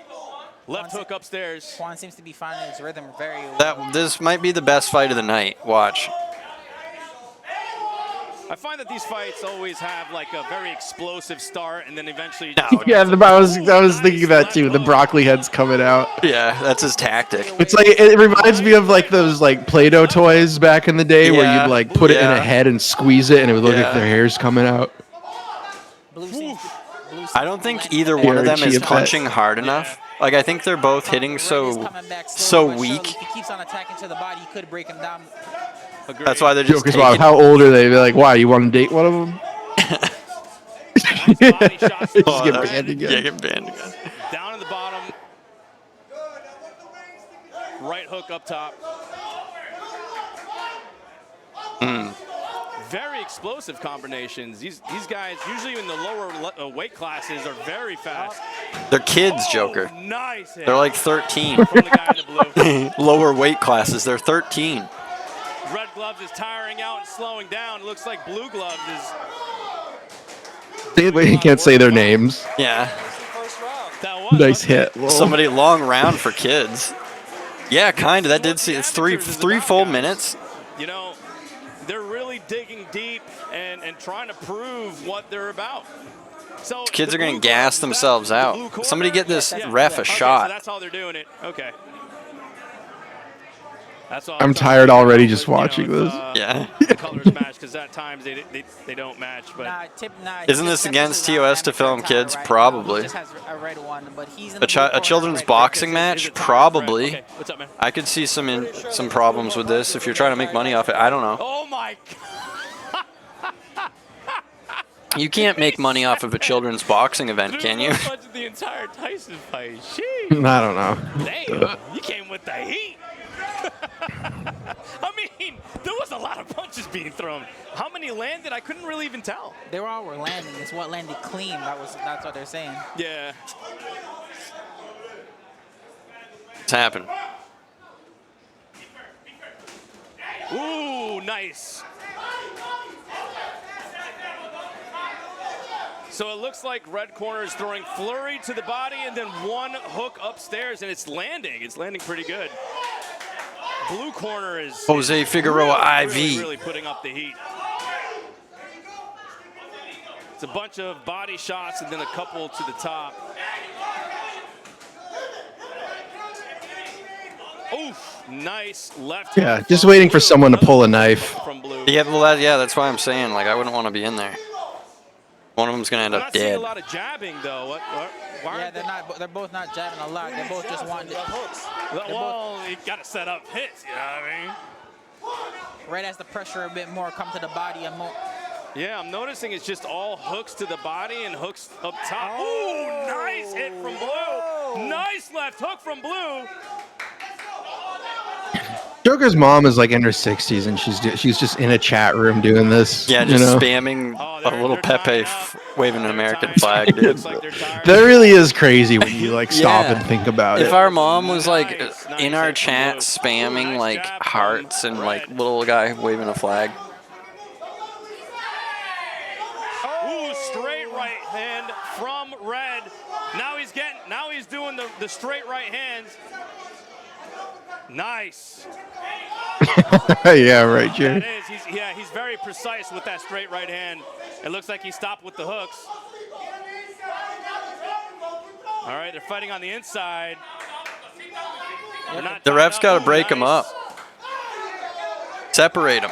Left hook upstairs. Juan seems to be finding his rhythm very well. This might be the best fight of the night. Watch. I find that these fights always have like a very explosive start, and then eventually. Yeah, I was thinking that too. The broccoli head's coming out. Yeah, that's his tactic. It's like it reminds me of like those like Play-Doh toys back in the day where Yeah, you'd like put it in a yeah. head and squeeze it, and it would look like Yeah. their hair's coming out. I don't think either one of them is punching hard enough. Like I think they're both hitting so weak. If he keeps on attacking to the body, you could break him down. That's why they're just Joker's mom, taking. how old are they? They're like, why? You want to date one of them? Body shots to Just the get red. banned again. Yeah, get banned again. Down in the bottom. Right hook up top. Very explosive combinations. These guys, usually in the lower weight classes, are very fast. They're kids, Joker. Nice hit. They're like 13. From the guy in the blue. Lower weight classes. They're 13. Red gloves is tiring out and slowing down. It looks like blue gloves is. You can't say their names. Yeah. First round. That was Nice hit. Lol. Somebody long round for kids. Yeah, kind of. That did see. It's three full minutes. You know, they're really digging deep and trying to prove what they're about. So Kids the are going blue to gas corner- themselves the out. blue corner? Somebody get this Yeah. ref a Okay, shot. So that's how they're doing it. Okay. That's all I'm tired already just you know, watching this. Yeah. The colors match because at times they don't match. But Isn't this against TOS to film kids? Probably. He just has a red one, but he's in A, the blue corner, children's red boxing Is match? it time? Probably. Okay. What's up, man? I could see some problems with this if you're trying to make money off it. I don't know. Oh my! You can't make money off of a children's boxing event, can you? Punch the entire Tyson fight. Sheesh. I don't know. Damn, you came with the heat. I mean, there was a lot of punches being thrown. How many landed? I couldn't really even tell. They were all landing. It's what landed clean. That's what they're saying. Yeah. It's happened. Ooh, nice. So it looks like red corner is throwing flurry to the body and then one hook upstairs, and it's landing. It's landing pretty good. Blue corner is Jose Figueroa IV. really putting up the heat. It's a bunch of body shots and then a couple to the top. Oof, nice left. Yeah, hook just from waiting for Blue. someone to pull a Another knife. hook from Blue. Yeah, well, that's why I'm saying, like, I wouldn't want to be in there. One of them's going to end I'm up not seeing dead. a lot of jabbing though. Why Yeah, aren't they're not. They're both not jabbing a lot. They both just want it. Well, you got to set up hits, you know what I mean? Right as the pressure a bit more come to the body and more. Yeah, I'm noticing it's just all hooks to the body and hooks up top. Ooh, nice hit from Blue. Nice left hook from Blue. Joker's mom is like in her 60s, and she's just in a chat room doing this. Yeah, you just know? spamming a little they're Pepe tired out. waving an They're American tired flag, out. dude. Looks like they're tired. That really is crazy when you like stop Yeah. and think about If it. our mom was like Nice, nice in our hit from chat Blue. spamming Nice like jab hearts from and like Red. little guy waving a flag. Ooh, straight right hand from Red. Now he's doing the straight right hands. Nice. Yeah, right, Jerry. That is, he's very precise with that straight right hand. It looks like he stopped with the hooks. All right, they're fighting on the inside. They're not The tied ref's up. got to Ooh, break them nice. up. Separate them.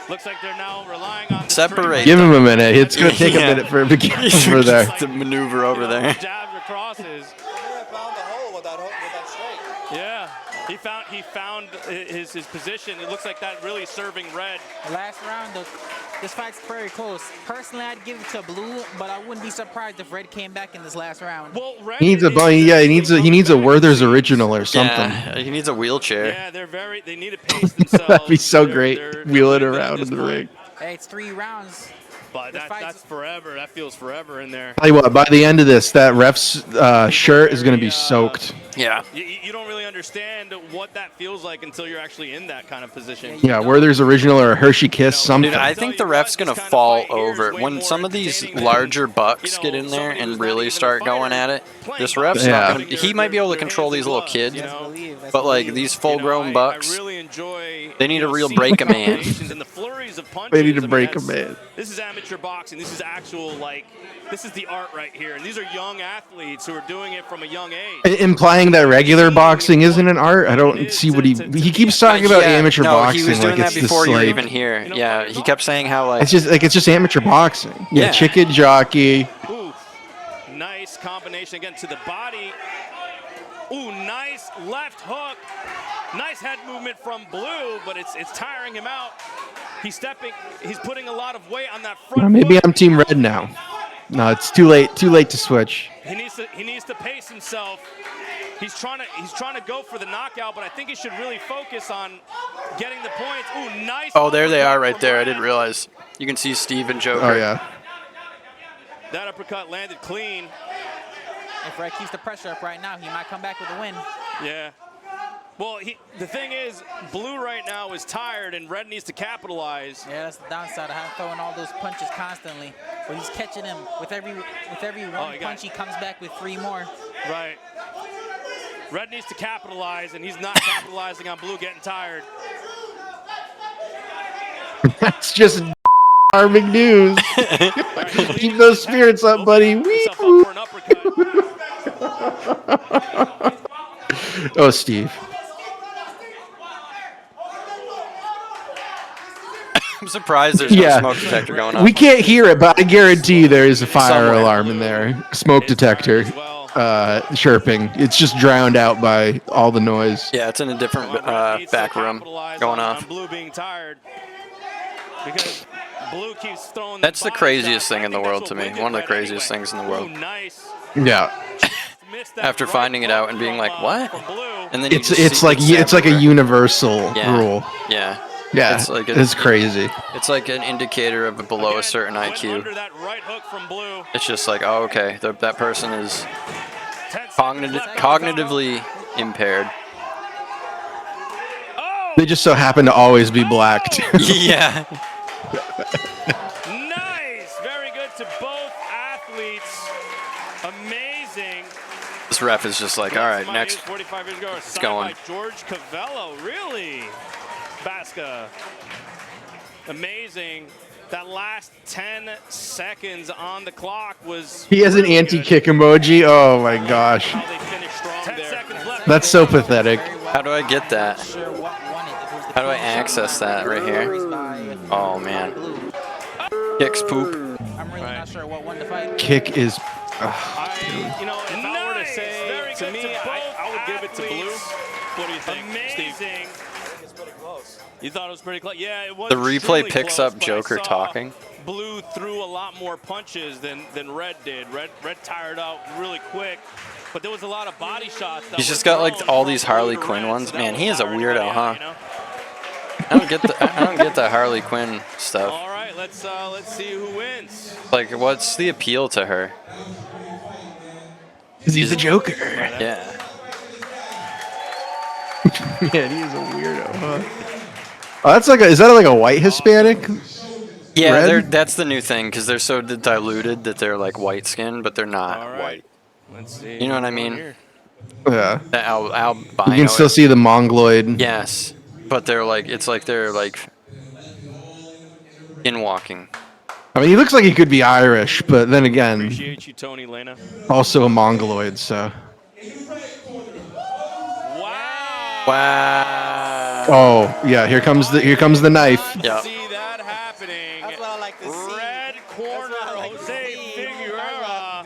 Looks like they're now relying on the Separate. Give him a minute. It's gonna take Yeah. a minute for him to get over there. Just to maneuver over there. Jabs or crosses. Yeah, found the hole with that hook, with that straight. Yeah, he found his position. It looks like that really serving Red. Last round, this fight's very close. Personally, I'd give it to Blue, but I wouldn't be surprised if Red came back in this last round. Well, Red He needs a is- bunny. Yeah, he needs a Werther's original or something. Yeah, he needs a wheelchair. Yeah, they need to pace themselves. That'd be so They're- great. they're Wheel it winning around this in the fight. ring. Hey, it's 3 rounds. But This fight's- that's forever. That feels forever in there. Tell you what, by the end of this, that ref's shirt is gonna be soaked. Yeah. You don't really understand what that feels like until you're actually in that kind of position. Yeah, Werther's original or a Hershey Kiss, something. Dude, I think the ref's gonna fall over when some of these larger bucks get in there and really start going at it. This ref's Yeah. not gonna. He might be able to control these little kids, but like these full-grown bucks, I really enjoy They need you a know, real seeing break a man. combinations and the flurries of punches. They need to I mean, break a that's- man. This is amateur boxing. This is actual, like, this is the art right here. And these are young athletes who are doing it from a young age. Implying that regular boxing isn't an art. I don't see what he keeps talking about amateur no, boxing he was doing like that it's before this you were like even here. Yeah, he kept saying how like it's just amateur boxing. Yeah, Yeah. chicken jockey. Ooh, nice combination again to the body. Ooh, nice left hook. Nice head movement from Blue, but it's tiring him out. He's putting a lot of weight on that front Maybe foot. I'm team red now. No, it's too late to switch. He needs to pace himself. He's trying to go for the knockout, but I think he should really focus on getting the points. Ooh, nice. Oh, there they are right uppercut there. I from didn't Red. realize. You can see Steve and Joker. Oh yeah. That uppercut landed clean. If Red keeps the pressure up right now, he might come back with a win. Yeah. Well, the thing is, Blue right now is tired, and Red needs to capitalize. Yeah, that's the downside of him throwing all those punches constantly. But he's catching him with every one punch. He comes back with 3 more. Right. Red needs to capitalize, and he's not capitalizing on Blue getting tired. That's just alarming news. Keep those spirits up, buddy. Wee Himself up for an uppercut. Oh, Steve. I'm surprised there's no smoke detector going on. We can't hear it, but I guarantee there is a fire alarm in there. Smoke detector chirping. It's just drowned out by all the noise. Yeah, it's in a different back room going off. Blue being tired because Blue keeps throwing. That's the craziest thing in the world to me. One of the craziest things in the world. Nice. Yeah. After finding it out and being like, what? And then It's like a universal rule. Yeah. Yeah, it's crazy. It's like an indicator of below a certain IQ. It's just like, oh, okay, that person is cognitively impaired. They just so happen to always be black, too. Yeah. Nice, very good to both athletes. Amazing. This ref is just like, all right, next. 45 years ago, it's going. by George Cavello, really? Basca. Amazing. That last 10 seconds on the clock was. He has an really anti-kick emoji. Oh my gosh. How they finished strong 10 seconds left. That's so pathetic. How do I get that? How do I access that right here? Oh man. Kicks poop. I'm really not sure what won the fight. Kick is. You know, if I were to say to me, I would give it to Blue. What do you think, Steve? It's pretty close. You thought it was pretty close? Yeah, it was. The replay extremely picks close, up but I Joker saw talking. Blue threw a lot more punches than Red did. Red tired out really quick, but there was a lot of body shots. That He's were just got like thrown all from these Blue Harley to Quinn Red, ones. so that Man, was he is a tiring weirdo, everybody huh? out, you know? I don't get the Harley Quinn stuff. All right, let's see who wins. Like, what's the appeal to her? Because he's a Joker. Yeah. Man, he is a weirdo, huh? Oh, that's like is that like a white Hispanic? Yeah, Red? that's the new thing because they're so diluted that they're like white skinned, but they're not All right. white. Let's see. You know what I mean? Yeah. The albino. You can still see the mongoloid. Yes, but they're like they're in walking. I mean, he looks like he could be Irish, but then again, Appreciate you, Tony Lena. also a mongoloid. So. Wow. Oh yeah, here comes the knife. Yeah. See that happening. That's what I like to see. Red corner, That's what I like to Jose see. Figueroa.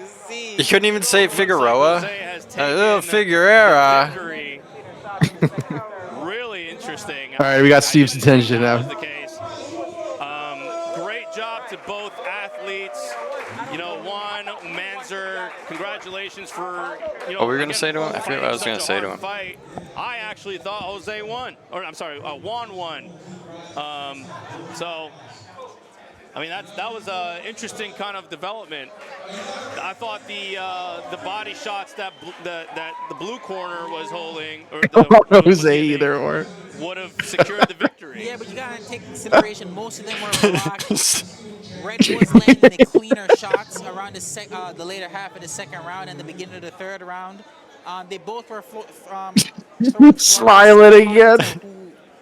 You couldn't even say Figueroa. Jose has Oh, taken Figueroa. victory. Really interesting. All right, we got Steve's attention That now. was the case. Great job to both athletes. You know, Juan Manzer, congratulations for, you know, What were we gonna again, say to him? I forget what I was gonna such a say to hard him. Fight. I actually thought Jose won, or I'm sorry, Juan won. So, I mean, that was an interesting kind of development. I thought the body shots that the blue corner was holding, or I don't know Jose either, or would have secured the victory. Yeah, but you gotta take into consideration most of them were blocked. Red was landing the cleaner shots around the later half of the second round and the beginning of the third round. They both were smiling again.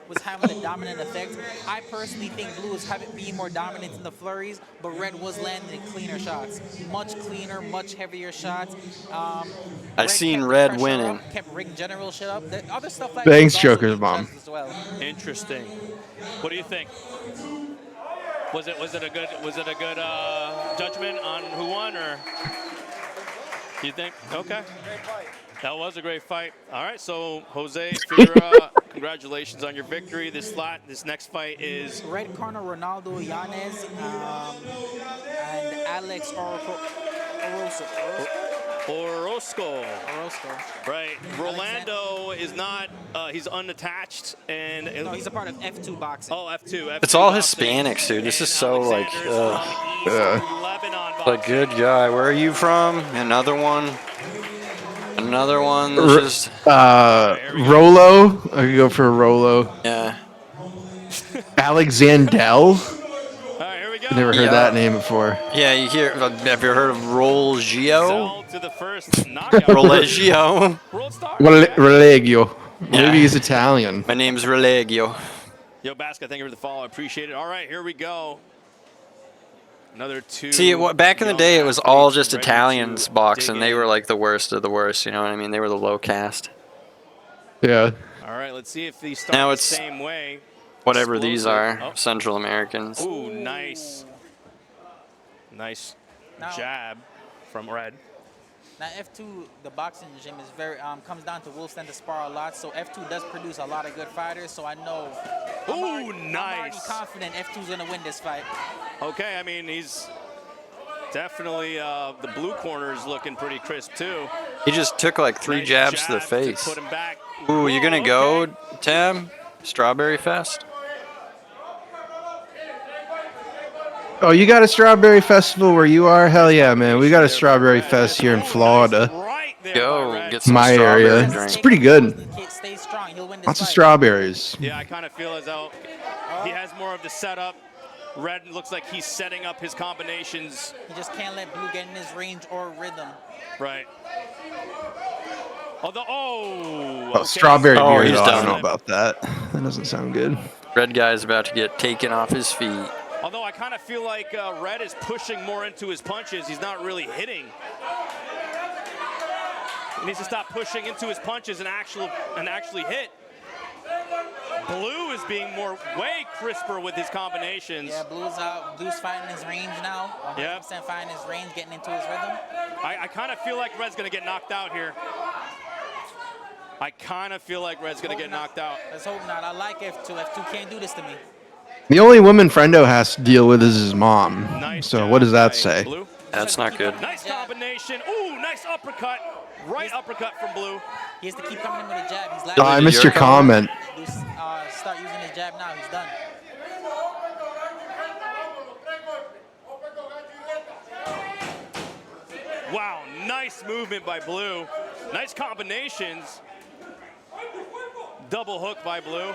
was having the dominant effect. I personally think blue was being more dominant in the flurries, but red was landing cleaner shots. Much cleaner, much heavier shots. I Red seen kept the red pressure winning. up, kept ring general shit up. The other stuff like that Thanks, was also Joker's being mom. judged as well. Interesting. What do you think? Was it a good judgment on who won, or do you think? Okay. That was a great fight. All right, so Jose Figueroa, congratulations on your victory. This next fight is Red corner Ronaldo Yanez and Alex Orozco. Orozco. Right. Rolando is not, he's unattached. And No, he's a part of F2 boxing. Oh, F2. It's all boxing. Hispanics, dude. This is And so like, Alexander's from East Lebanon a boxing. good guy. Where are you from? Another one. Another one. That's just Rolo. I could go for a Rolo. yeah. Alexandel. All right, here we go. Never heard that name before. Yeah, you hear? Have you heard of Rolgio? Zell to the first knockout. Rolegio. World star. Relegio. Maybe Yeah. he's Italian. My name's Relegio. Yo, Basca, thank you for the follow. I appreciate it. All right, here we go. Another two. See, back in the young day, it was all athletes just ready Italians to boxing. dig They in. were like the worst of the worst. You know what I mean? They were the low caste. Yeah. All right, let's see if these start Now the it's same way. whatever these are, Explosive. Central Americans. Oh. Ooh, nice. Nice Now- jab from Red. Now F2, the boxing gym is very comes down to Wolves tend to spar a lot, so F2 does produce a lot of good fighters. So I know. I'm already Nice. confident F2's gonna win this fight. Okay, I mean, he's definitely, the blue corner is looking pretty crisp, too. He just took like 3 Nice jabs to the jab face. put him back. Ooh, you gonna Whoa, go, okay. Tam? Strawberry Fest? Oh, you got a strawberry festival where you are? Hell yeah, man. We got a strawberry Red. fest here in Ooh, Florida. nice right there Go, by Red. get some My strawberry area. drink. It's pretty good. Stay strong. He'll win this Lots fight. of strawberries. Yeah, I kind of feel as though he has more of the setup. Red looks like he's setting up his combinations. He just can't let blue get in his range or rhythm. Right. Although, Oh, okay. strawberry Oh, beer, he's though. I don't done. know about that. That doesn't sound good. Red guy's about to get taken off his feet. Although I kind of feel like Red is pushing more into his punches. He's not really hitting. He needs to stop pushing into his punches and actually hit. Blue is being way crisper with his combinations. Yeah, Blue's out. Blue's fighting his range now. 100% Yep. fighting his range, getting into his rhythm. I kind of feel like Red's going to get knocked out here. I kind of feel like Red's going to get knocked out. Let's hope not. I like F2. F2 can't do this to me. The only woman Friendo has to deal with is his mom. Nice So jab what does that by say? Blue. That's not good. Nice combination. Ooh, nice uppercut. Right uppercut from Blue. He has to keep coming in with a jab. He's Oh, I missed your comment. Start using his jab now. He's done. Wow, nice movement by Blue. Nice combinations. Double hook by Blue.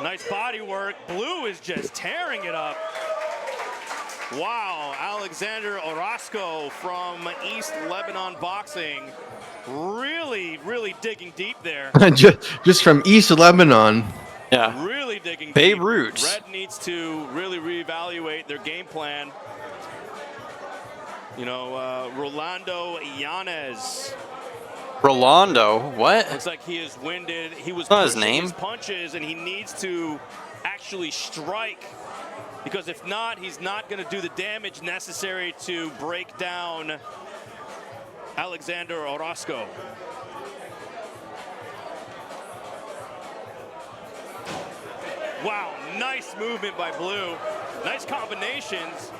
Nice body work. Blue is just tearing it up. Wow, Alexander Orozco from East Lebanon Boxing. Really, really digging deep there. Just from East Lebanon. Yeah. Really digging deep. Beirut. Red needs to really reevaluate their game plan. You know, Rolando Yanez. Rolando? What? Looks like he is winded. He was Not his pushing name. his punches, and he needs to actually strike. Because if not, he's not going to do the damage necessary to break down Alexander Orozco. Wow, nice movement by Blue. Nice combinations.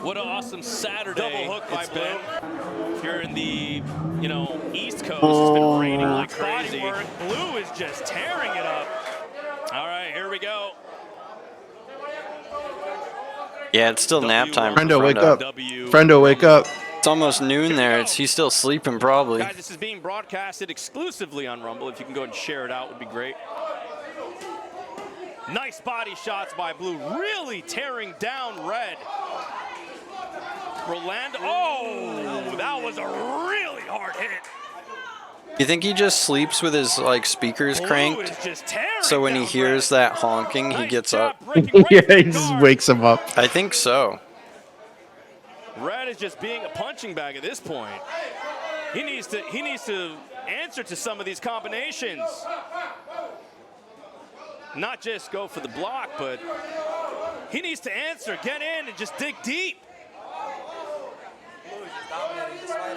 What an awesome Saturday. Double hook by Blue. If you're in the, East Coast, it's been raining like crazy. Body work. Blue is just tearing it up. All right, here we go. Yeah, it's still nap time. for Friendo, wake up. W. Friendo, wake up. It's almost noon there. He's still sleeping probably. Guys, this is being broadcasted exclusively on Rumble. If you can go ahead and share it out, would be great. Nice body shots by Blue, really tearing down Red. Rolando, oh, that was a really hard hit. You think he just sleeps with his like speakers Blue cranked? is just tearing So when he down hears Red. that honking, he Nice gets job up. breaking right Yeah, through he the just guard. wakes him up. I think so. Red is just being a punching bag at this point. He needs to answer to some of these combinations. Not just go for the block, but he needs to answer, get in, and just dig deep.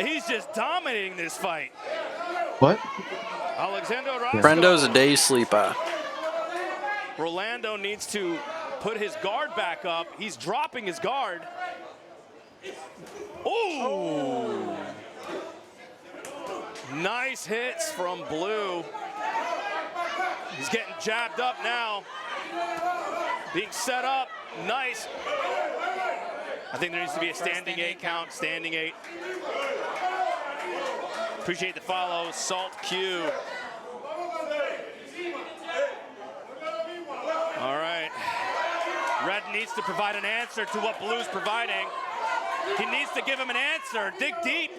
He's just dominating this fight. What? Alexander Orozco. Brendo's a day sleeper. Rolando needs to put his guard back up. He's dropping his guard. Ooh! Nice hits from Blue. He's getting jabbed up now. Being set up. Nice. I think there needs to be a standing 8 count. Standing 8. Appreciate the follow. Salt Q. All right. Red needs to provide an answer to what Blue's providing. He needs to give him an answer. Dig deep.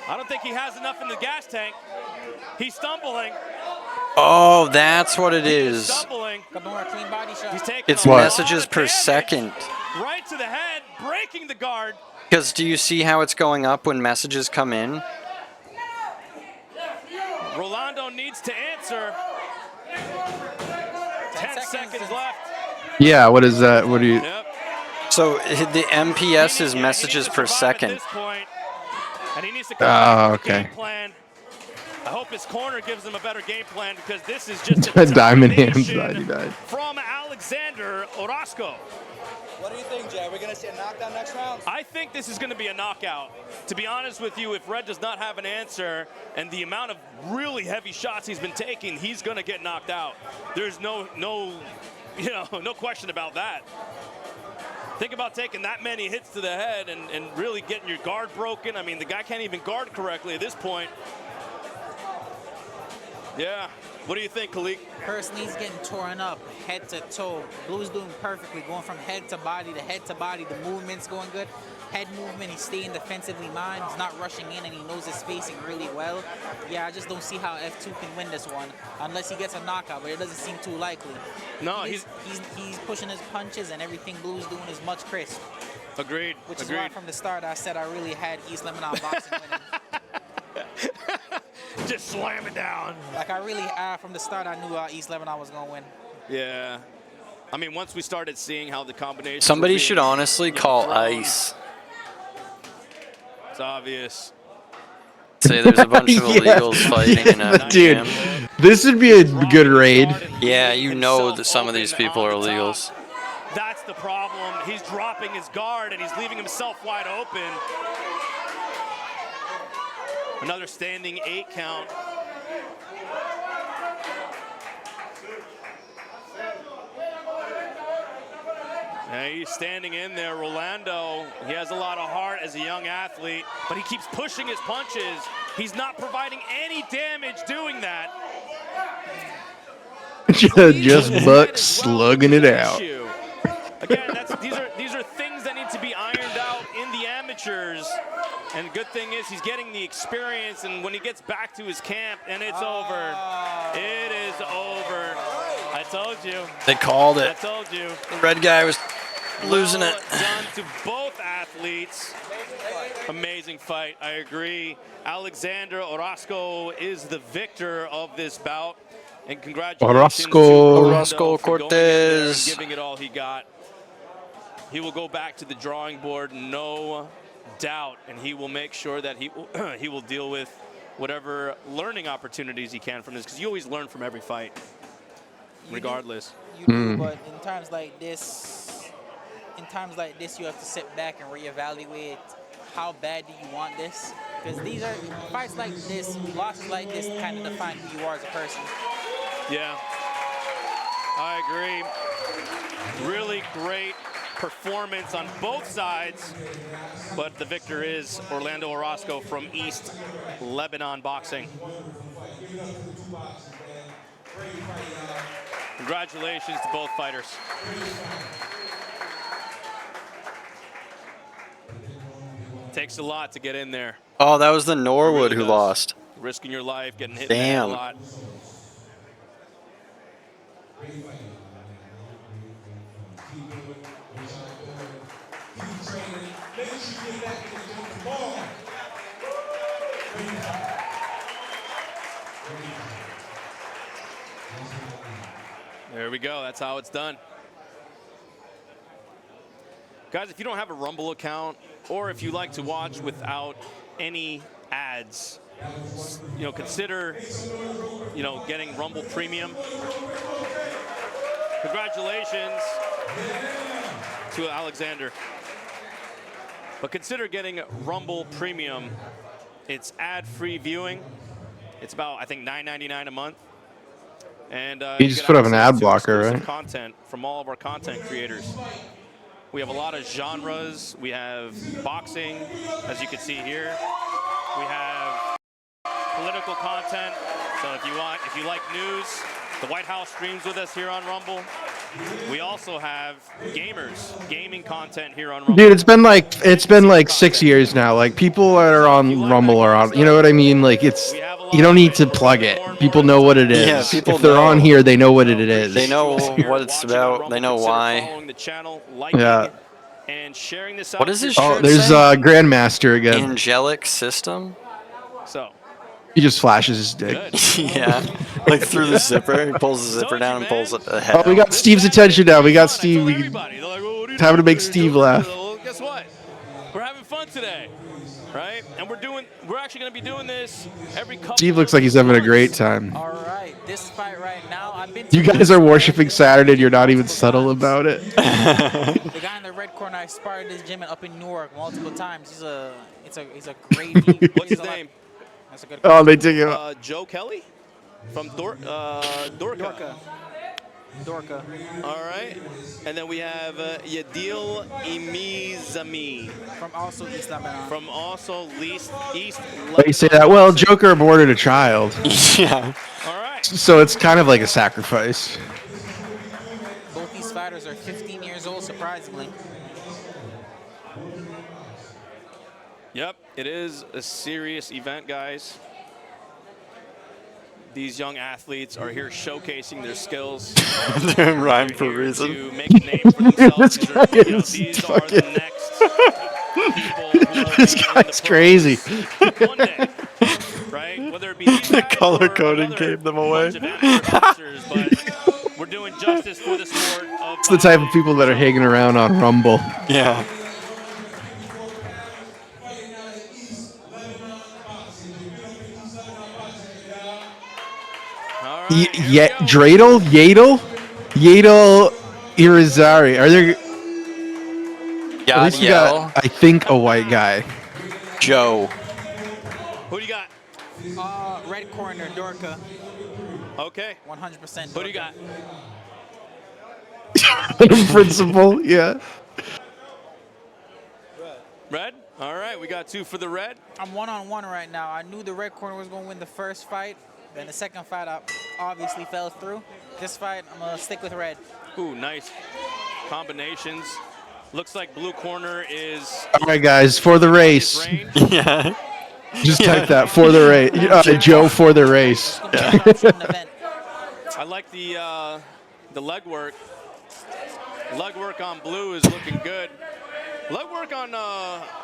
I don't think he has enough in the gas tank. He's stumbling. Oh, that's what it He's is. stumbling. Clean body shot. He's taking It's a lot messages of per damage. second. Right to the head, breaking the guard. Because do you see how it's going up when messages come in? Rolando needs to answer. 10 seconds left. Yeah, what is that? What do you... Yep. So the MPS is messages per second. At this point, and he needs to come up with a okay. game plan. I hope his corner gives him a better game plan because this is just a Diamond hands, domination 99. from Alexander Orozco. What do you think, Jay? Are we going to see a knockdown next round? I think this is going to be a knockout. To be honest with you, if Red does not have an answer and the amount of really heavy shots he's been taking, he's going to get knocked out. There's no question about that. Think about taking that many hits to the head and really getting your guard broken. I mean, the guy can't even guard correctly at this point. Yeah. What do you think, Kalik? Personally, he's getting torn up head to toe. Blue's doing perfectly, going from head to body to head to body. The movement's going good. Head movement, he's staying defensively lined. He's not rushing in, and he knows his spacing really well. Yeah, I just don't see how F2 can win this one unless he gets a knockout, but it doesn't seem too likely. No, he's pushing his punches, and everything Blue's doing is much crisp. Agreed. Which is why from the start I said I really had East Lebanon boxing winning. Just slam it down. Like from the start I knew East Lebanon was gonna win. Yeah. I mean, once we started seeing how the combination. Somebody should honestly call ICE. It's obvious. Say there's a bunch of illegals fighting in a Dude, gym. this would be a good raid. Yeah, you know that some of these people are illegals. That's the problem. He's dropping his guard and he's leaving himself wide open. Another standing 8 count. And he's standing in there. Rolando, he has a lot of heart as a young athlete, but he keeps pushing his punches. He's not providing any damage doing that. Just Buck slugging it out. Again, these are things that need to be ironed out in the amateurs. And the good thing is he's getting the experience, and when he gets back to his camp, and it's over. It is over. I told you. They called it. I told you. The red guy was losing it. Done to both athletes. Amazing fight. I agree. Alexander Orozco is the victor of this bout. And congratulations to Orozco for going in there and Cortez. giving it all he got. He will go back to the drawing board, no doubt, and he will make sure that he will deal with whatever learning opportunities he can from this, because you always learn from every fight, regardless. You do, but in times like this, you have to sit back and reevaluate how bad do you want this, because these are fights like this, losses like this kind of define who you are as a person. Yeah, I agree. Really great performance on both sides, but the victor is Orlando Orozco from East Lebanon Boxing. Congratulations to both fighters. Takes a lot to get in there. Oh, that was the Norwood who lost. risking your life, getting hit in the head a lot. There we go. That's how it's done. Guys, if you don't have a Rumble account, or if you like to watch without any ads, consider, getting Rumble Premium. Congratulations to Alexander. But consider getting Rumble Premium. It's ad-free viewing. It's about, I think, $9.99 a month. And you just put up an ad blocker, right? Content from all of our content creators. We have a lot of genres. We have boxing, as you can see here. We have political content. So if you like news, the White House streams with us here on Rumble. We also have gaming content here on Rumble. Dude, it's been like 6 years now. Like people that are on Rumble are on. You know what I mean? Like you don't need to plug it. People know what it is. Yeah, people if they're know. on here, they know what it is. They know what it's about. They know why. Yeah. And sharing this out. What is this? Oh, there's Grandmaster again. Angelic System. So. He just flashes his dick. Yeah, like through the zipper. He pulls the zipper down and pulls it ahead. Oh, we got Steve's attention now. We got Steve. It's having to make Steve laugh. Well, guess what? We're having fun today, right? And we're actually going to be doing this every couple. Steve looks like he's having a great time. All right, this fight right now, I've been. You guys are worshiping Saturn and you're not even subtle about it. The guy in the red corner, I sparred at this gym up in Newark multiple times. He's a great. What's his name? That's a good. Oh, they take him. Joe Kelly from Dorka. Dorka. All right. And then we have Yadil Imizami. From also East Lebanon. From also East Lebanon. Why you say that? Well, Joker aborted a child. Yeah. All right. So it's kind of like a sacrifice. Both these fighters are 15 years old, surprisingly. Yep, it is a serious event, guys. These young athletes are here showcasing their skills. They're in rhyme for a reason. To make a name for themselves. These are the next people who are This guy's crazy. one day, right? Whether it be these The guys color or coding another gave them away. bunch of amateur boxers, but we're doing justice for the sport of It's the type of people that are hanging around on Rumble. Yeah. Yadel, Irizarry. Are there? At least we got, I think, a white guy. Joe. Who do you got? Red corner, Dorka. Okay. 100%. Who do you got? Principal, yeah. Red? All right, we got 2 for the red. I'm 1-on-1 right now. I knew the red corner was going to win the first fight. Then the second fight, I obviously fell through. This fight, I'm going to stick with red. Ooh, nice combinations. Looks like blue corner is... All right, guys, for the race. Yeah. Just type that, for the race. Joe, for the race. Yeah. I like the leg work. Leg work on blue is looking good. Leg work on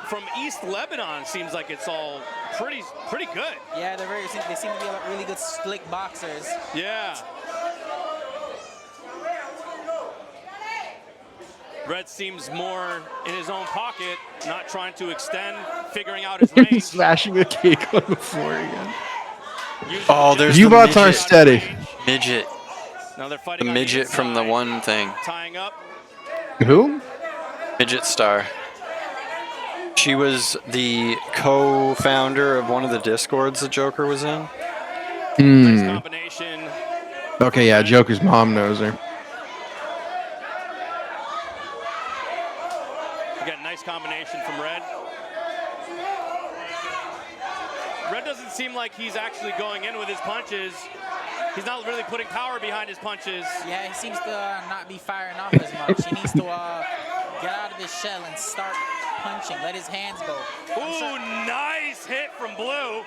from East Lebanon seems like it's all pretty good. Yeah, they seem to be really good slick boxers. Yeah. Red seems more in his own pocket, not trying to extend, figuring out his range. He's smashing a cake on the floor again. Oh, there's you the bought midget. our steady. Midget. Now they're fighting The midget from the one thing. Tying up. Who? Midget Star. She was the co-founder of one of the Discords the Joker was in. Nice combination. Okay, yeah, Joker's mom knows her. You got a nice combination from Red. Red doesn't seem like he's actually going in with his punches. He's not really putting power behind his punches. Yeah, he seems to not be firing off as much. He needs to get out of his shell and start punching. Let his hands go. Ooh, nice hit from Blue.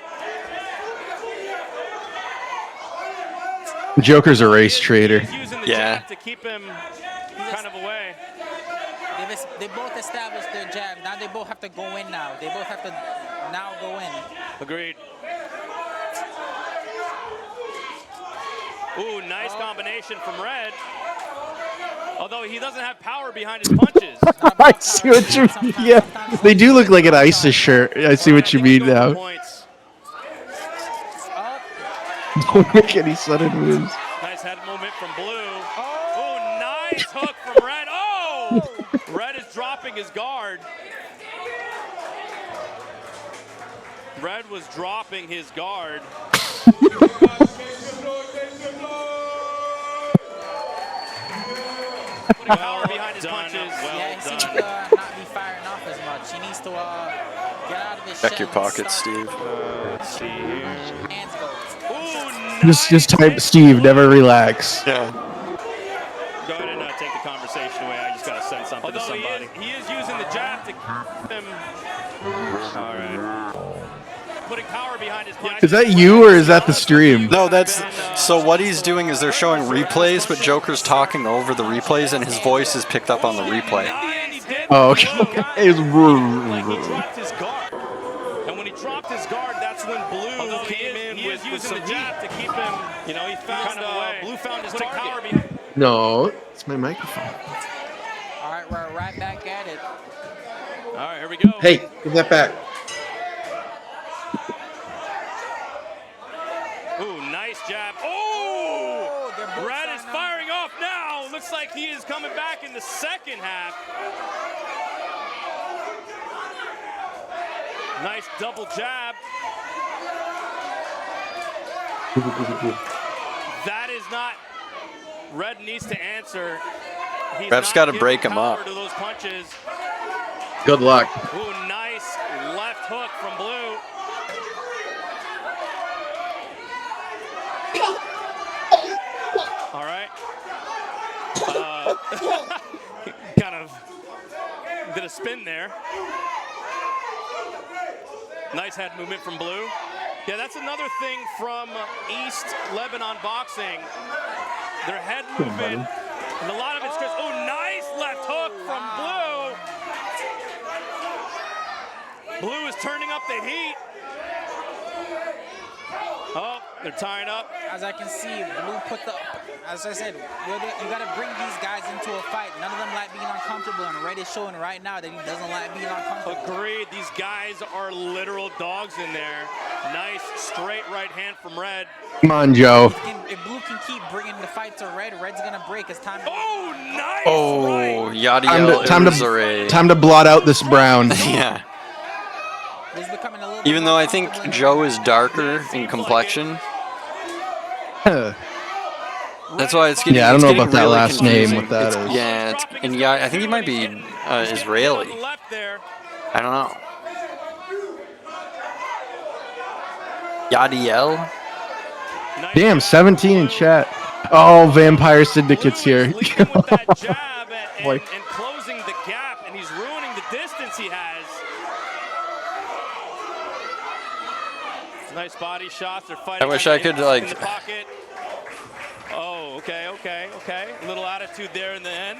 Joker's a race trader. He's using the Yeah. jab to keep him kind of away. They both established their jab. Now they both have to go in now. They both have to now go in. Agreed. Ooh, nice combination from Red. Although he doesn't have power behind his punches. I see what you mean. Yeah, they do look like an ISIS shirt. I see what you mean now. Points. Don't make any sudden moves. Nice head movement from Blue. Oh, nice hook from Red. Oh! Red is dropping his guard. Red was dropping his guard. Putting power behind his punches. Yeah, he seems to not be firing off as much. He needs to get out of his Check shell your and pockets, start- Steve. Let's see here. Hands go. Ooh, nice. Just type Steve, never relax. Yeah. Go ahead and take the conversation away. I just got to send something to somebody. He is using the jab to keep him. All right. Putting power behind his punches. Is that you or is that the stream? No, that's so. What he's doing is they're showing replays, but Joker's talking over the replays, and his voice is picked up on the replay. Oh, okay. It was Like he dropped his guard. And when he dropped his guard, that's when Blue came in with some jab to keep him. You know, he found kind of Blue found his target. No, it's my microphone. All right, we're right back at it. All right, here we go. Hey, give that back. Ooh, nice jab. Oh! Red is firing off now. Looks like he is coming back in the second half. Nice double jab. That is not. Red needs to answer. He's Ref's not gotta giving break him power up. to those punches. Good luck. Ooh, nice left hook from Blue. All right. Kind of did a spin there. Nice head movement from Blue. Yeah, that's another thing from East Lebanon Boxing. Their head movement, and a lot of it's just, oh, nice left hook from Blue. Blue is turning up the heat. Oh, they're tying up. As I can see, Blue put the. As I said, you got to bring these guys into a fight. None of them like being uncomfortable, and Red is showing right now that he doesn't like being uncomfortable. Agreed. These guys are literal dogs in there. Nice straight right hand from Red. Come on, Joe. If Blue can keep bringing the fight to Red, Red's gonna break as time. Oh, nice. Oh, right. Yadiel Illusory. Time to blot out this brown. Yeah. He's becoming a little Even bit though more I think comfortable in Joe the is ring. darker in complexion. Huh. That's why it's getting. Yeah, I don't it's know getting about that really last name, confusing. what that It's- is. Yeah, and yeah, I think he might be Israeli. Left there. I don't know. Yadiel. Nice Damn, jab. 17 in chat. Oh, Vampire Syndicate's Blue here. is leading with that jab Boy. and closing the gap, and he's ruining the distance he has. Nice body shots. They're fighting. I wish I could, like- in the pocket. Oh, okay. A little attitude there in the end.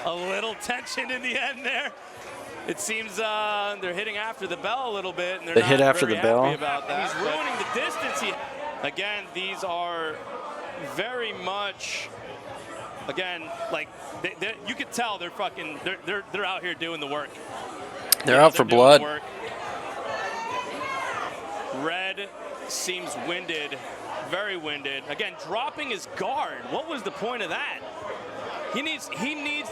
A little tension in the end there. It seems they're hitting after the bell a little bit, and they're They not hit after very the bell? happy about that. He's ruining the distance. Again, these are very much. Again, like you could tell they're fucking. They're out here doing the work. They're out for doing blood. the work. Red seems winded, very winded. Again, dropping his guard. What was the point of that? He needs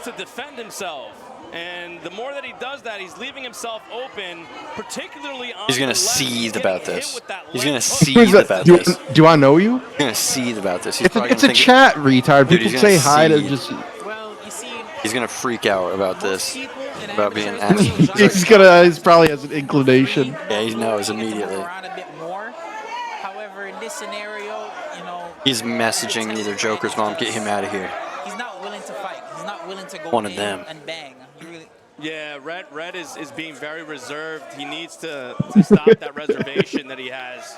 to defend himself. And the more that he does that, he's leaving himself open, particularly on He's gonna the left. seethe getting about hit this. with that He's left gonna hook. seethe about Do, this. do I know you? He's gonna seethe about this. He's It's a, probably it's a gonna think chat, retard. Dude, People he's say gonna hi to see. just. Well, you see, he's gonna freak out about most this. people in About being amateurs asked. He's probably has an inclination. Yeah, he knows to move immediately. around a bit more. However, in this scenario, He's messaging either Joker's mom, get him out of here. he's not willing to fight. He's not willing to go One of in them. and bang. Yeah, Red is being very reserved. He needs to stop that reservation that he has.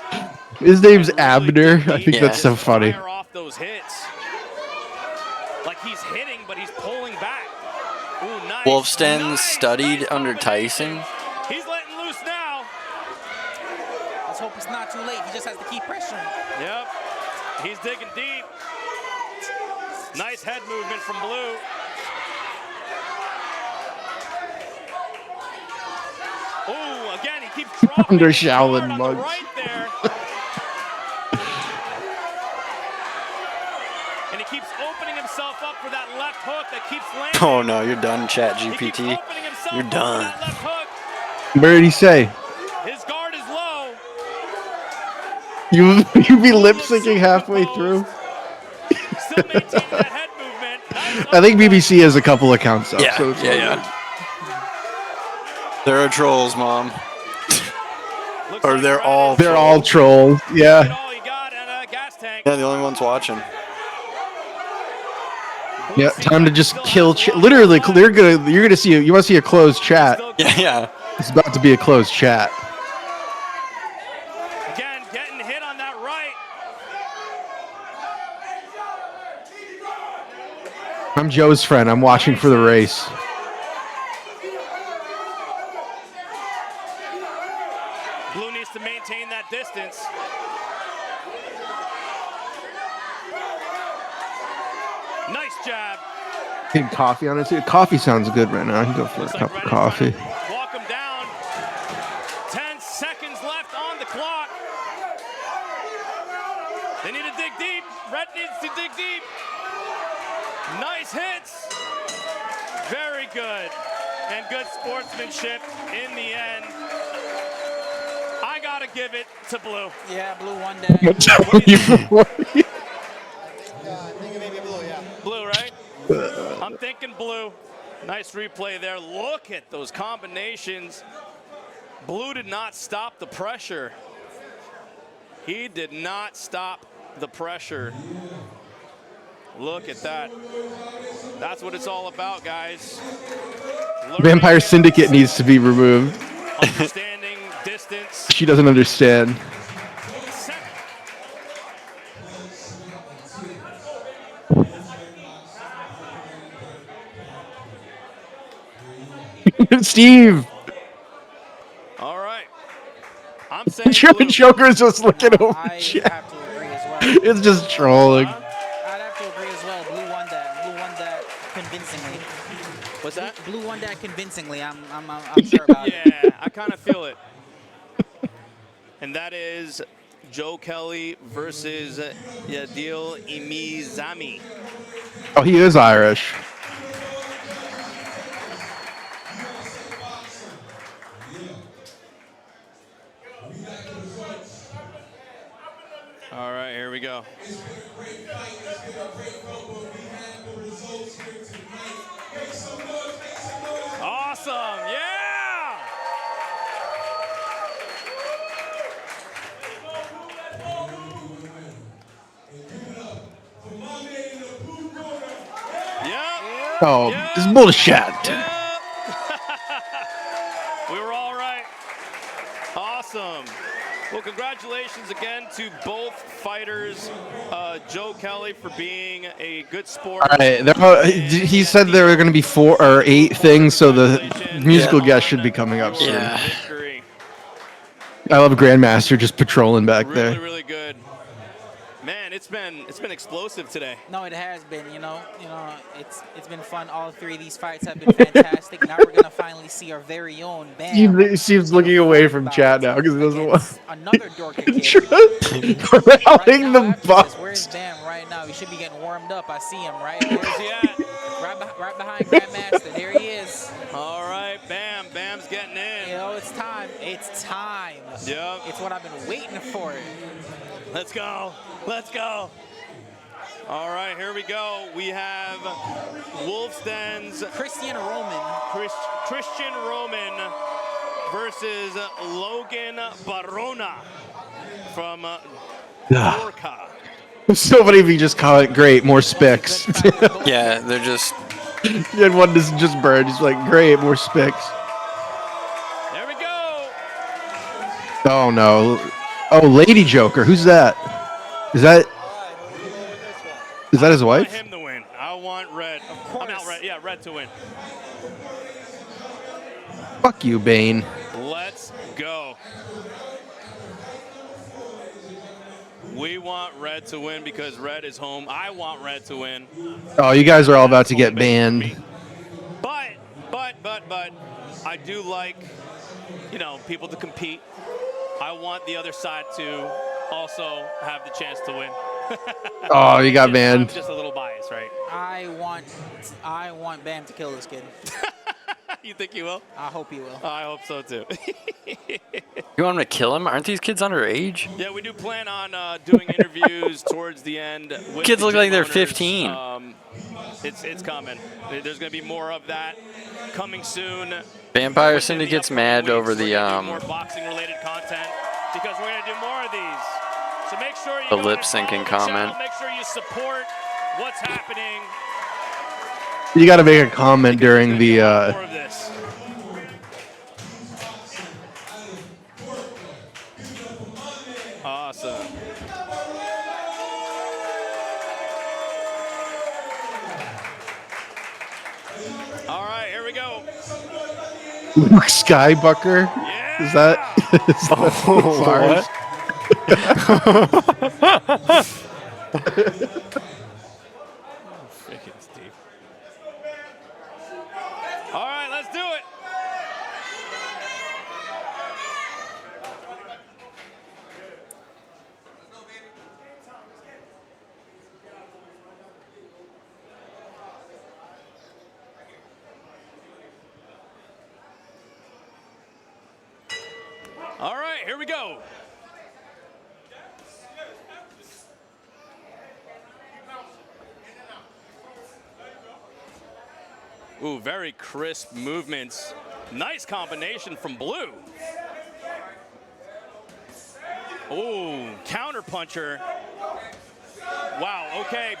His name's And really Abner. dig I deep think and that's so just funny. Fire off those hits. Like he's hitting, but he's pulling back. Ooh, nice. Wolfsten's studied nice under combination. Tyson. He's letting loose now. Let's hope it's not too late. He just has to keep pressuring. Yep. He's digging deep. Nice head movement from Blue. Oh, again, he keeps dropping Under his guard Shaolin on monks. the right there. And he keeps opening himself up for that left hook that keeps landing. Oh no, you're done, Chat He keeps GPT. opening himself You're up done. for that left hook. What did he say? His guard is low. You be Blue lip looks syncing so halfway composed. through? Still maintaining that head movement. Nice I think uppercut. BBC has a couple accounts up, Yeah, so it's all yeah. good. There are trolls, Mom. Looks Or like they're Red all is They're all trolls. get Yeah. all he got and a gas tank. Yeah, the only ones watching. Yeah. Seems Time to like he just still kill. has a lot Literally, left. you're gonna see. You want to see a closed chat? Still Yeah, yeah. It's about to be a closed chat. Again, getting hit on that right. I'm Joe's friend. I'm watching for the race. Blue needs to maintain that distance. Nice jab. Getting coffee on it too. Coffee sounds good right now. I can go for a Looks cup like of Red is coffee. trying to walk him down. 10 seconds left on the clock. They need to dig deep. Red needs to dig deep. Nice hits. Very good. And good sportsmanship in the end. I gotta give it to Blue. Yeah, Blue won that. I'm telling you before. Yeah, I think it may be Blue, yeah. Blue, right? I'm thinking Blue. Nice replay there. Look at those combinations. Blue did not stop the pressure. He did not stop the pressure. Look at that. That's what it's all about, guys. Vampire Syndicate needs to be removed. Understanding distance. She doesn't understand. Steve, All right. I'm saying Blue. Joker's just looking over. I Chat. have to agree as well. It's just trolling. I'd have to agree as well. Blue won that. Blue won that convincingly. What's that? Blue won that convincingly. I'm sure about it. Yeah, I kind of feel it. And that is Joe Kelly versus Yadil Imizami. Oh, he is Irish. All right, here we go. Awesome, yeah! Yep. Oh, Yep. this is bullshit. Yep. We were all right. Awesome. Well, congratulations again to both fighters. Joe Kelly for being a good sport. All right, he said there were going to be 4 or 8 things, so the musical guest should be coming up soon. Yeah. Victory. I love Grandmaster just patrolling back Really, there. really good. Man, it's been explosive today. No, it has been. You know, it's been fun. All 3 of these fights have been fantastic. Now we're gonna finally see our very own Bam. Steve's looking away from chat now because he doesn't want against another Dorka kid. corralling the after box. this, where's Bam right now? He should be getting warmed up. I see him right. Where's he at? Right behind Grandmaster. There he is. All right, Bam. Bam's getting in. You know, it's time. It's time. Yep. It's what I've been waiting for. Let's go. Let's go. All right, here we go. We have Wolfsten's Christian Roman. Christian Roman versus Logan Barona from Dorka. So funny if you just call it great, more specs. Yeah, they're just You had one that's just burned. He's like, great, more spics. There we go. Oh no. Oh, Lady Joker. Who's that? Is that All right, who do we go with this one? is that his I want wife? him to win. I want red. I'm out red. Yeah, red to win. Fuck you, Bane. Let's go. We want red to win because red is home. I want red to win. Oh, you guys are all about to get Home base for banned. me. But, I do like, people to compete. I want the other side to also have the chance to win. Oh, you got I'm banned. just a little biased, right? I want Bam to kill this kid. You think you will? I hope he will. I hope so too. You want him to kill him? Aren't these kids underage? Yeah, we do plan on doing interviews towards the end. With Kids the look like gym they're owners. 15. It's coming. There's going to be more of that coming soon. Vampire within the Syndicate's upcoming mad weeks. over We're the gonna do more boxing related content because we're going to do more of these. So make sure you The go and lip follow syncing the comment. channel. Make sure you support what's happening. You got to make a comment Because there's during gonna be the. a lot more of this. Awesome. All right, here we go. Luke Skybucker. Yeah. Is that? Is that what? Freaking Steve. All right, let's do it. All right, here we go. Ooh, very crisp movements. Nice combination from Blue. Ooh, counter puncher. Wow, okay.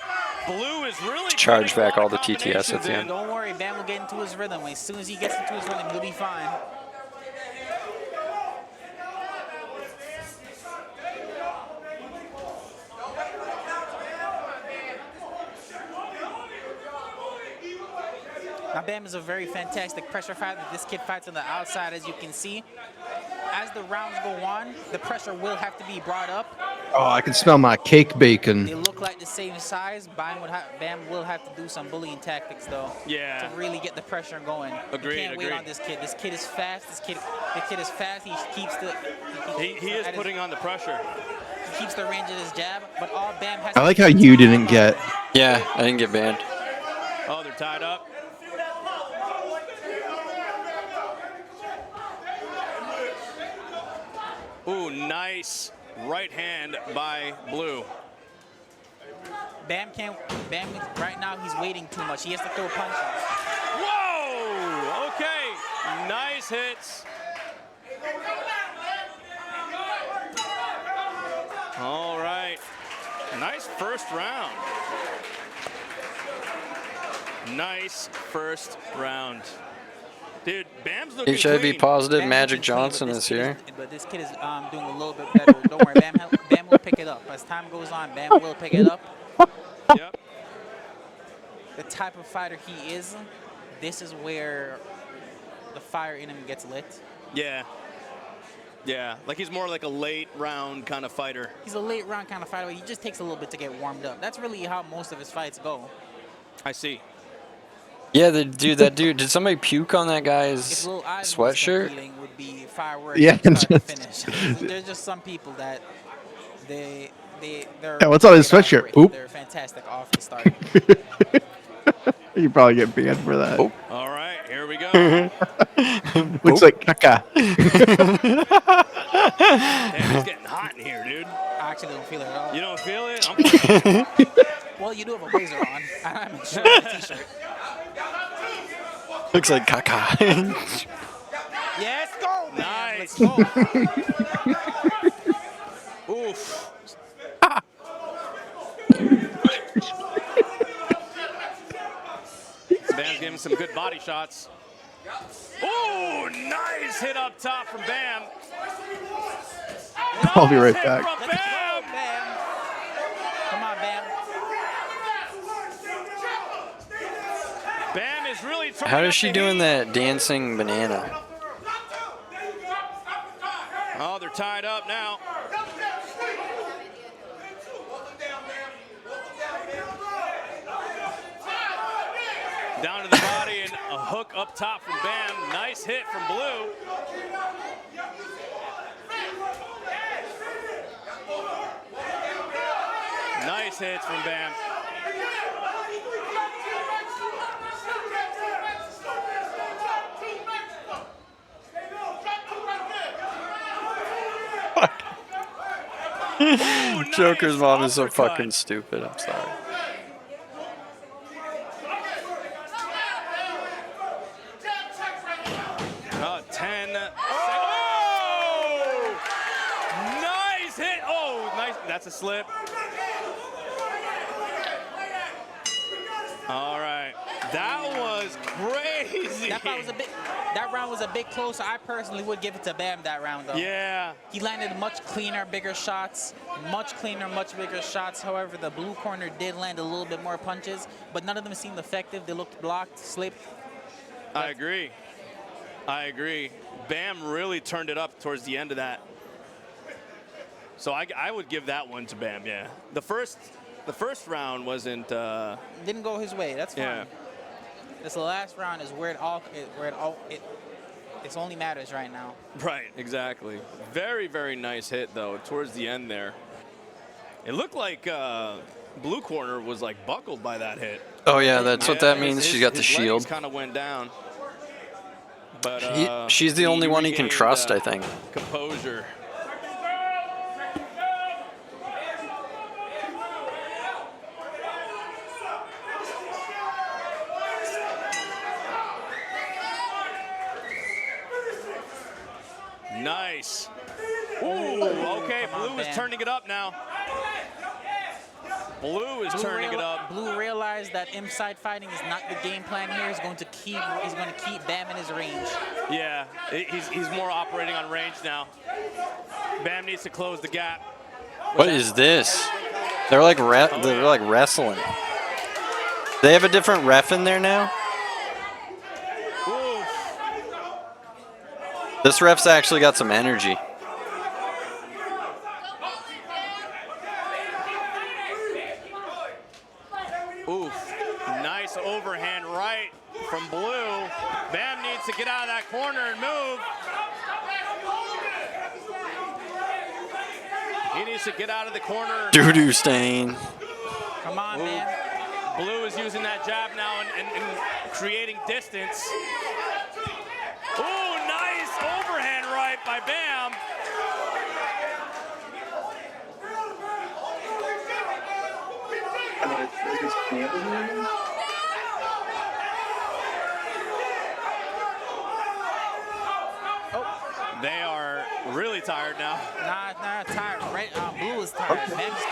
Blue is really Charge putting a back lot all of the TTS at combinations the in. end. Don't worry, Bam will get into his rhythm. As soon as he gets into his rhythm, he'll be fine. Now, Bam is a very fantastic pressure fighter. This kid fights on the outside, as you can see. As the rounds go on, the pressure will have to be brought up. Oh, I can smell my cake bacon. They look like the same size. Bam will have to do some bullying tactics, though, Yeah. to really get the pressure going. Agreed, You can't wait agreed. on this kid. This kid is fast. The kid is fast. He keeps the. He is putting on the pressure. He keeps the range of his jab, but all Bam has. I to like do how is you time didn't out. get. Yeah, I didn't get banned. Oh, they're tied up. Ooh, nice right hand by Blue. Bam right now he's waiting too much. He has to throw punches. Whoa! Okay, nice hits. All right, nice first round. Nice first round. Dude, Bam's looking HIV clean. positive Bam's Magic looking clean, Johnson is here. But this kid is doing a little bit better. Don't worry, Bam will pick it up. As time goes on, Bam will pick it up. Yep. The type of fighter he is, this is where the fire in him gets lit. Yeah. Yeah, like he's more like a late round kind of fighter. He's a late round kind of fighter. He just takes a little bit to get warmed up. That's really how most of his fights go. I see. Yeah, that dude, did somebody puke on that If guy's Lil Ivan was sweatshirt? competing, would be fireworks Yeah, from start to finish. There's just some people that they're Yeah, what's on his great off sweatshirt? rip. Poop? They're fantastic off the start. You probably get banned for that. Oh. All right, here we go. Looks like caca. Damn, it's getting hot in here, dude. I actually don't feel it at all. You don't feel it? I'm feeling it. Well, you do have a blazer on. I'm in shirt and a t-shirt. Looks like caca. Yes, go, man. Nice. Let's go. Oof. Bam's giving some good body shots. Oh, nice hit up top from Bam. I'll be right Nice hit back. from Bam. Bam. Come on, Bam. Bam is really trying. How is she doing that dancing banana? Oh, they're tied up now. Down to the body and a hook up top from Bam. Nice hit from Blue. Nice hits from Bam. Ooh, Joker's nice mom is so uppercut. fucking stupid. I'm sorry. Oh, 10 seconds. Oh! Nice hit. Oh, nice. That's a slip. All right. That was crazy. That round was a bit closer. I personally would give it to Bam that round, though. Yeah. He landed much cleaner, bigger shots. Much cleaner, much bigger shots. However, the blue corner did land a little bit more punches, but none of them seemed effective. They looked blocked, slipped. I agree. I agree. Bam really turned it up towards the end of that. So I would give that one to Bam, yeah. The first round wasn't Didn't go his way. That's fine. yeah. This last round is where it only matters right now. Right, exactly. Very, very nice hit though towards the end there. It looked like blue corner was like buckled by that hit. Oh yeah, that's what that means. She's got the shield. Kind of went down. But She's the only one he can regained, trust, I think. Composure. Nice. Ooh, okay, Blue is turning it up now. Blue is turning it up. Blue realized that inside fighting is not the game plan here. He's going to keep Bam in his range. Yeah, he's more operating on range now. Bam needs to close the gap. What is this? They're like wrestling. They have a different ref in there now. Ooh. This ref's actually got some energy. Oof. Nice overhand right from Blue. Bam needs to get out of that corner and move. He needs to get out of the corner. Doo-doo stain. Come on, man. Blue is using that jab now and creating distance. Ooh, nice overhand right by Bam. They are really tired now. Nah, tired. Right, Blue is tired. Bam just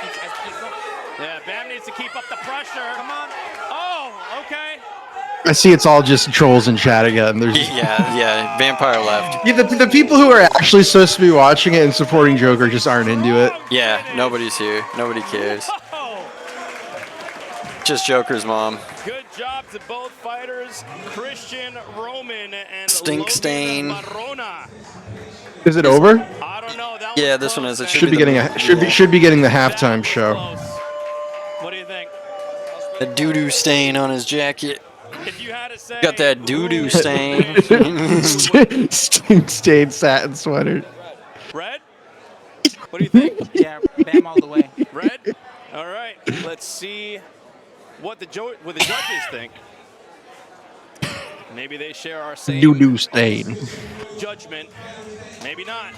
keeps going. Yeah, Bam needs to keep up the pressure. Come on. Oh, okay. I see it's all just trolls in chat again. There's Yeah, Vampire left. yeah, the people who are actually supposed to be watching it and supporting Joker just aren't into it. Yeah, nobody's here. Nobody cares. Oh, Just Joker's mom. good job to both fighters, Christian Roman and Stink Logan stain. Marona. Is it over? I don't know. That Yeah, was this one close, is. It man. Should be getting the halftime That was show. close. What do you think? A doo-doo stain on his jacket. If you had to say, Got that doo-doo stain. Stink stained satin sweater. Red? What do you think? Yeah, Bam all the way. Red? All right. Let's see what the judges think. Maybe they share our same Doo-doo stain. judgment. Maybe not.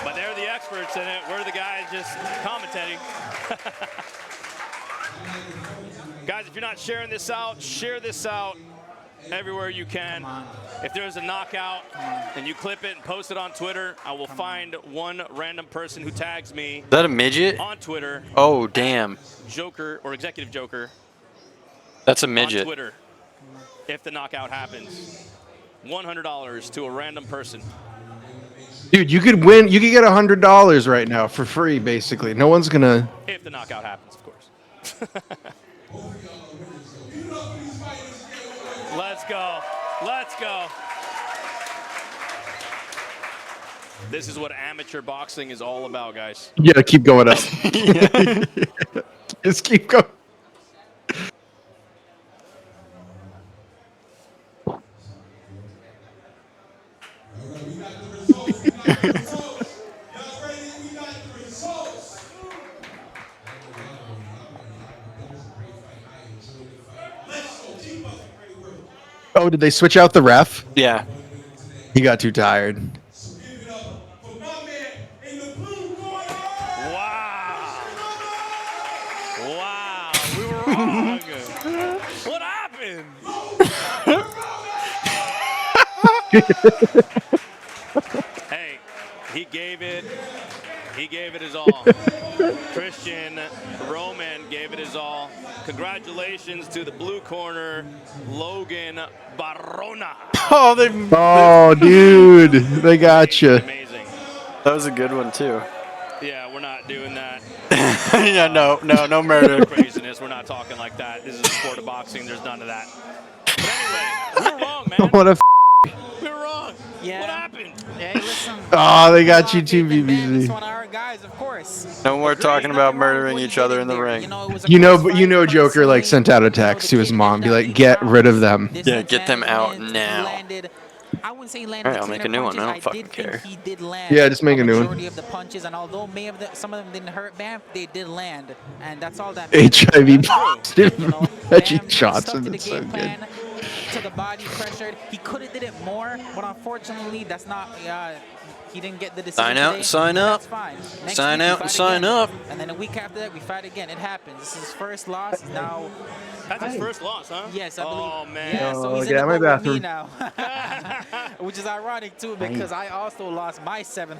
But they're the experts in it. We're the guys just commentating. Guys, if you're not sharing this out, share this out everywhere you can. If there's a knockout and you clip it and post it on Twitter, I will find one random person who tags me Is that a midget? on Twitter, Oh, damn. Joker or Executive Joker, That's a on midget. Twitter if the knockout happens. $100 to a random person. Dude, you could win. You could get $100 right now for free, basically. No one's gonna. If the knockout happens, of course. Let's go. Let's go. This is what amateur boxing is all about, guys. You gotta keep going up. Just keep going. Oh, did they switch out the ref? Yeah. He got too tired. Wow. Wow. We were wrong. What happened? Hey, he gave it his all. Christian Roman gave it his all. Congratulations to the blue corner, Logan Barona. Oh, Oh, dude, they got you. Amazing. that was a good one too. Yeah, we're not doing that. Yeah, no murder. Craziness. We're not talking like that. This is a sport of boxing. There's none of that. But anyway, we were wrong, man. What a. We were wrong. Yeah. What happened? Hey, listen. Oh, they got you too, They've been banned. It's BBC. one of our guys, of course. No more talking Nothing about wrong murdering with what each he did other in the there. ring. You know, it was a You know, close but you fight, know, but Joker like personally, sent out a you know, text the to his kid mom, be ended up like, 8 "Get rid of rounds. them." This Yeah, next get them out management, he now. landed, I wouldn't say he landed Alright, I'll cleaner make a new one. punches. I don't fucking did care. think he did land. Yeah, just make a new one. Majority of the punches, and although some of them didn't hurt Bam, they did land, and that's all that matters. HIV That's positive. You know, Reggie Bam shots stuck him. to the It's so game good. plan, to the body pressured. He could have did it more, but unfortunately, that's not. He didn't get the decision Sign out, today, sign but up. That's fine. Next Sign week we out and fight sign again. up. And then a week after that, we fight again. It happens. This is his first loss. He's now. That's his first loss, huh? Yes, I believe. Oh, man. Yeah, so Oh, he's get in out the of my boat with me bathroom. now, which is ironic too because I also lost my 7th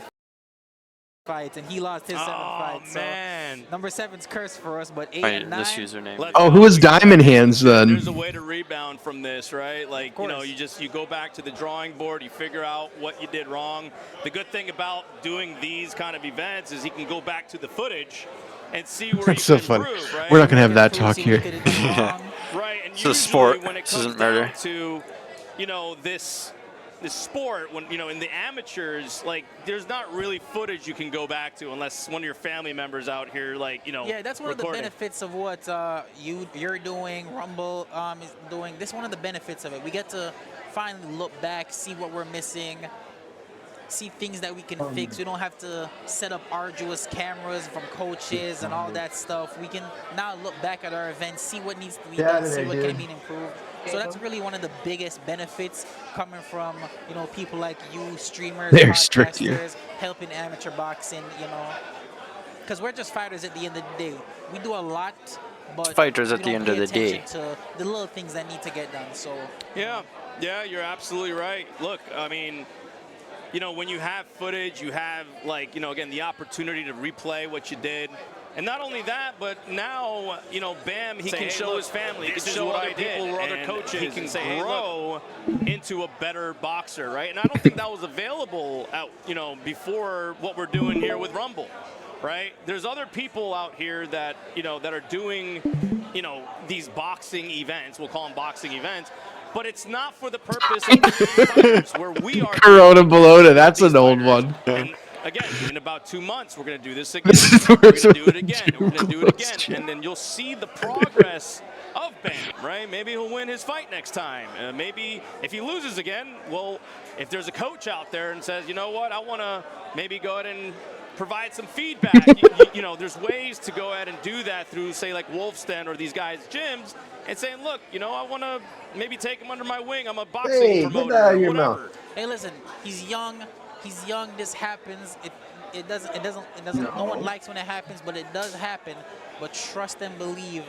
fight and he lost his 7th Oh, fight. man. So number 7's cursed for us, but 8 Right, and 9. this username. Let's Oh, go. who was We got- Diamond Hands then? There's a way to rebound from this, right? Like, you know, course. you go back to the drawing board, you figure out what you did wrong. The good thing about doing these kind of events is he can go back to the footage and see where That's he so can funny. improve, right? We're not gonna have that See talk what here. he could've done wrong. Right, and It's a usually sport. when it This comes isn't murder. down to, you know, this sport, when, you know, in the amateurs, like, there's not really footage you can go back to unless one of your family members out here, like, you know, Yeah, that's one of the recording. benefits of what you're doing, Rumble is doing. This is one of the benefits of it. We get to finally look back, see what we're missing, see things that we can fix. We don't have to set up arduous cameras from coaches and all that stuff. We can now look back at our events, see what needs to be done, see what can be improved. So that's really one of the biggest benefits coming from, you know, people like you, streamers, They're strict here. podcasters, helping amateur boxing, you know. Because we're just fighters at the end of the day. We do a lot, but Fighters at we the don't end of pay the day. attention to the little things that need to get done. So Yeah, you're absolutely right. Look, I mean, you know, when you have footage, you have, like, you know, again, the opportunity to replay what you did. And not only that, but now, you know, Bam, he can show his family, he can show other people or other coaches, he can grow into a better boxer, right? And I don't think that was available out, you know, before what we're doing here with Rumble, right? There's other people out here that, you know, that are doing, you know, these boxing events, we'll call them boxing events, but it's not for the purpose of fighters, where we are. Corona Bologna, that's these an old fighters. one. And again, in about 2 months, we're going to do this again. This is We're where going to do it it's again. too We're going to do it close again. to- And then you'll see the progress of Bam, right? Maybe he'll win his fight next time. Maybe if he loses again, well, if there's a coach out there and says, you know what, I want to maybe go ahead and provide some feedback. You know, there's ways to go ahead and do that through, say, like Wolf's Den or these guys' gyms, and saying, look, you know, I want to maybe take him under my wing. I'm a boxing Hey, get promoter that out or of your whatever. mouth. hey, listen, he's young. He's young. This happens. It doesn't. No one likes when it happens, but it does happen. But trust and believe.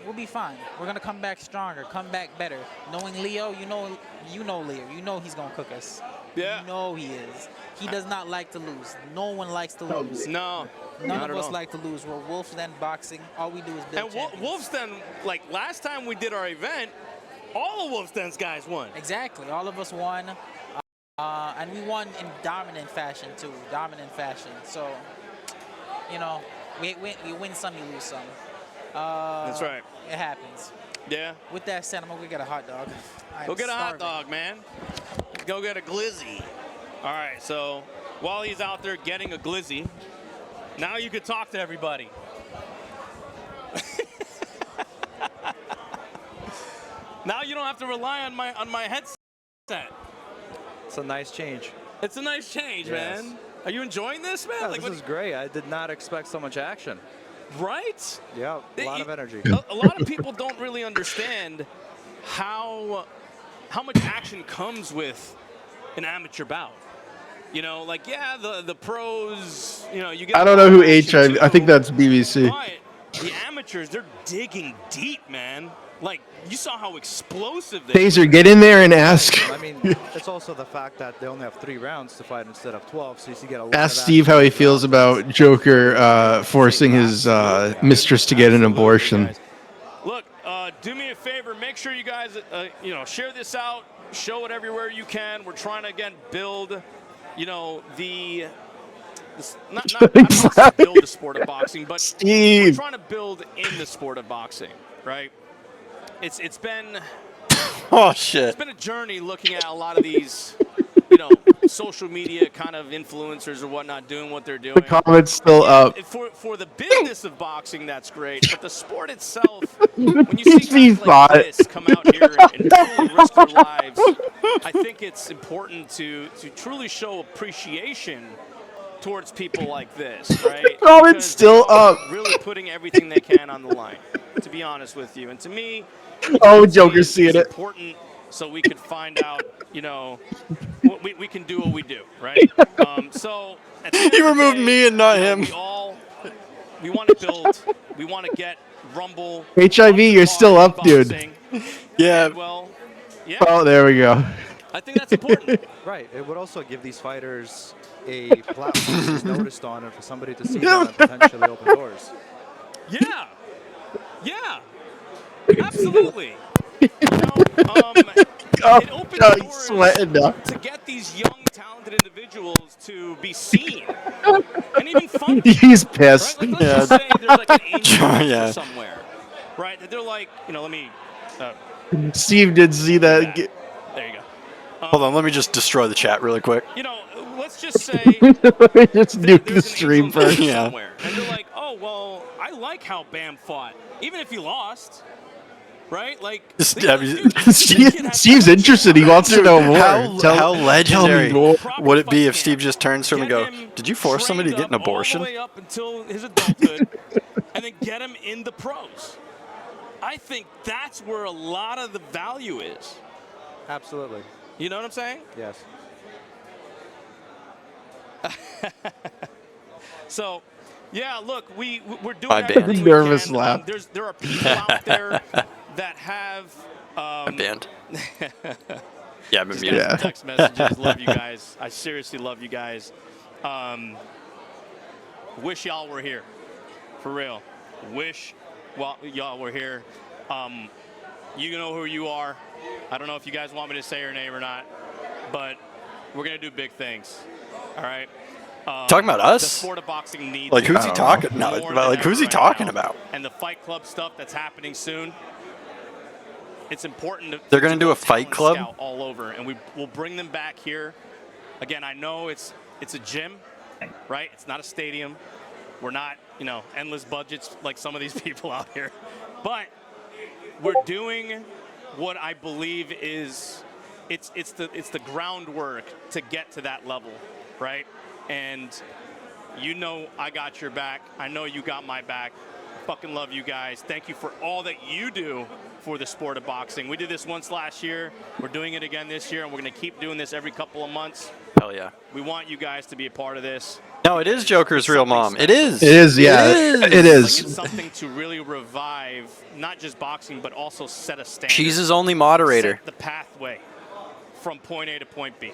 We'll be fine. We're gonna come back stronger, come back better. Knowing Leo, you know Leo. You know he's gonna cook us. Yeah. You know he is. He does not like to lose. No one likes to lose. No, None of us like to lose. We're Wolf's Den boxing. All we do is build And champions. Wolf's Den, like last time we did our event, all of Wolf's Den's guys won. Exactly. All of us won. And we won in dominant fashion, too. Dominant fashion. So, you know, you win some, you lose some. That's right. It happens. Yeah. With that said, I'm going to go get a hot dog. Go get a hot dog, man. Go get a glizzy. All right, so while he's out there getting a glizzy, now you can talk to everybody. Now you don't have to rely on my headset. It's a nice change. It's a nice change, Yes. man. Are you enjoying this, man? Yeah, Like, this is great. I did not expect so much action. right? Yeah, a lot of energy. A lot of people don't really understand how much action comes with an amateur bout. You know, like, yeah, the pros, you know, you get. I don't know who HIV. I think that's BBC. But the amateurs, they're digging deep, man. Like, you saw how explosive they Taser, get in there and ask. I mean, it's also the fact that they only have 3 rounds to fight instead of 12, so you get a lot Ask of Steve how he action. feels about Joker forcing his mistress to get an abortion. Look, do me a favor. Make sure you guys, you know, share this out. Show it everywhere you can. We're trying to, again, build, you know, not build the sport of boxing, but Steve. we're trying to build in the sport of boxing, right? It's been Oh shit. it's been a journey looking at a lot of these, you know, social media kind of influencers or whatnot doing what they're doing. The comment's still Yeah, up. For the business of boxing, that's great. But the sport itself, when you see guys thought. like this come out here and truly risk their lives, I think it's important to truly show appreciation towards people like this, right? comment's Because still they are up. really putting everything they can on the line, to be honest with you. And to me, Oh, it's Joker's seeing it. important so we could find out, you know, we can do what we do, right? So at the end He of the removed day, me and not you know, him. we want to build, we want to get Rumble. HIV, up to you're par still in up, dude. boxing. Yeah. And, well, yeah, Oh, there we go. I think that's important. Right. It would also give these fighters a platform to be noticed on and for somebody to see them and potentially open doors. Yeah, yeah, absolutely. You know, Oh, it opens God, he's doors sweating now. to get these young, talented individuals to be seen and even funded. He's Right? pissed. Like, let's just say there's like an angel investor Yeah. somewhere, right? That they're like, you know, let me. Steve did see that. There you go. Hold on, let me just destroy the chat really quick. You know, let's just say Let me just nuke the there's an stream angel first. investor Yeah. somewhere, and they're like, oh well, I like how Bam fought, even if he lost. Right? Like, Yeah, Steve's interested. He wants to know more. How legendary more. would it be if Steve just turns to him and go, "Did you force somebody to get an abortion?" All the way up until his adulthood, and then get him in the pros. I think that's where a lot of the value is. Absolutely. You know what I'm saying? Yes. So, yeah, look, we're doing My everything band. we Nervous can. laugh. There are people out there that have. My band. Yeah, I've been Just muted. got some text messages. Love you guys. I seriously love you guys. Wish y'all were here. For real. Wish y'all were here. You know who you are. I don't know if you guys want me to say your name or not, but we're going to do big things. All right? Talking about The us? sport of boxing needs Like, you who's he talking? more No, than like, who's he ever talking now. about? And the Fight Club stuff that's happening soon. It's important to They're gonna do a talent Fight Club? scout all over, and we'll bring them back here. Again, I know it's a gym, right? It's not a stadium. We're not, you know, endless budgets like some of these people out here, but we're doing what I believe is it's the groundwork to get to that level, right? And you know I got your back. I know you got my back. Fucking love you guys. Thank you for all that you do for the sport of boxing. We did this once last year. We're doing it again this year, and we're going to keep doing this every couple of months. Hell yeah. We want you guys to be a part of this. No, it is Joker's real mom. It is. It is, yeah. It It's is. something to really revive not just boxing, but also set a standard. She's his only moderator. Set the pathway from point A to point B,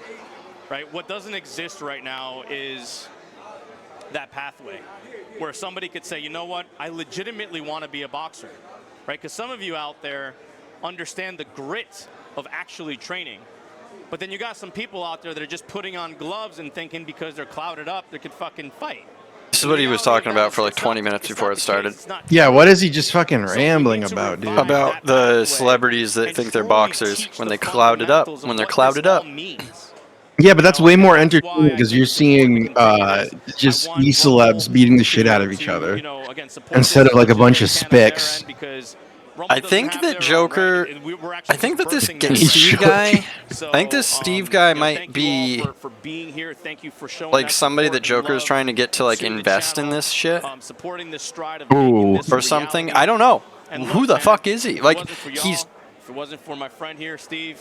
right? What doesn't exist right now is that pathway where somebody could say, you know what, I legitimately want to be a boxer, right? Because some of you out there understand the grit of actually training. But then you got some people out there that are just putting on gloves and thinking because they're clouded up, they could fucking fight. This is what he was talking about for like 20 minutes before it started. Yeah, what is he just fucking rambling about, dude? About the celebrities that think they're boxers when they cloud it up. When they're clouded up. Yeah, but that's way more entertaining because you're seeing just e-celebs beating the shit out of each other instead of like a bunch of spics. I think that Joker, I think that this Steve guy, I think this Steve guy might be like somebody that Joker is trying to get to like invest in this shit. Ooh. Or something. I don't know. Who the fuck is he? Like, he's... If it wasn't for my friend here, Steve,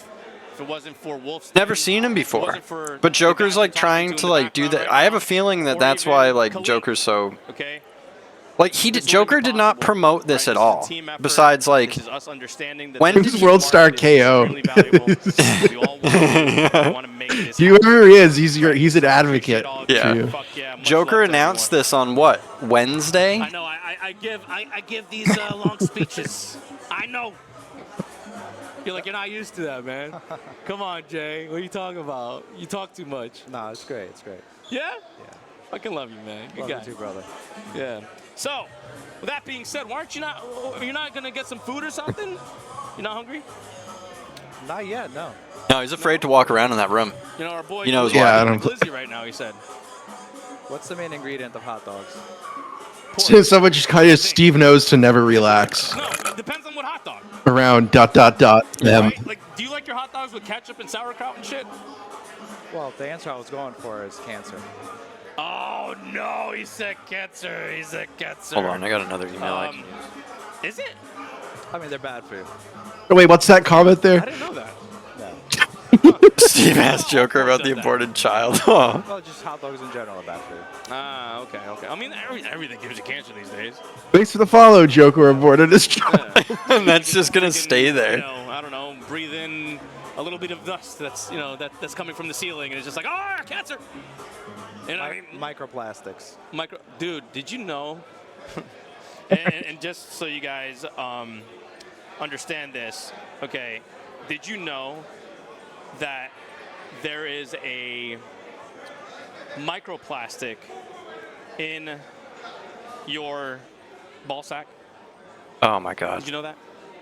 if it wasn't for Wolf's... Never seen him before. But Joker's like trying to like do that. I have a feeling that that's why like Joker's so... Like Joker did not promote this at all. Besides, like, when did World Star KO? Whoever he is, he's an advocate. Yeah. Joker announced this on what, Wednesday? I know. I give these long speeches. I know. You're like, you're not used to that, man. Come on, Jay. What are you talking about? You talk too much. No, it's great. It's great. Yeah? Yeah. Fucking love you, man. Good love guy. you too, brother. Yeah. So, with that being said, you're not gonna get some food or something? You're not hungry? Not yet, no. No, he's afraid to walk around in that room. You know, our boy, He knows why. Yeah, I don't- Glizzy right now, he said. What's the main ingredient of hot dogs? Someone just kind of Steve knows to never relax No, it depends on what hot dog. around ... them. Right? Like, do you like your hot dogs with ketchup and sauerkraut and shit? Well, the answer I was going for is cancer. Oh no, he said cancer. He said cancer. Hold on, I got another email. I can use. Is it? I mean, they're bad for you. Oh, wait, what's that comment there? I didn't know that. Steve asked Joker about the aborted child. Oh. Well, just hot dogs in general are bad for you. Ah, okay. I mean, everything gives you cancer these days. Thanks for the follow, Joker aborted his child. And that's just gonna stay there. You know, I don't know, breathe in a little bit of dust that's that's coming from the ceiling, and it's just like, cancer. You know what I mean? Microplastics. Dude, did you know? and just so you guys understand this, okay? Did you know that there is a microplastic in your ball sack? Oh my god. Did you know that?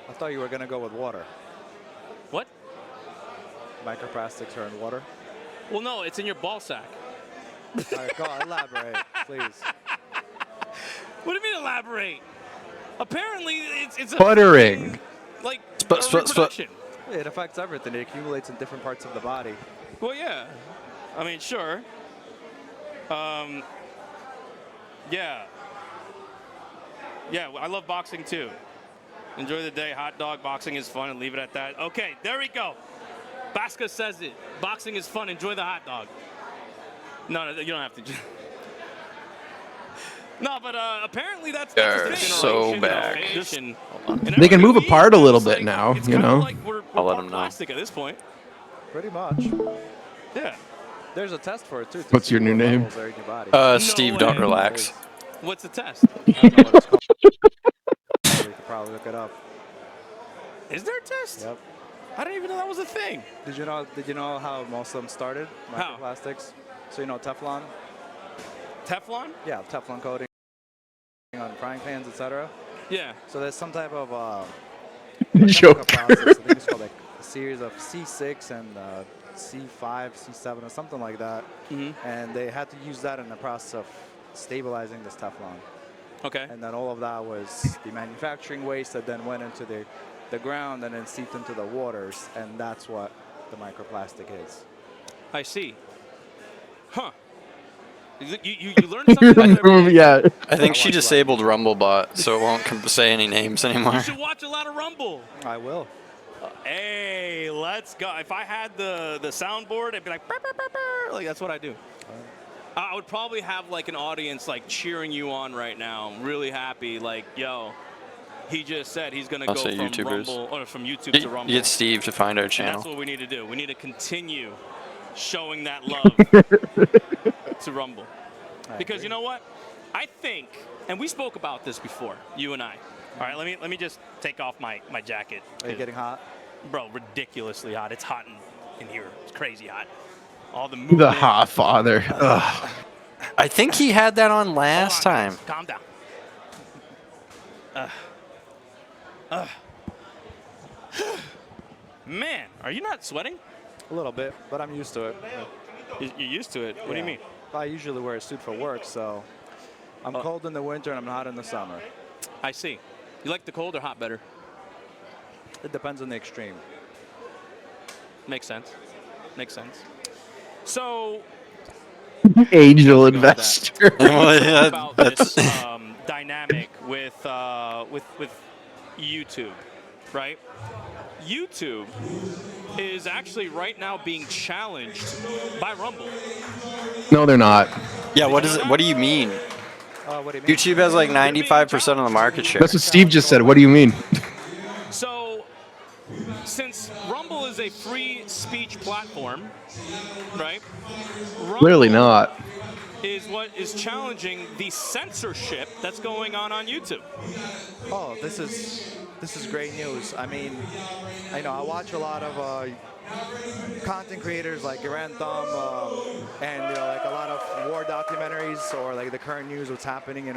I thought you were going to go with water. What? Microplastics are in water? Well, no, it's in your ball sack. All right, go on, elaborate, please. What do you mean elaborate? Apparently, it's a Buttering. like reproduction. It affects everything. It accumulates in different parts of the body. Well, yeah. I mean, sure. Yeah. Yeah, I love boxing too. Enjoy the day. Hot dog boxing is fun, and leave it at that. Okay, there we go. Baska says it. Boxing is fun. Enjoy the hot dog. No, you don't have to. No, but apparently that's They're so back. They can move apart a little bit now, you know. Like we're I'll let 'em know. plastic at this point. Pretty much. Yeah. There's a test for it, too. to What's see your new what name? levels are in your body. Steve, way. don't relax. What's the test? I don't know what it's called. You could probably look it up. Is there a test? Yep. I didn't even know that was a thing. Did you know how most of them started? How? Microplastics. So you know Teflon? Teflon? Yeah, Teflon coating on frying pans, etc. Yeah. So there's some type of Joker. process. I think it's called like a series of C6 and C5, C7, or something like that. Mm-hmm. And they had to use that in the process of stabilizing this Teflon. Okay. And then all of that was the manufacturing waste that then went into the ground and then seeped into the waters, and that's what the microplastic is. I see. Huh. You learned something every day. Yeah. I think she disabled Rumblebot, so it won't say any names anymore. You should watch a lot of Rumble. I will. Hey, let's go. If I had the soundboard, I'd be like, burr, burr, burr, burr. Like that's what I do. I would probably have like an audience like cheering you on right now. I'm really happy. Like, yo, he just said he's gonna go Also from YouTubers. Rumble or from YouTube You to Rumble. get Steve to find our And channel. that's what we need to do. We need to continue showing that love to Rumble. Because you know what? I think, and we spoke about this before, you and I. All right, let me just take off my jacket. Are you getting hot? Bro, ridiculously hot. It's hot in here. It's crazy hot. All the The movement. hot father. Ugh. I think he had that on last Hold on, time. guys. Calm down. Man, are you not sweating? A little bit, but I'm used to it. You're used to it. What do you mean? I usually wear a suit for work, so I'm cold in the winter and I'm hot in the summer. I see. You like the cold or hot better? It depends on the extreme. Makes sense. Makes sense. So, Angel investor. about this dynamic with YouTube, right? YouTube is actually right now being challenged by Rumble. No, they're not. Yeah, what is it? What do you mean? What do you mean? YouTube has like 95% of the market share. That's what Steve just said. What do you mean? So, since Rumble is a free speech platform, right? Clearly not. Is what is challenging the censorship that's going on YouTube. Oh, this is great news. I mean, I know I watch a lot of content creators like Grand Thumb and like a lot of war documentaries or like the current news, what's happening, in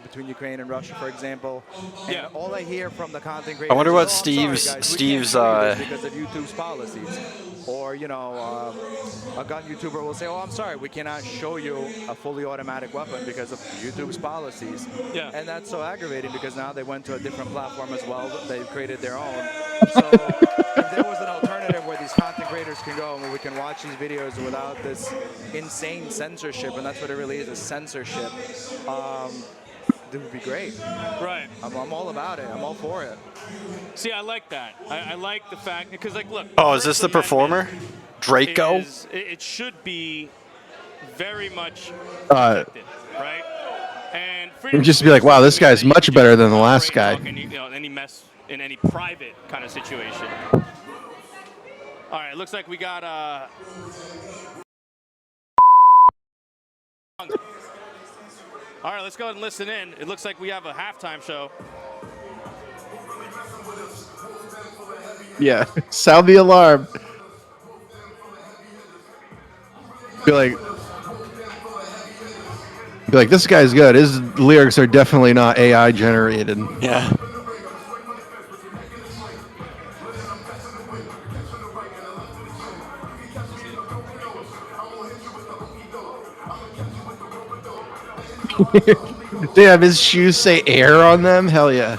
between Ukraine and Russia, for example. And Yeah. all I hear from the content creators. I wonder what is, "Oh, I'm sorry, Steve's- guys, we can't Steve's, show you this because of YouTube's policies." Or a gun YouTuber will say, "Oh, I'm sorry, we cannot show you a fully automatic weapon because of YouTube's policies." Yeah. And that's so aggravating because now they went to a different platform as well. They've created their own. So if there was an alternative where these content creators can go and where we can watch these videos without this insane censorship, and that's what it really is, a censorship, it would be great. Right. I'm all about it. I'm all for it. See, I like that. I like the fact because, like, look. Oh, is this the First performer? Amendment Draco? it should be very much Uh, protected, right? And And just be like, wow, this guy's much better than the last guy. Any mess in any private kind of situation. All right, looks like we got All right, let's go ahead and listen in. It looks like we have a halftime show. Yeah. Sound the alarm. Be like, this guy's good. His lyrics are definitely not AI generated. Yeah. Damn, his shoes say air on them? Hell yeah.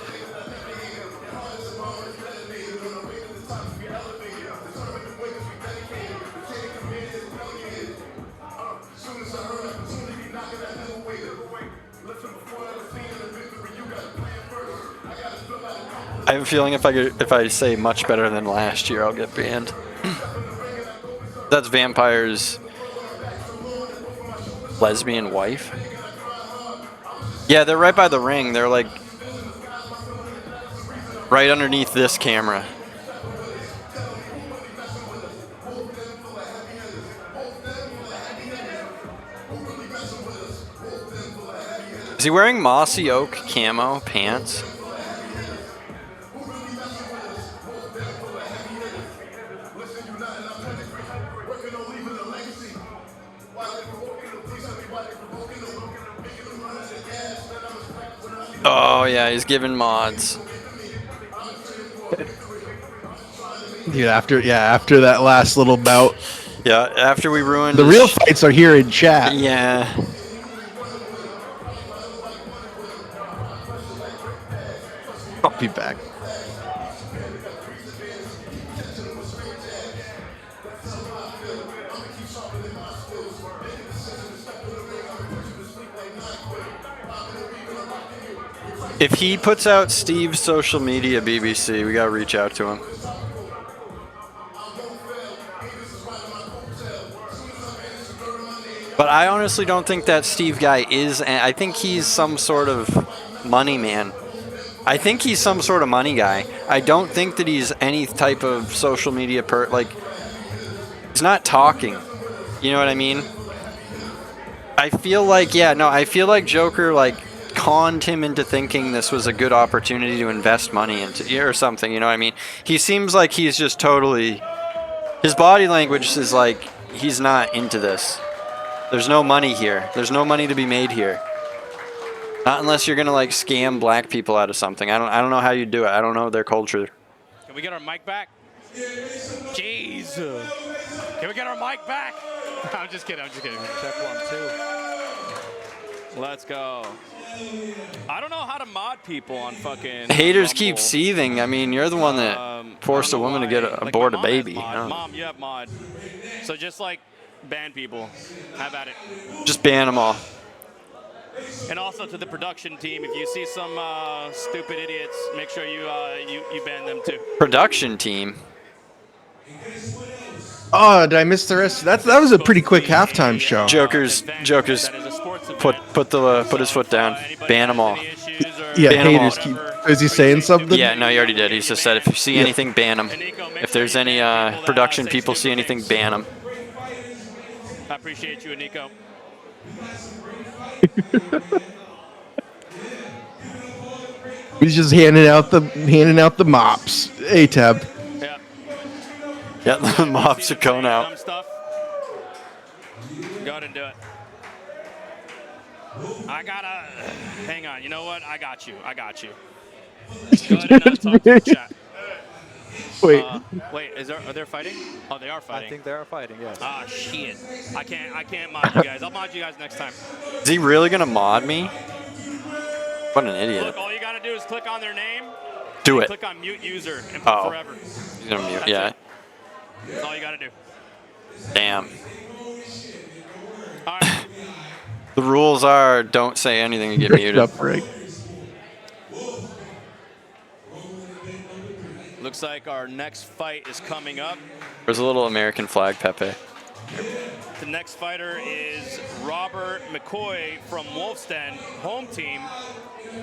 I have a feeling if I say much better than last year, I'll get banned. That's Vampire's lesbian wife. Yeah, they're right by the ring. They're like right underneath this camera. Is he wearing mossy oak camo pants? Oh yeah, he's giving mods. Dude, after that last little bout. Yeah, after we ruined the real fights are here in chat. Yeah. I'll be back. If he puts out Steve's social media, BBC, we gotta reach out to him. But I honestly don't think that Steve guy is. I think he's some sort of money man. I think he's some sort of money guy. I don't think that he's any type of social media like. He's not talking. You know what I mean? I feel like, yeah, no, I feel like Joker like conned him into thinking this was a good opportunity to invest money into or something. You know what I mean? He seems like he's just totally. His body language is like he's not into this. There's no money here. There's no money to be made here. Not unless you're gonna like scam black people out of something. I don't know how you do it. I don't know their culture. Can we get our mic back? Jeez. Can we get our mic back? I'm just kidding. I'm just kidding. Check 1, 2. Let's go. I don't know how to mod people on fucking Haters Rumble. keep seething. I mean, you're the one that forced a woman to get aboard a baby. You know? Mom, you have mod. So just like ban people. How about it? Just ban them all. And also to the production team, if you see some stupid idiots, make sure you ban them too. Production team. Oh, did I miss the rest? That was a pretty quick halftime show. Joker's put his foot down. Ban them all. Yeah, ban 'em all. haters keep. Is he saying something? Yeah, no, he already did. He just said if you see anything, ban them. If there's any production people see anything, ban them. I appreciate you, Nico. He's just handing out the mops. A-Tab. Yeah. Yeah, the mops are going out. Dumb stuff. Go ahead and do it. I gotta. Hang on. You know what? I got you. Go ahead and talk to the chat. Wait. Wait. Are they fighting? Oh, they are fighting. I think they are fighting. Yes. Ah, shit. I can't mod you guys. I'll mod you guys next time. Is he really gonna mod me? What an idiot. Look, all you gotta do is click on their name. Do it. Click on mute user and put forever. He's gonna mute. That's Yeah. it. That's all you gotta do. Damn. All right. The rules are don't say anything and get muted. Up, right. Looks like our next fight is coming up. There's a little American flag, Pepe. The next fighter is Robert McCoy from Wolf's Den, home team,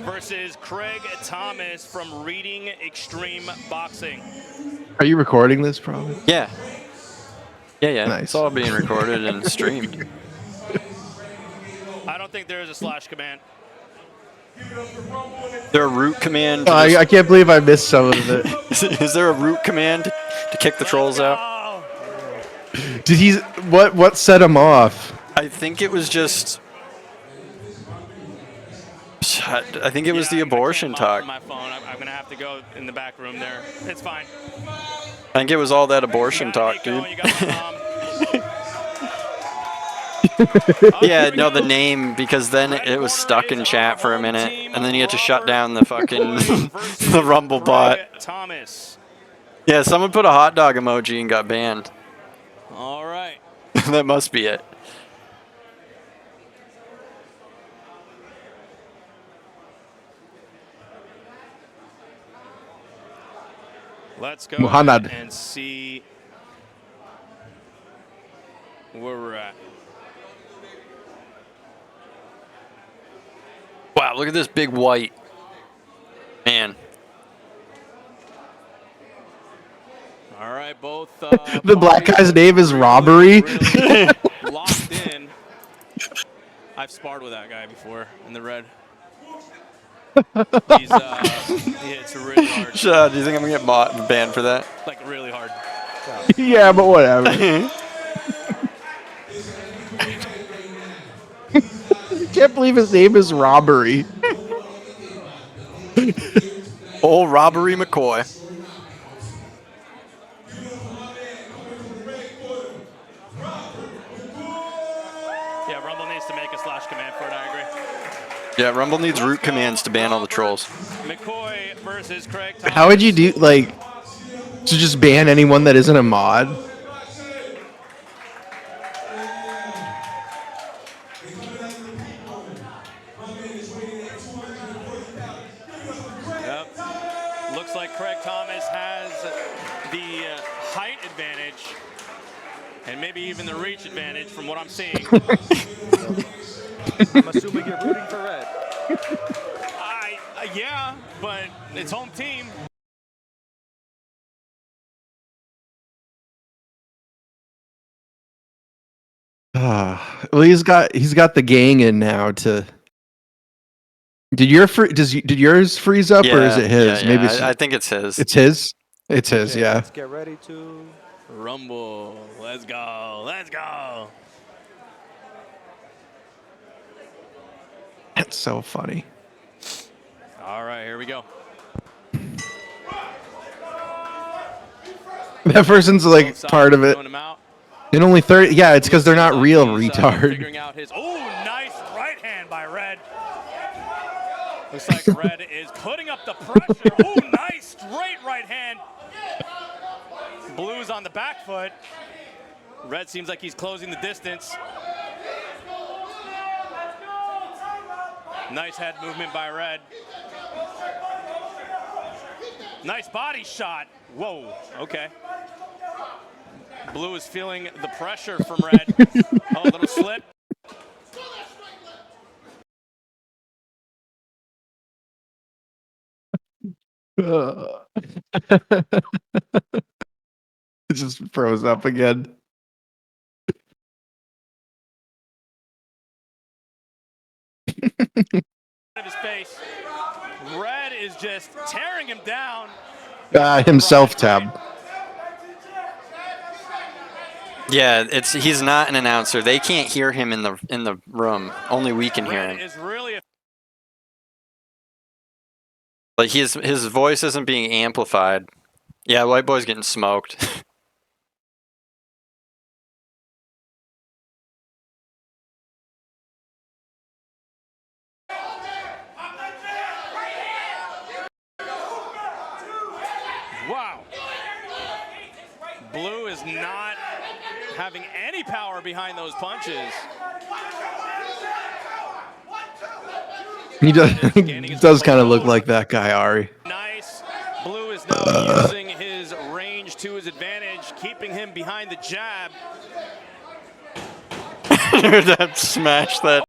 versus Craig Thomas from Reading Extreme Boxing. Are you recording this, probably? Yeah. Yeah. Nice. It's all being recorded and streamed. I don't think there is a slash command. Is there a root command? I can't believe I missed some of it. Is there a root command to kick the trolls out? Did he? What set him off? I think it was just. I think it was the abortion talk. On my phone. I'm gonna have to go in the back room there. It's fine. I think it was all that abortion talk, dude. Yeah, no, the name, because then it was stuck in chat for a minute, and then you had to shut down the fucking the Rumble bot. Thomas. Yeah, someone put a hot dog emoji and got banned. All right. That must be it. Let's go Muhammad. and see where we're at. Wow, look at this big white. Man. All right, both. The black guy's name is Robbery. Really locked in. I've sparred with that guy before in the red. He hits really hard. Do you think I'm gonna get banned for that? Like really hard. Yeah, but whatever. I can't believe his name is Robbery. Old Robbery McCoy. Yeah, Rumble needs to make a slash command for it. I agree. Yeah, Rumble needs root commands to ban all the trolls. McCoy versus Craig Thomas. How would you do, like, to just ban anyone that isn't a mod? Yep. Looks like Craig Thomas has the height advantage and maybe even the reach advantage from what I'm seeing. I'm assuming you're rooting for red. Yeah, but it's home team. Well, he's got the gang in now to. Did yours freeze up or is Yeah, it his? yeah, Maybe yeah. I think it's his. it's his. It's his. Okay, Yeah. let's get ready to rumble. Let's go. Let's go. That's so funny. All right, here we go. That person's like Both sides part of it. throwing him out. And only 30. Yeah, it's because they're not Seems like real, he's, retard. Figuring out his. Oh, nice right hand by Red. Looks like Red is putting up the pressure. Oh, nice straight right hand. Blue's on the back foot. Red seems like he's closing the distance. Nice head movement by Red. Nice body shot. Whoa, okay. Blue is feeling the pressure from Red. Oh, a little slip. It just froze up again. Of his face. Red is just tearing him down. Himself tab. Yeah, he's not an announcer. They can't hear him in the room. Only we can hear Red him. is really Like his voice isn't being amplified. Yeah, White Boy's getting smoked. wow. Blue is not having any power behind those punches. He does kind of look like that guy, Ari. Nice. Blue is now using his range to his advantage, keeping him behind the jab. That smash that.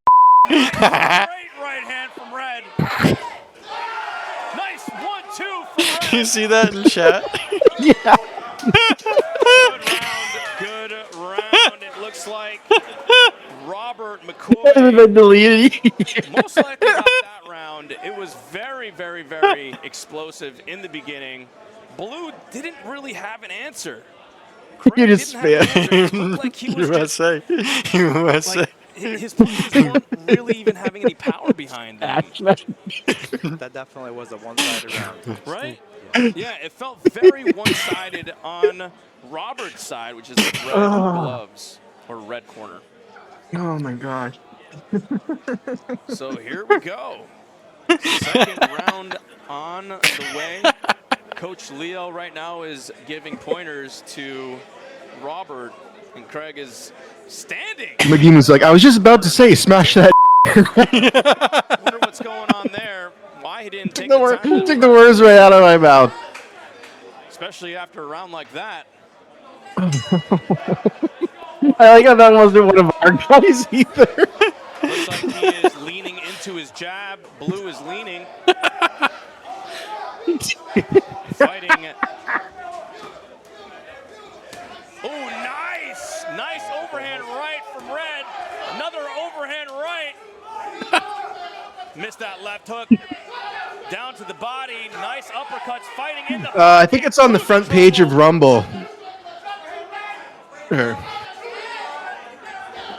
Great right hand from Red. Nice 1-2 from Red. You see that in chat? Yeah. Good round. It looks like Robert McCoy Been deleted. most likely got that round. It was very, very, very explosive in the beginning. Blue didn't really have an answer. You just It looked like he was USA. USA. like, his punches weren't really even having any power behind them. that definitely was a one-sided round. Right? Yeah, it felt very one-sided on Robert's side, which is the red gloves or red corner. Oh my gosh. So here we go. Second round on the way. Coach Leo right now is giving pointers to Robert, and Craig is standing. McGee was like, I was just about to say, smash that. Wonder what's going on there. Why he didn't take the time. Took the words right out of my mouth. Especially after a round like that. I like how that wasn't one of our guys either. Looks like he is leaning into his jab. Blue is leaning. Fighting. Oh, nice. Nice overhand right from Red. Another overhand right. Missed that left hook. Down to the body. Nice uppercuts. Fighting in the I think it's on the front page of Rumble. Sure.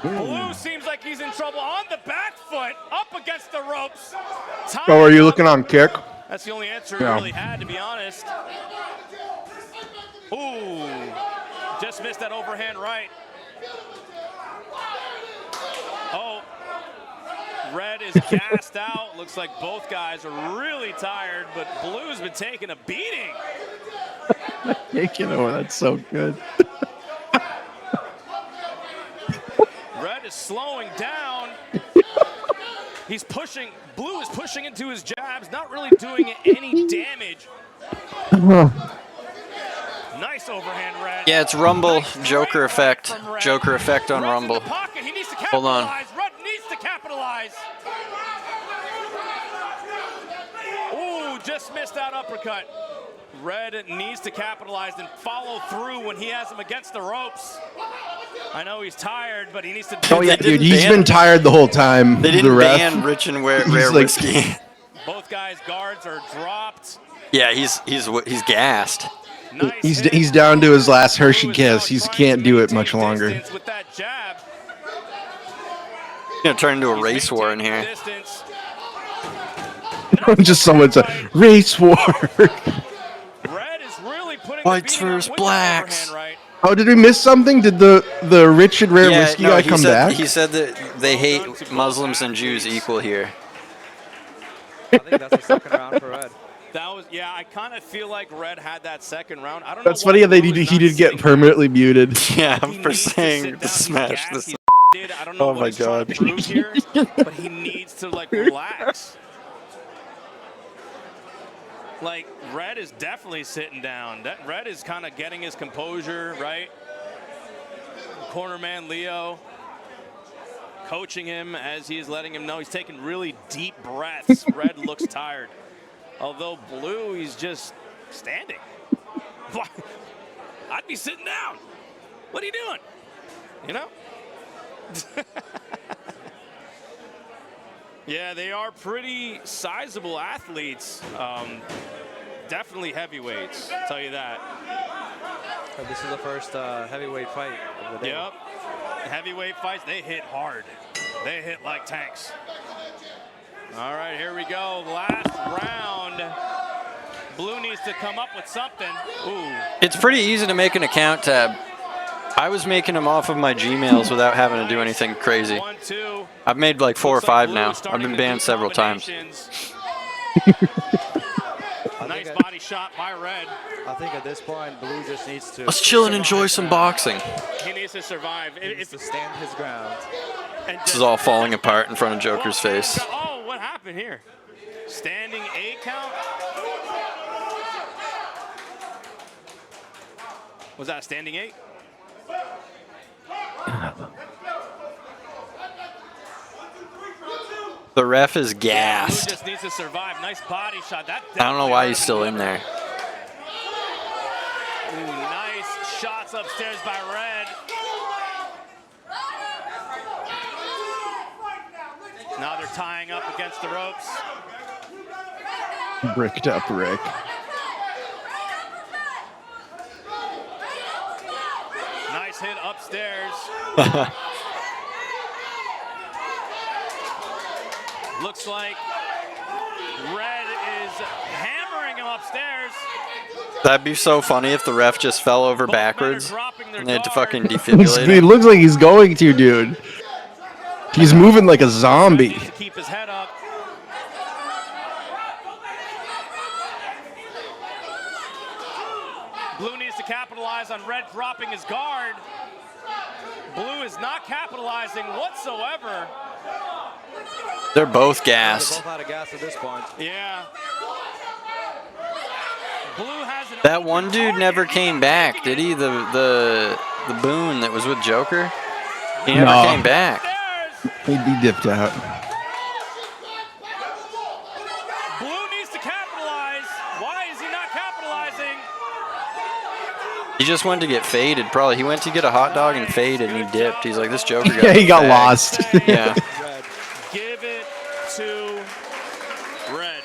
Blue seems like he's in trouble on the back foot, up against the ropes. Oh, are you looking on Kick? That's the only answer he really had, to be honest. Ooh, just missed that overhand right. Oh, Red is gassed out. Looks like both guys are really tired, but Blue's been taking a beating. You know, that's so good. Red is slowing down. He's pushing. Blue is pushing into his jabs, not really doing any damage. Nice overhand, Red. Yeah, it's Rumble. Nice Joker right effect. from Red. Joker effect on Red's in Rumble. the pocket. He needs to Hold on. capitalize. Red needs to capitalize. Ooh, just missed that uppercut. Red needs to capitalize and follow through when he has him against the ropes. I know he's tired, but he needs to do Oh yeah, that. dude, he's been tired the whole time. They the didn't ref. ban rich and rare He's like- whiskey. Both guys' guards are dropped. Yeah, he's gassed. Nice He's down to his last Hershey kiss. He can't do it much longer. With that jab. Gonna turn into a race war in here. Distance. Just someone said race war. Red is really putting Whites the beating on versus with the blacks. overhand right. Oh, did we miss something? Did the rich and rare whiskey guy he come said, back? He said that they hate Muslims and Jews equal here. I think that's the second round for Red. That was, yeah, I kind of feel like Red had that second round. I don't That's know funny why how Blue is he not did get sitting permanently muted. Yeah, down. He for needs to saying sit to down. He's smash gassed. this. He's did. I don't know Oh what my he's trying God. to prove here, but he needs to like relax. Like Red is definitely sitting down. That Red is kind of getting his composure, right? Corner man Leo coaching him as he is letting him know he's taking really deep breaths. Red looks tired. Although Blue, he's just standing. I'd be sitting down. What are you doing? You know? Yeah, they are pretty sizable athletes. Definitely heavyweights, I'll tell you that. This is the first heavyweight fight of the day. Yep. Heavyweight fights, they hit hard. They hit like tanks. All right, here we go. Last round. Blue needs to come up with something. Ooh. It's pretty easy to make an account tab. I was making them off of my Gmails without having to do anything crazy. 1, 2. I've made like 4 or Looks like 5 Blue now. is I've starting been to banned do several times. combinations. Nice body shot by Red. I think at this point, Blue just needs to. Let's chill and enjoy some boxing. He needs to survive. He needs to stand his ground. This is all falling apart in front of Joker's face. Oh, what happened here? Standing 8 count? Was that a standing 8? The ref is Blue gassed. just needs to survive. Nice body shot. That I don't know why he's still in there. Ooh, nice shots upstairs by Red. Now they're tying up against the ropes. Bricked up Rick. Nice hit upstairs. Looks like Red is hammering him upstairs. That'd be so funny if the ref just fell over Both men are backwards dropping their and they had to guard. fucking defibrillate It him. looks like he's going to, dude. He's moving like a Red zombie. needs to keep his head up. Blue needs to capitalize on Red dropping his guard. Blue is not capitalizing whatsoever. They're both They're gassed. both out of gas at this point. Yeah. Blue has an That open one dude target. never came back, did he? The boon that was with Joker? He never No. came back. There's He dipped out. Blue needs to capitalize. Why is he not capitalizing? He just went to get faded, probably. He went to get a hot dog and faded, and he dipped. He's like, this Joker got Yeah, he got bagged. lost. Yeah. Red. Give it to Red.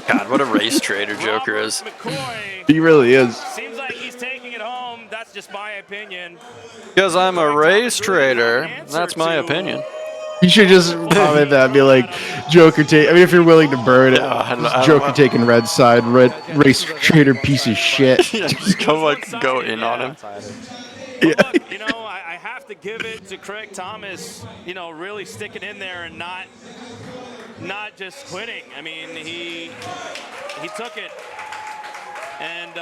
God, what a race trader Joker Robert is. McCoy He really is. seems like he's taking it home. That's just my opinion. Because I'm a race trader. That's my opinion. You should just comment that and be like, Joker take. I mean, if you're willing to burn it, Yeah, I don't just Joker know. taking Red's side. Red race trader piece of shit. Yeah, just go in on him. But look, you know, I have to give it to Craig Thomas, you know, really sticking in there and not just quitting. I mean, he took it. And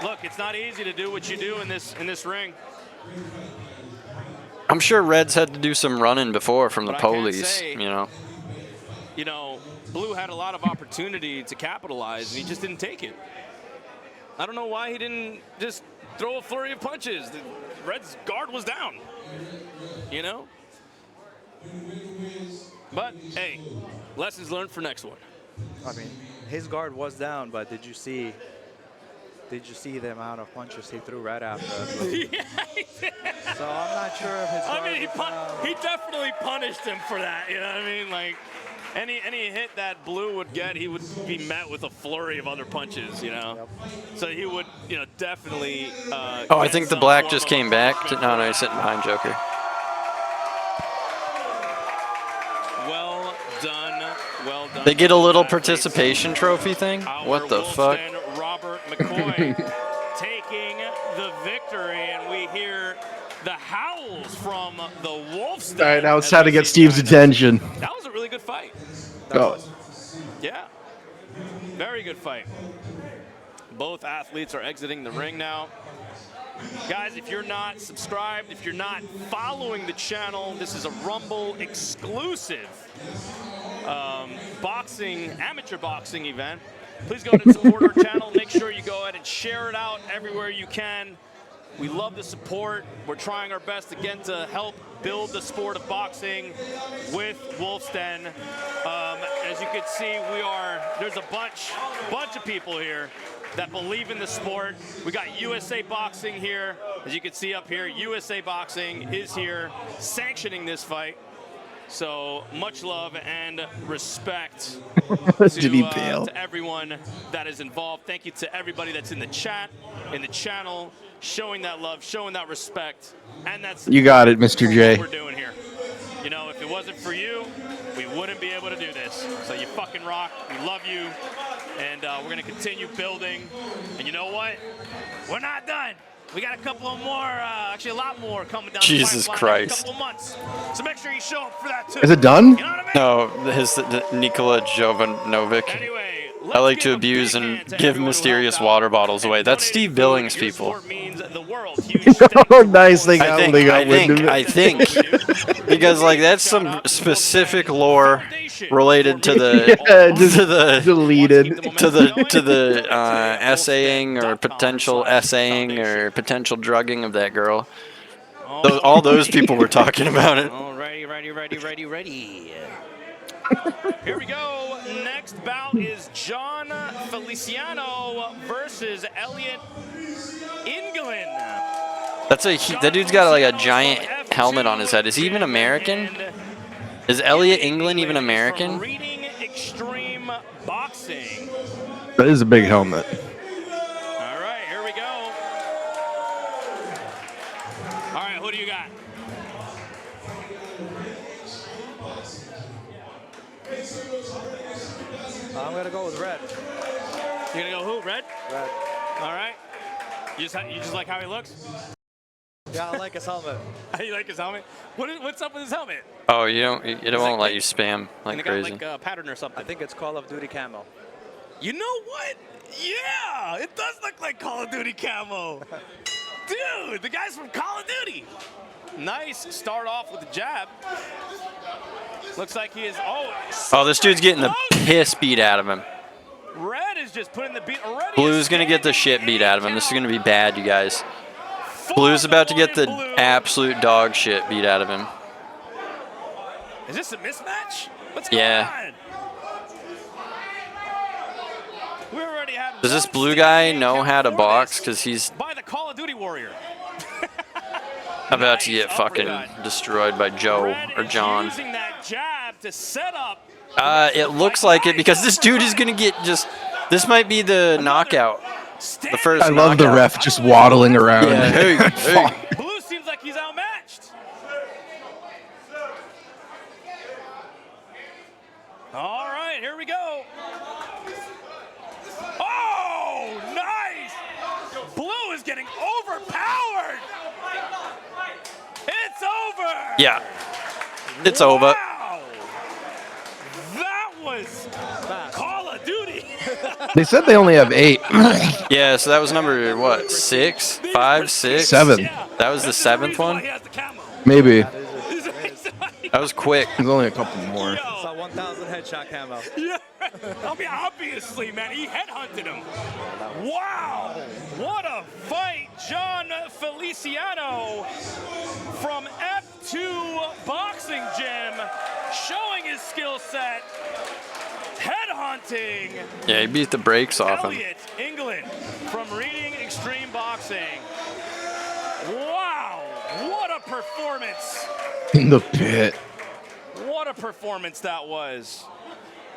look, it's not easy to do what you do in this ring. I'm sure Red's had to do some running before from the But I can't police, say- you know. You know, Blue had a lot of opportunity to capitalize, and he just didn't take it. I don't know why he didn't just throw a flurry of punches. Red's guard was down, you know? But, hey, lessons learned for next one. I mean, his guard was down, but did you see the amount of punches he threw right after? Yeah, he did. So I'm not sure if his guard I mean, was down. he definitely punished him for that. You know what I mean? Like, any hit that Blue would get, he would be met with a flurry of other punches. You know, so he would, you know, definitely. Oh, I think the black just came back. No, he's sitting behind Joker. Well done, well done. They get a little participation trophy thing. What the fuck? Robert McCoy taking the victory, and we hear the howls from the Wolf's. All right, now it's time to get Steve's attention. That was a really good fight. Oh. Yeah, very good fight. Both athletes are exiting the ring now. Guys, if you're not subscribed, if you're not following the channel, this is a Rumble exclusive amateur boxing event. Please go to support our channel. Make sure you go ahead and share it out everywhere you can. We love the support. We're trying our best again to help build the sport of boxing with Wolf's Den. As you can see, there's a bunch of people here that believe in the sport. We got USA Boxing here. As you can see up here, USA Boxing is here sanctioning this fight. So much love and respect to everyone that is involved. Thank you to everybody that's in the chat, in the channel, showing that love, showing that respect, and that's You got it, Mr. J. what we're doing here. You know, if it wasn't for you, we wouldn't be able to do this. So you fucking rock. We love you, and we're gonna continue building. And you know what? We're not done. We got a couple of more, actually a lot more coming down Jesus the pipeline Christ. in a couple of months. So make sure you show up for that too. Is it done? You know what I mean? No, his Nikola Jovanovic. Anyway, I like to abuse and give mysterious water bottles away. That's Steve Billings, people. Oh, nice. They got wind of it. I think. Because, like, that's some specific lore related to the deleted to the essaying or potential essaying or potential drugging of that girl. All those people were talking about it. Alrighty, ready. Here we go. Next bout is John Feliciano versus Elliot England. That dude's got like a giant helmet on his head. Is he even American? Is Elliot England even American? Reading Extreme Boxing. That is a big helmet. All right, here we go. All right, who do you got? I'm gonna go with red. You're gonna go who? Red? Red. All right. You just like how he looks? Yeah, I like his helmet. You like his helmet? What's up with his helmet? Oh, it won't let you spam like And it crazy. got like a pattern or something. I think it's Call of Duty camo. You know what? Yeah, it does look like Call of Duty camo. Dude, the guy's from Call of Duty. Nice start off with the jab. Looks like he is. Oh, this dude's getting the piss beat out of him. Red is just putting the beat. Blue's gonna get the shit beat out of him. This is gonna be bad, you guys. Blue's about to get the absolute dog shit beat out of him. Is this a mismatch? What's going on? We already had. Does this blue guy know how to box? Because he's by the Call of Duty warrior. about to get fucking destroyed by Joe or John. Using that jab to set up. It looks like it because this dude is gonna get just. This might be the knockout. The first. I love the ref just waddling around. Yeah, hey. Blue seems like he's outmatched. All right, here we go. Oh, nice! Blue is getting overpowered. It's over. Yeah, it's over. Wow. That was Call of Duty. They said they only have 8. Yeah, so that was number what? 6, 5, 6, 7. That was the 7th one. He has the camo. Maybe. That was quick. There's only a couple more. It's a 1,000 headshot camo. Yeah, I mean, obviously, man, he headhunted him. Wow, what a fight. John Feliciano from F2 Boxing Gym showing his skill set. Headhunt. hunting. Yeah, he beat the brakes off him. Elliot England from Reading Extreme Boxing. Wow, what a performance. In the pit. What a performance that was.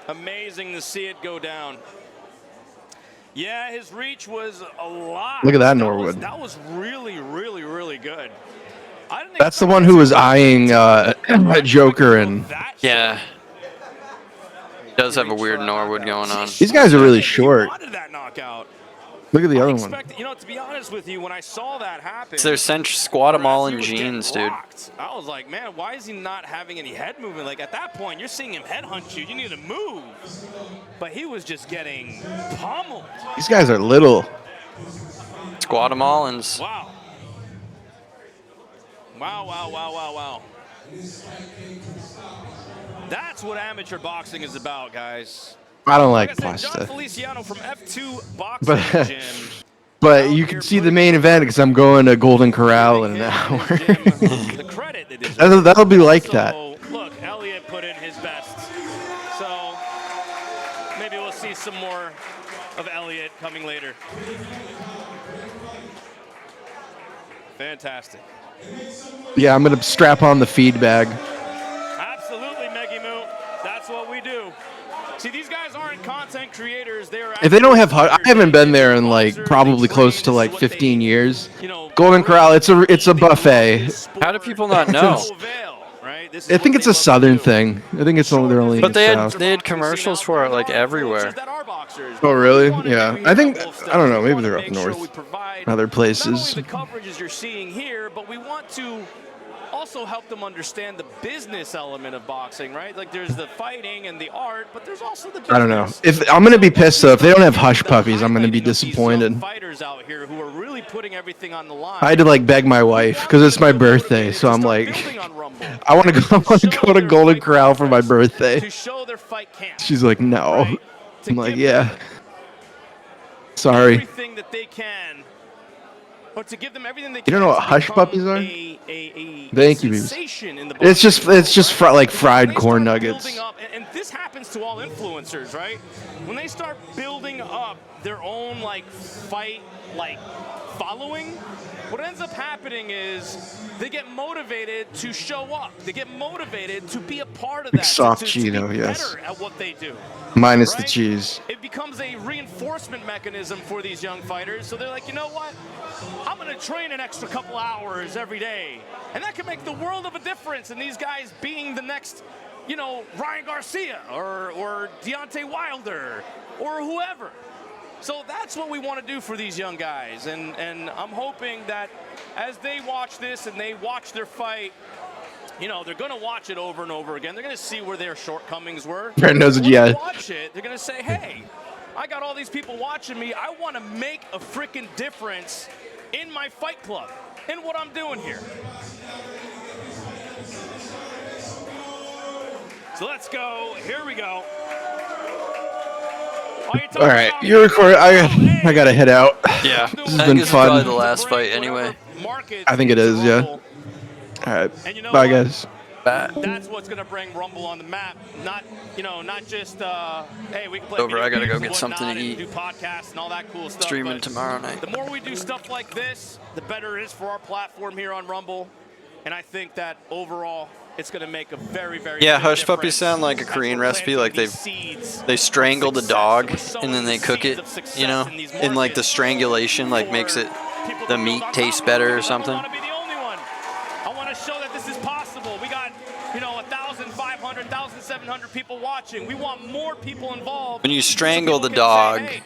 Amazing to see it go down. Yeah, his reach was a lot. Look at that, Norwood. That was really, really, really good. That's the one who was eyeing Joker and. Yeah. He does have a weird Norwood going on. These guys are really short. That knockout. Look at the other one. You know, to be honest with you, when I saw that happen, It's their cinch squat them all in jeans, dude. I was like, man, why is he not having any head movement? Like, at that point, you're seeing him head hunt you. You need to move. But he was just getting pummeled. These guys are little. Squat them all and. Wow. Wow, wow, wow, wow, wow. That's what amateur boxing is about, guys. I don't like John pasta. Feliciano from F2 Boxing Gym. But you can see the main event because I'm going to Golden Corral in an hour. The credit they deserve. That'll be like that. So, look, Elliot put in his best. So maybe we'll see some more of Elliot coming later. Fantastic. Yeah, I'm gonna strap on the feed bag. Absolutely, Meggy Moo. That's what we do. See, these guys aren't content creators. They're If they don't have, I haven't been there in like probably close to like 15 years. Golden Corral, it's a buffet. How do people not know? I think it's a southern thing. I think it's only they're only. But in they the had South. commercials for it like everywhere. Oh really? Yeah. I don't know. Maybe they're up north, other places. Not only the coverages you're seeing here, but we want to also help them understand the business element of boxing, right? Like there's the fighting and the art, but there's also the business. I don't know. If I'm gonna be pissed though, if they don't have hush puppies, I'm gonna be disappointed. Fighters out here who are really putting everything on the line. I had to like beg my wife because it's my birthday, so I'm like, I want to go to Golden Corral for my birthday. To show their fight camp. She's like, no. I'm like, yeah. Sorry. Everything that they can. Or to give them everything they can. You don't know what hush puppies are? Thank you, babies. It's just like fried corn nuggets. And this happens to all influencers, right? When they start building up their own like fight like following, what ends up happening is they get motivated to show up. They get motivated to be a part of that. Soft to Cheeto, be yes. better at what they do. Minus the cheese. It becomes a reinforcement mechanism for these young fighters. So they're like, you know what? I'm going to train an extra couple hours every day. And that can make the world of a difference in these guys being the next, you know, Ryan Garcia or Deontay Wilder or whoever. So that's what we want to do for these young guys. And I'm hoping that as they watch this and they watch their fight, you know, they're going to watch it over and over again. They're going to see where their shortcomings were. Brent knows it, When yeah. they watch it, they're going to say, hey, I got all these people watching me. I want to make a freaking difference in my fight club, in what I'm doing here. So let's go. Here we go. All right, you're recording. I gotta head out. Yeah, This has I been think it's probably the fun. last fight anyway. I think it is, yeah. All right, bye guys. That's what's going to bring Rumble on the map. Not just, hey, we can play Over, I gotta go video get games and something to whatnot and eat. do podcasts and all that cool stuff. Streaming but tomorrow night. The more we do stuff like this, the better it is for our platform here on Rumble. And I think that overall, it's going to make a very, very Yeah, big hush difference puppies sound like a as Korean we're recipe, planting like these seeds they strangle the dog of success. and then they cook it, Seeds of success you know, in these and like the markets strangulation like for makes it people the to meat build on tastes top of better or because I don't something. want to be the only one. I want to show that this is possible. We got, 1,500, 1,700 people watching. We want more people involved. When you so strangle people the can dog, say, hey,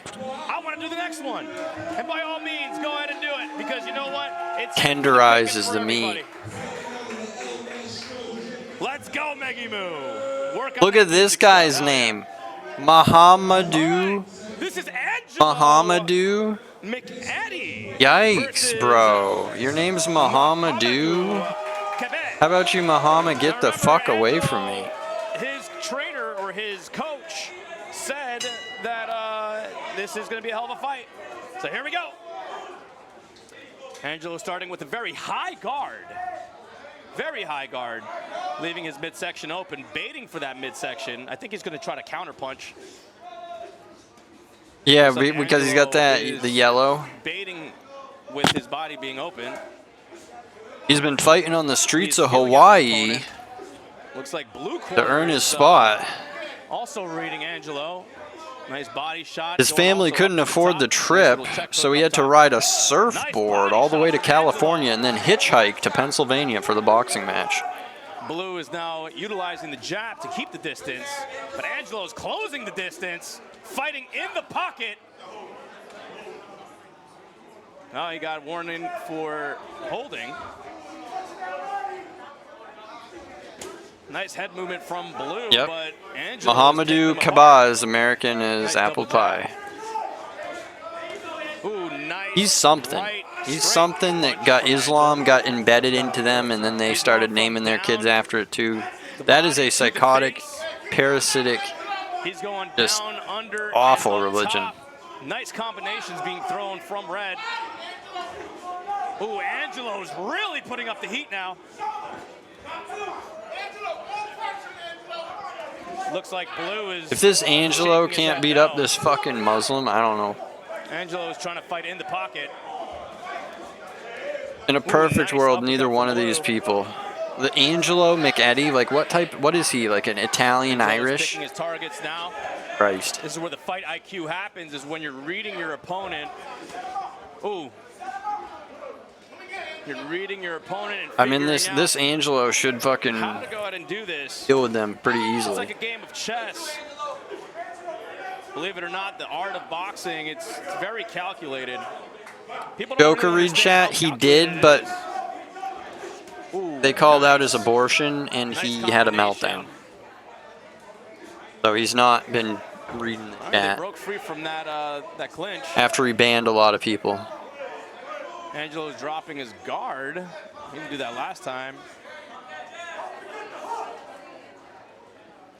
I want to do the next one. And by all means, go ahead and do it because you know what? It's tenderizes for the everybody. meat. Let's go, Meggy Moo. Look at this guy's name, Mahamadou. This is Angelo Mahamadou. McEddie. Yikes, bro. Your name's Mahamadou. How about you, Muhammad, get the fuck away from me? His trainer or his coach said that this is going to be a hell of a fight. So here we go. Angelo starting with a very high guard. Very high guard. Leaving his midsection open, baiting for that midsection. I think he's going to try to counterpunch. Yeah, Looks like because he's got that Angelo the is yellow. baiting with his body being open. He's been fighting on the streets He's of feeling out his Hawaii opponent. Looks like blue to corner earn his is, spot. also reading Angelo. Nice body shot. His going family also couldn't up to afford top. the Nice trip, little check so hook he up had to top. ride a Nice surfboard body all the way to shot from Angelo. California and then hitchhike to Pennsylvania for the boxing match. Blue is now utilizing the jab to keep the distance, but Angelo is closing the distance, fighting in the pocket. Now he got warning for holding. Nice head movement from Blue, Yep. but Angelo Mohamedou Kabaz, American, is Nice apple double jab. pie. Ooh, nice. He's something. Right, He's straight something that punch got from Islam Angelo. got embedded into them, and then they He's started going from naming their kids down after it too. the That is body a to the psychotic, face. parasitic, He's going just down, under, awful and up religion. top. Nice combinations being thrown from Red. Ooh, Angelo's really putting up the heat now. Looks like Blue is. If this Angelo shaking his can't head beat no. up this fucking Muslim, I don't know. Angelo is trying to fight in the pocket. In a perfect nice world, uppercut neither from one of Blue. these people. The Angelo McEddie, like what is he? Like an Italian Angelo's Irish? picking his targets now. Christ. This is where the fight IQ happens, is when you're reading your opponent. Ooh. You're reading your opponent and I mean, figuring this out Angelo should fucking how to go ahead and do this. deal with them pretty It's easily. like a game of chess. Believe it or not, the art of boxing, it's very calculated. People don't Joker really read understand chat, how he did, calculated but it is. Ooh, they called out nice. his abortion, and Nice he had a combination. meltdown. So he's not been reading the All right, they chat broke free from that that clinch. after he banned a lot of people. Angelo's dropping his guard. He didn't do that last time.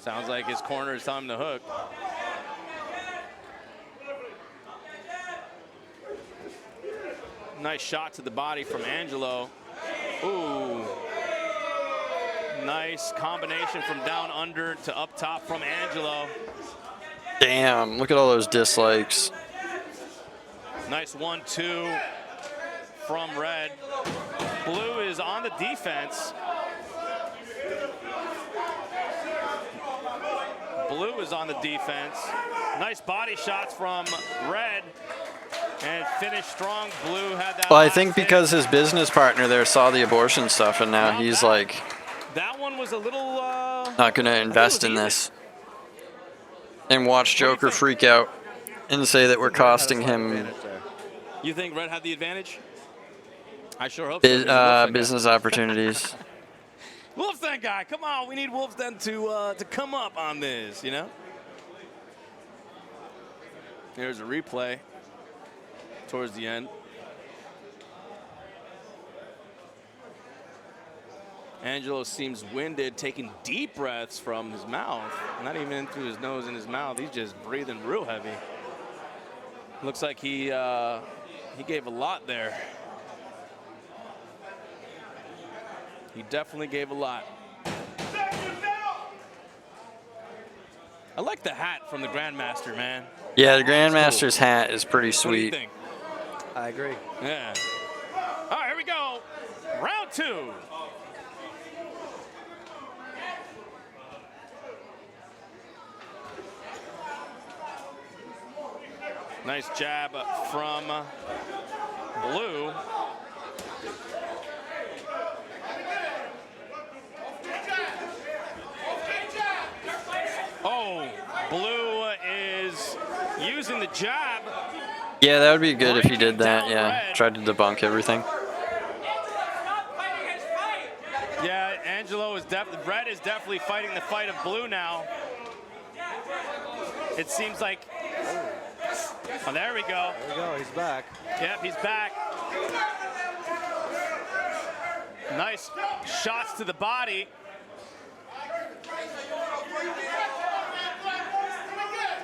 Sounds like his corner is telling him to hook. Nice shot to the body from Angelo. Ooh. Nice combination from down under to up top from Angelo. Damn, look at all those dislikes. Nice 1-2 from Red. Blue is on the defense. Blue is on the defense. Nice body shots from Red. And finished strong. Blue had that. Well, I last think hit. because his business partner there saw the abortion stuff, and now Well, he's that- like That one was a little. not gonna invest in even. this. And watch do you Joker think? freak out and say that we're costing him You think Red had the advantage? I sure hope so. He's a Wolfden guy. business opportunities. Wolfden guy, come on. We need Wolfden to come up on this, you know? Here's a replay towards the end. Angelo seems winded, taking deep breaths from his mouth. Not even in through his nose and his mouth. He's just breathing real heavy. Looks like he gave a lot there. He definitely gave a lot. I like the hat from the Grandmaster, man. Yeah, the Grandmaster's hat is pretty What do you sweet. think? I agree. Yeah. All right, here we go. Round 2. Nice jab from Blue. Oh, Blue is using the jab. Yeah, that would be good if he did that. Breaking Yeah, down Red. tried to debunk everything. Yeah, Angelo is Red is definitely fighting the fight of Blue now. It seems like. Oh, there we go. There we go. He's back. Yep, he's back. Nice shots to the body.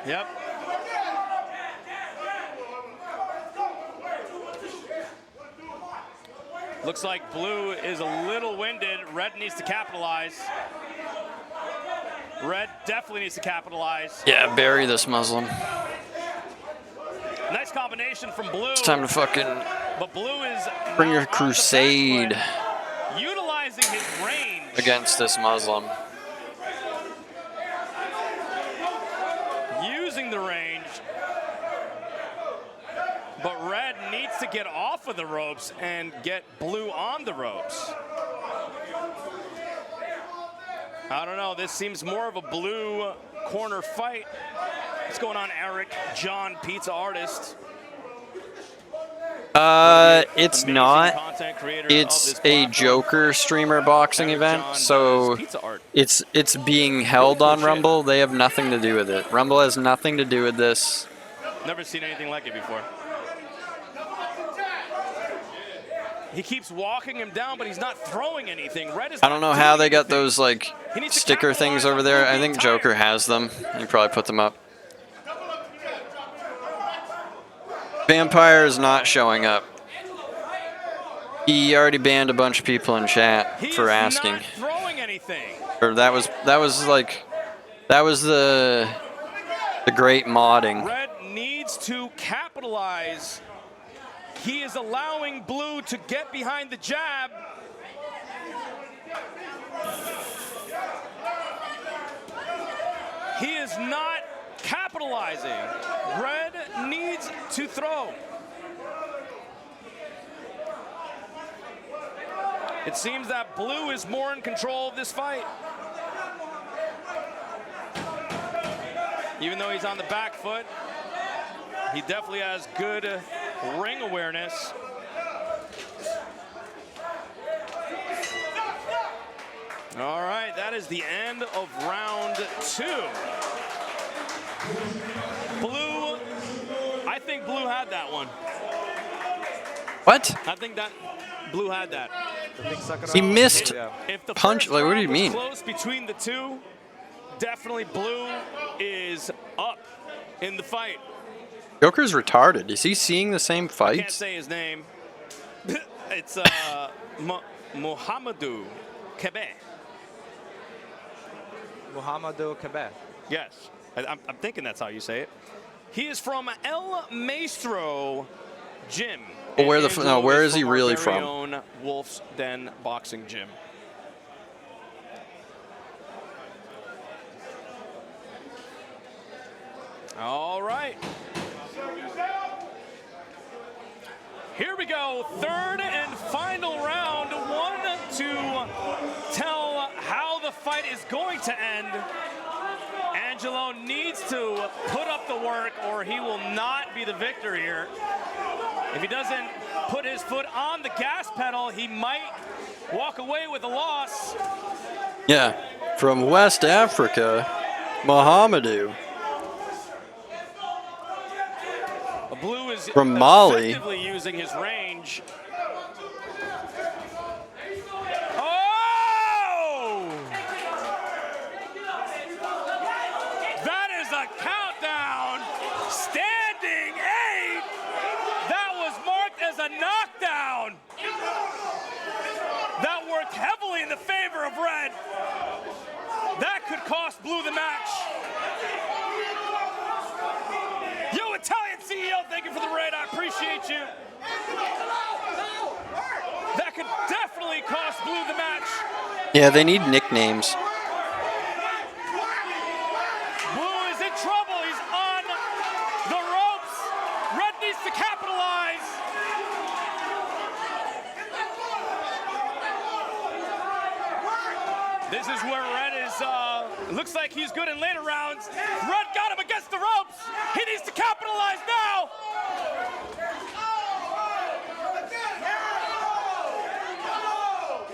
Yep. Looks like Blue is a little winded. Red needs to capitalize. Red definitely needs to capitalize. Yeah, bury this Muslim. Nice combination from Blue. It's time to fucking But Blue is bring now your on the back crusade foot, utilizing his range against this Muslim. using the range. But Red needs to get off of the ropes and get Blue on the ropes. I don't know. This seems more of a Blue corner fight. What's going on, Eric John, pizza artist? It's Amazing not. content creator It's of this a platform. Joker streamer boxing Eric event, John so does pizza art. it's being held Cool on shit. Rumble. They have nothing to do with it. Rumble has nothing to do with this. Never seen anything like it before. He keeps walking him down, but he's not throwing anything. Red is I don't know how they got anything. those like He needs to sticker capitalize things on over there. Blue I being think tired. Joker has them. He probably put them up. Vampire is not showing up. He already banned a bunch of people in chat He for is asking. not throwing anything. Or that was the great modding. Red needs to capitalize. He is allowing Blue to get behind the jab. He is not capitalizing. Red needs to throw. It seems that Blue is more in control of this fight. Even though he's on the back foot, he definitely has good ring awareness. All right, that is the end of round 2. Blue, I think Blue had that one. What? I think that Blue had that. He missed If the punch. first Like, what do you round was mean? close between the two, definitely Blue is up in the fight. Joker's retarded. Is he seeing the same Can't fights? say his name. It's Mohamedou Kebe. Muhammadu Kabeh. Yes, I'm thinking that's how you say it. He is from El Maestro Gym. Well, where And the f- no, Angelo where is he our really very from? own Wolf's Den Boxing Gym. All right. Here we go, third and final round. One to tell how the fight is going to end. Angelo needs to put up the work or he will not be the victor here. If he doesn't put his foot on the gas pedal, he might walk away with a loss. Yeah, from West Africa, Mohamedou. Blue is From Mali. effectively using his range. Oh! That is a countdown. Standing 8. That was marked as a knockdown. That worked heavily in the favor of Red. That could cost Blue the match. Yo, Italian CEO, thank you for the raid. I appreciate you. That could definitely cost Blue the match. Yeah, they need nicknames. Blue is in trouble. He's on the ropes. Red needs to capitalize. This is where Red is, looks like he's good in later rounds. Red got him against the ropes. He needs to capitalize now.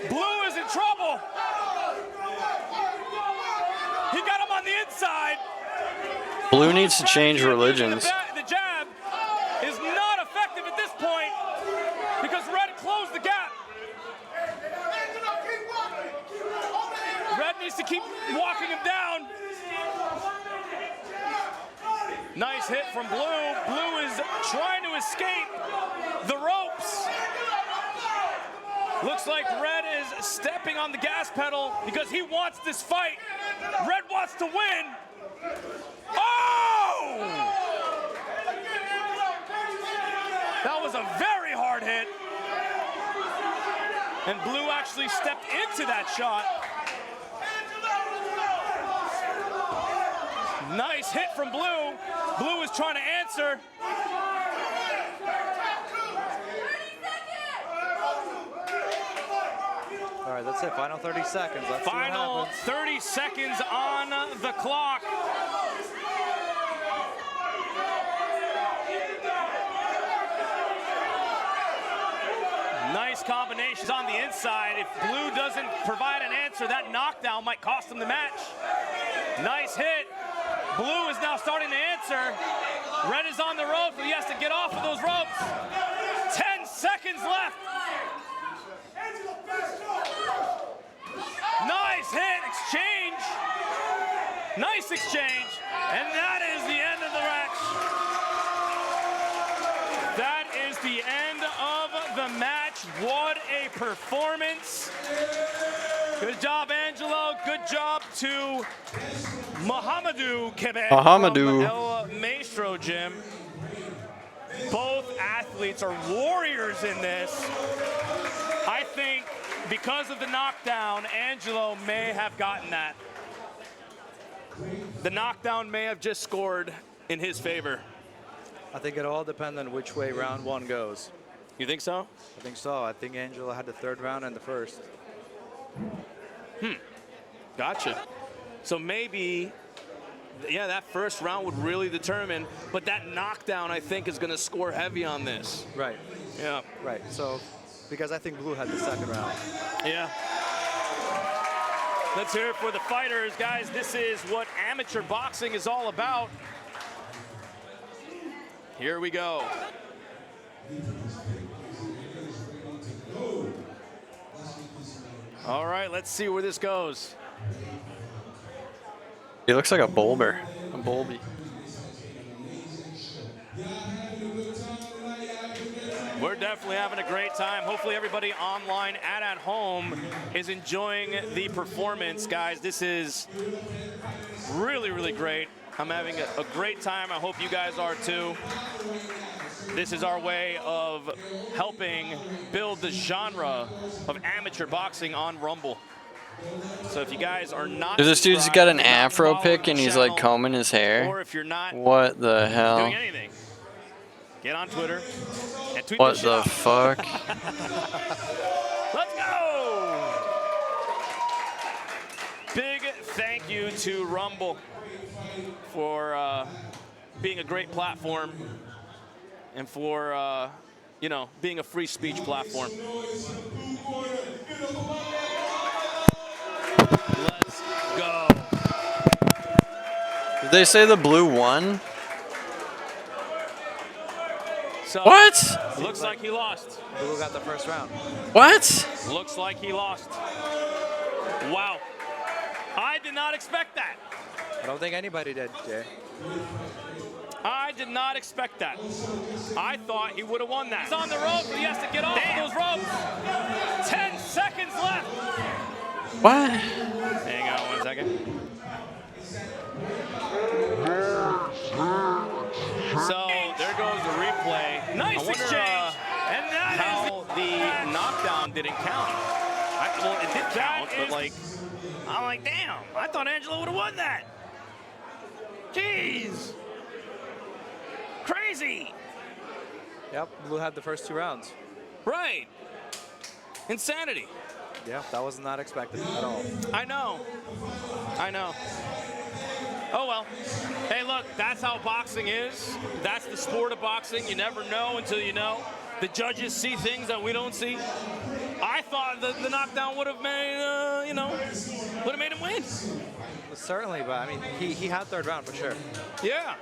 Blue is in trouble. He got him on the inside. Blue needs to change religions. The jab is not effective at this point because Red closed the gap. Red needs to keep walking him down. Nice hit from Blue. Blue is trying to escape the ropes. Looks like Red is stepping on the gas pedal because he wants this fight. Red wants to win. Oh! was a very hard hit. And Blue actually stepped into that shot. Nice hit from Blue. Blue is trying to answer. All right, that's it. Final 30 seconds. Let's Final see what happens. 30 seconds on the clock. Nice combinations on the inside. If Blue doesn't provide an answer, that knockdown might cost him the match. Nice hit. Blue is now starting to answer. Red is on the ropes, but he has to get off of those ropes. 10 seconds left. Nice hit, exchange. Nice exchange. And that is the end of the match. That is the end of the match. What a performance. Good job, Angelo. Good job to Mohamedou Kebe Mohamedou. from El Maestro Gym. Both athletes are warriors in this. I think because of the knockdown, Angelo may have gotten that. The knockdown may have just scored in his favor. I think it all depends on which way round one goes. You think so? I think so. I think Angelo had the third round and the first. Gotcha. So maybe, yeah, that first round would really determine, but that knockdown, I think, is going to score heavy on this. Right. Yeah. Right. So, because I think Blue had the second round. Yeah. Let's hear it for the fighters, guys. This is what amateur boxing is all about. Here we go. All right, let's see where this goes. He looks like a bulber. A bulby. We're definitely having a great time. Hopefully everybody online and at home is enjoying the performance, guys. This is really, really great. I'm having a great time. I hope you guys are too. This is our way of helping build the genre of amateur boxing on Rumble. So if you guys are not This dude's got an afro pick and he's like channel, combing his hair. or if you're not What the hell? doing anything, get on Twitter and tweet What this the shit out. fuck? Let's go! Big thank you to Rumble for being a great platform and for, you know, being a free speech platform. Let's go. Did they say the Blue won? So, What? looks like he lost. Blue got the first round. What? Looks like he lost. Wow. I did not expect that. I don't think anybody did, Jay. I did not expect that. I thought he would have won that. He's on the ropes, but he has to get off of those ropes. 10 seconds left. What? Hang on 1 second. So there goes the replay. Nice exchange. And that how the knockdown didn't count. Well, it did count, but like, I'm like, damn, I thought Angelo would have won that. Jeez. Crazy. Yep, Blue had the first 2 rounds. Right. Insanity. Yeah, that was not expected at all. I know. I know. Oh, well. Hey, look, that's how boxing is. That's the sport of boxing. You never know until you know. The judges see things that we don't see. I thought the knockdown would have made, you know, would have made him win. Certainly, but I mean, he had third round for sure. Yeah.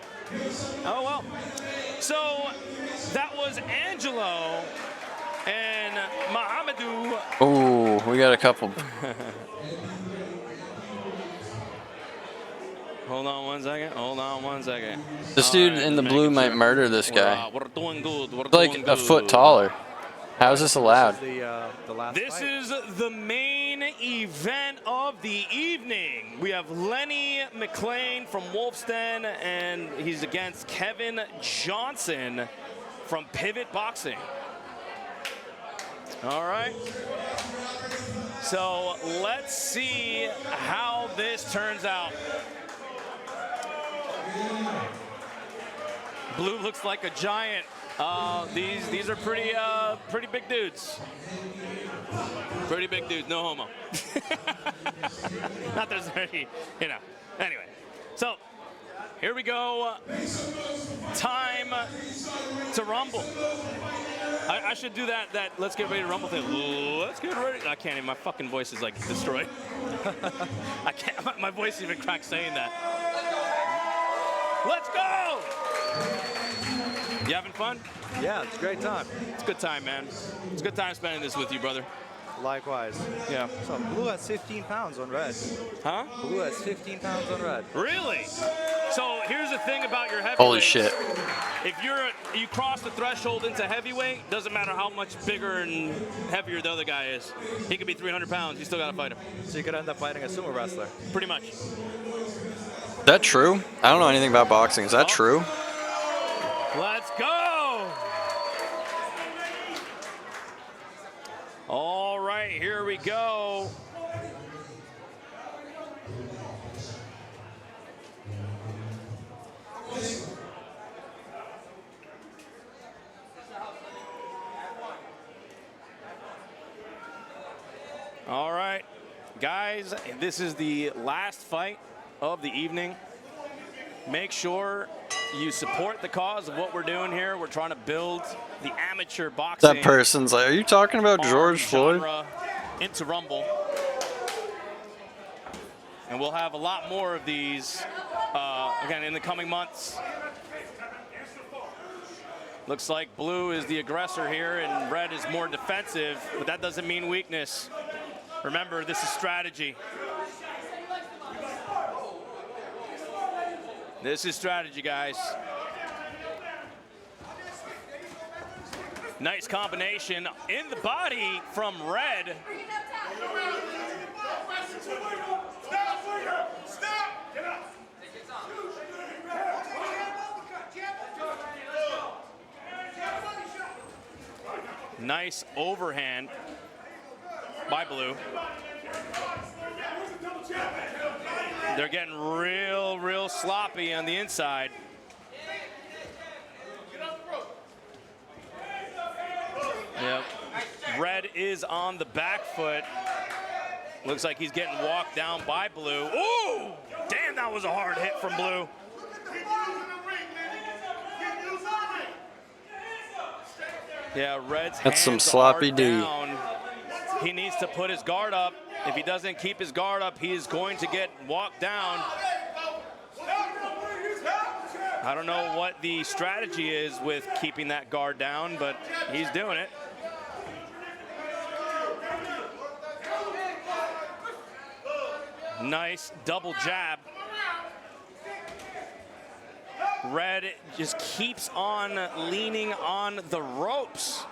Oh, well. So that was Angelo and Mohamedou. Oh, we got a couple. Hold on 1 second. Hold on 1 second. This All dude right, in the making blue might sure. murder this guy. We're doing good. We're Like doing a foot good. taller. How is this allowed? This is the last This fight. is the main event of the evening. We have Lenny McLean from Wolf's Den, and he's against Kevin Johnson from Pivot Boxing. All right. So let's see how this turns out. Blue looks like a giant. These are pretty big dudes. Pretty big dudes, no homo. Not there's any, you know. Anyway, so here we go. Time to rumble. I should do that let's get ready to rumble thing. Let's get ready. I can't even, my fucking voice is like destroyed. I can't, my voice even cracks saying that. Let's go! You having fun? Yeah, it's a great time. It's a good time, man. It's a good time spending this with you, brother. Likewise. Yeah. So blue has 15 pounds on red. Huh? Blue has 15 pounds on red. Really? So here's the thing about your heavyweight. Holy shit. If you cross the threshold into heavyweight, doesn't matter how much bigger and heavier the other guy is. He could be 300 pounds. You still got to fight him. So you could end up fighting a sumo wrestler. Pretty much. Is that true? I don't know anything about boxing. Is that true? Let's go! All right, here we go. All right, guys, this is the last fight of the evening. Make sure you support the cause of what we're doing here. We're trying to build the amateur boxing. That person's like, are you talking about George Floyd? Into Rumble. And we'll have a lot more of these, again, in the coming months. Looks like blue is the aggressor here and red is more defensive, but that doesn't mean weakness. Remember, this is strategy. This is strategy, guys. Nice combination in the body from red. Nice overhand by blue. They're getting real sloppy on the inside. Yep. Red is on the back foot. Looks like he's getting walked down by blue. Ooh! Damn, that was a hard hit from blue. Yeah, Red's That's some hands sloppy are D. down. He needs to put his guard up. If he doesn't keep his guard up, he is going to get walked down. I don't know what the strategy is with keeping that guard down, but he's doing it. Nice double jab. Red just keeps on leaning on the ropes.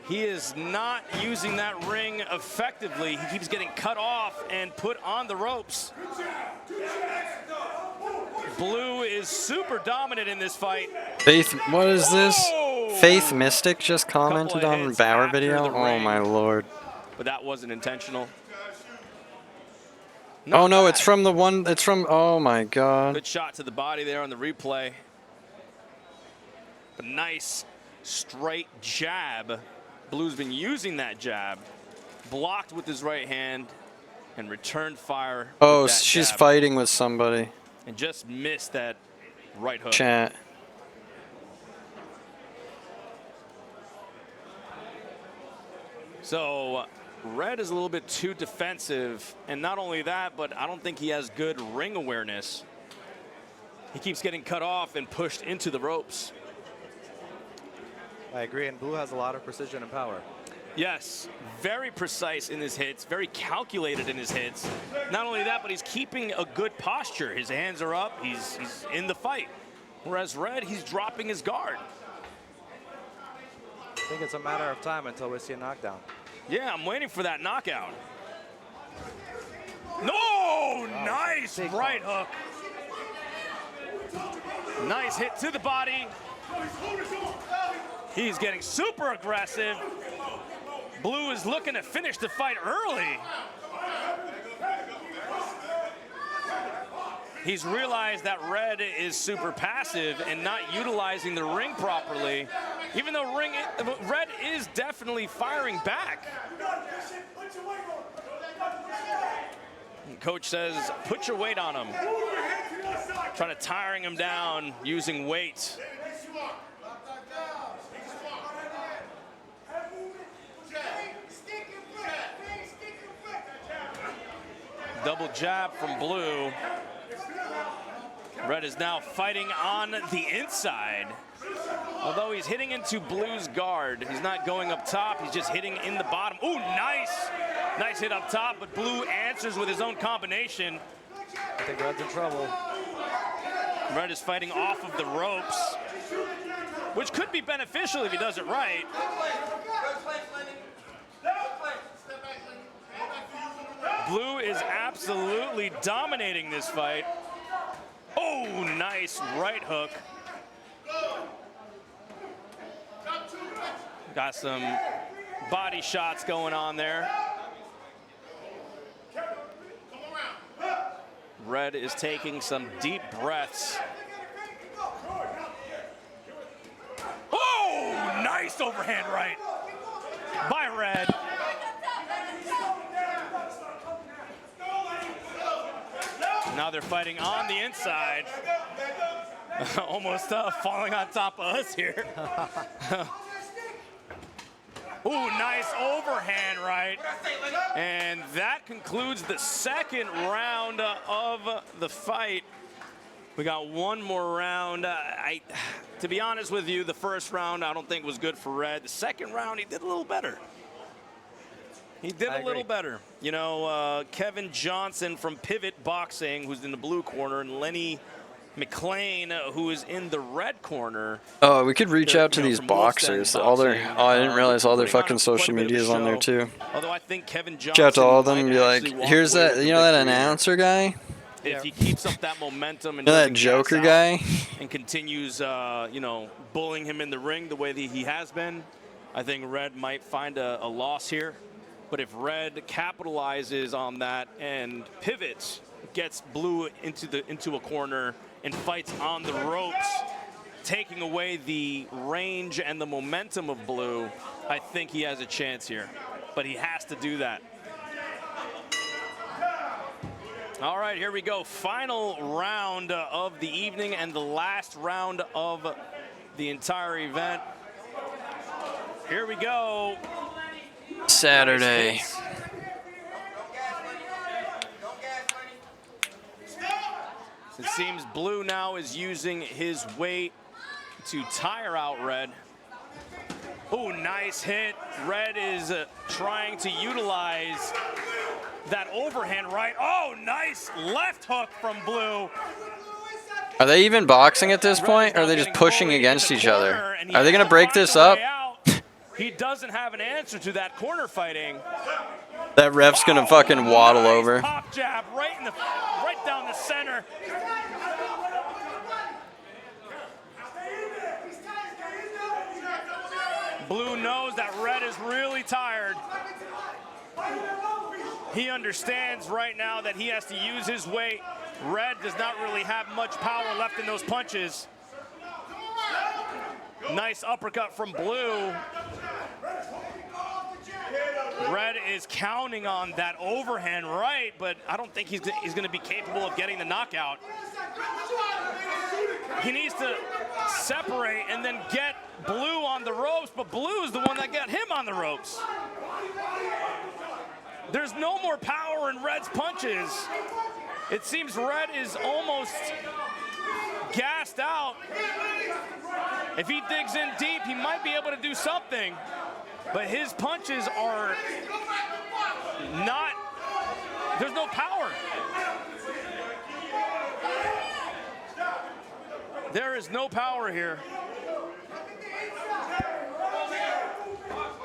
He is not using that ring effectively. He keeps getting cut off and put on the ropes. Blue is super dominant in this fight. Faith, what is this? Whoa! Faith Mystic just commented Couple of on hits Bauer after video? the Oh ring. my lord. But that wasn't intentional. Oh no, Not it's bad. from the one, it's from, oh my god. Good shot to the body there on the replay. A nice straight jab. Blue's been using that jab. Blocked with his right hand and returned fire. Oh, with that she's jab. fighting with somebody. And just missed that right hook. Chat. So Red is a little bit too defensive, and not only that, but I don't think he has good ring awareness. He keeps getting cut off and pushed into the ropes. I agree, and blue has a lot of precision and power. Yes, very precise in his hits, very calculated in his hits. Not only that, but he's keeping a good posture. His hands are up, he's in the fight. Whereas Red, he's dropping his guard. I think it's a matter of time until we see a knockdown. Yeah, I'm waiting for that knockout. No, nice big right hook. Nice hit to the body. He's getting super aggressive. Blue is looking to finish the fight early. He's realized that Red is super passive and not utilizing the ring properly, even though Red is definitely firing back. And Coach says, put your weight on him. Trying to tiring him down using weight. Double jab from Blue. Red is now fighting on the inside. Although he's hitting into Blue's guard. He's not going up top, he's just hitting in the bottom. Ooh, nice! Nice hit up top, but Blue answers with his own combination. I think Red's in trouble. Red is fighting off of the ropes, which could be beneficial if he does it right. Blue is absolutely dominating this fight. Oh, nice right hook. Got some body shots going on there. Red is taking some deep breaths. Oh, nice overhand right by Red. Now they're fighting on the inside. Almost falling on top of us here. Ooh, nice overhand right. And that concludes the second round of the fight. We got one more round. To be honest with you, the first round I don't think was good for Red. The second round, he did a little better. He did a little better. You know, Kevin Johnson from Pivot Boxing, who's in the blue corner, and Lenny McLean, who is in the red corner. Oh, we could reach out to these boxers. All their, I didn't realize all their fucking social media is on there too. Although I think Kevin Johnson reach out to all of them and be like, here's that, you know that announcer guy? If he keeps up that momentum and that Joker guy and continues, you know, bullying him in the ring the way that he has been, I think Red might find a loss here. But if Red capitalizes on that and pivots, gets Blue into a corner and fights on the ropes, taking away the range and the momentum of Blue, I think he has a chance here. But he has to do that. All right, here we go. Final round of the evening and the last round of the entire event. Here we go. Saturday. It seems Blue now is using his weight to tire out Red. Oh, nice hit. Red is trying to utilize that overhand right. Oh, nice left hook from Blue. Are they even boxing at this point, or are they just pushing against each other? Are they going to break this up? He doesn't have an answer to that corner fighting. That ref's going to fucking waddle nice over. Pop jab right down the center. Blue knows that Red is really tired. He understands right now that he has to use his weight. Red does not really have much power left in those punches. Nice uppercut from Blue. Red is counting on that overhand right, but I don't think he's going to be capable of getting the knockout. He needs to separate and then get Blue on the ropes, but Blue is the one that got him on the ropes. There's no more power in Red's punches. It seems Red is almost gassed out. If he digs in deep, he might be able to do something. But his punches are not, there's no power. There is no power here.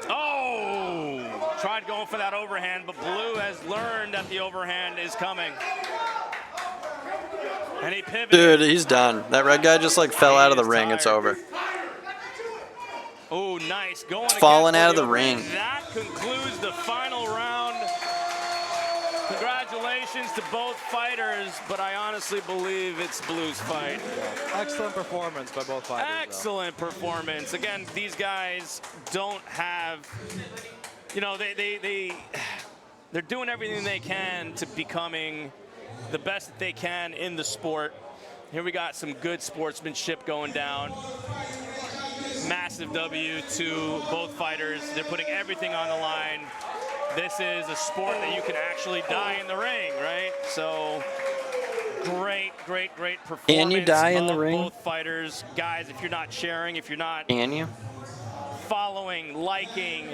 Oh, tried going for that overhand, but Blue has learned that the overhand is coming. And he pivoted. Dude, he's done. That red guy just like fell out of the ring. It's over. nice. Going Falling again out of for the ring. That concludes the final round. Congratulations to both fighters, but I honestly believe it's Blue's fight. Excellent performance by both fighters. Excellent performance. Again, these guys don't have, you know, they're doing everything they can to becoming the best that they can in the sport. Here we got some good sportsmanship going down. Massive W to both fighters. They're putting everything on the line. This is a sport that you can actually die in the ring, right? So great performance. Can you die in the of ring? Both fighters. Guys, if you're not sharing, if you're not Can you? following, liking,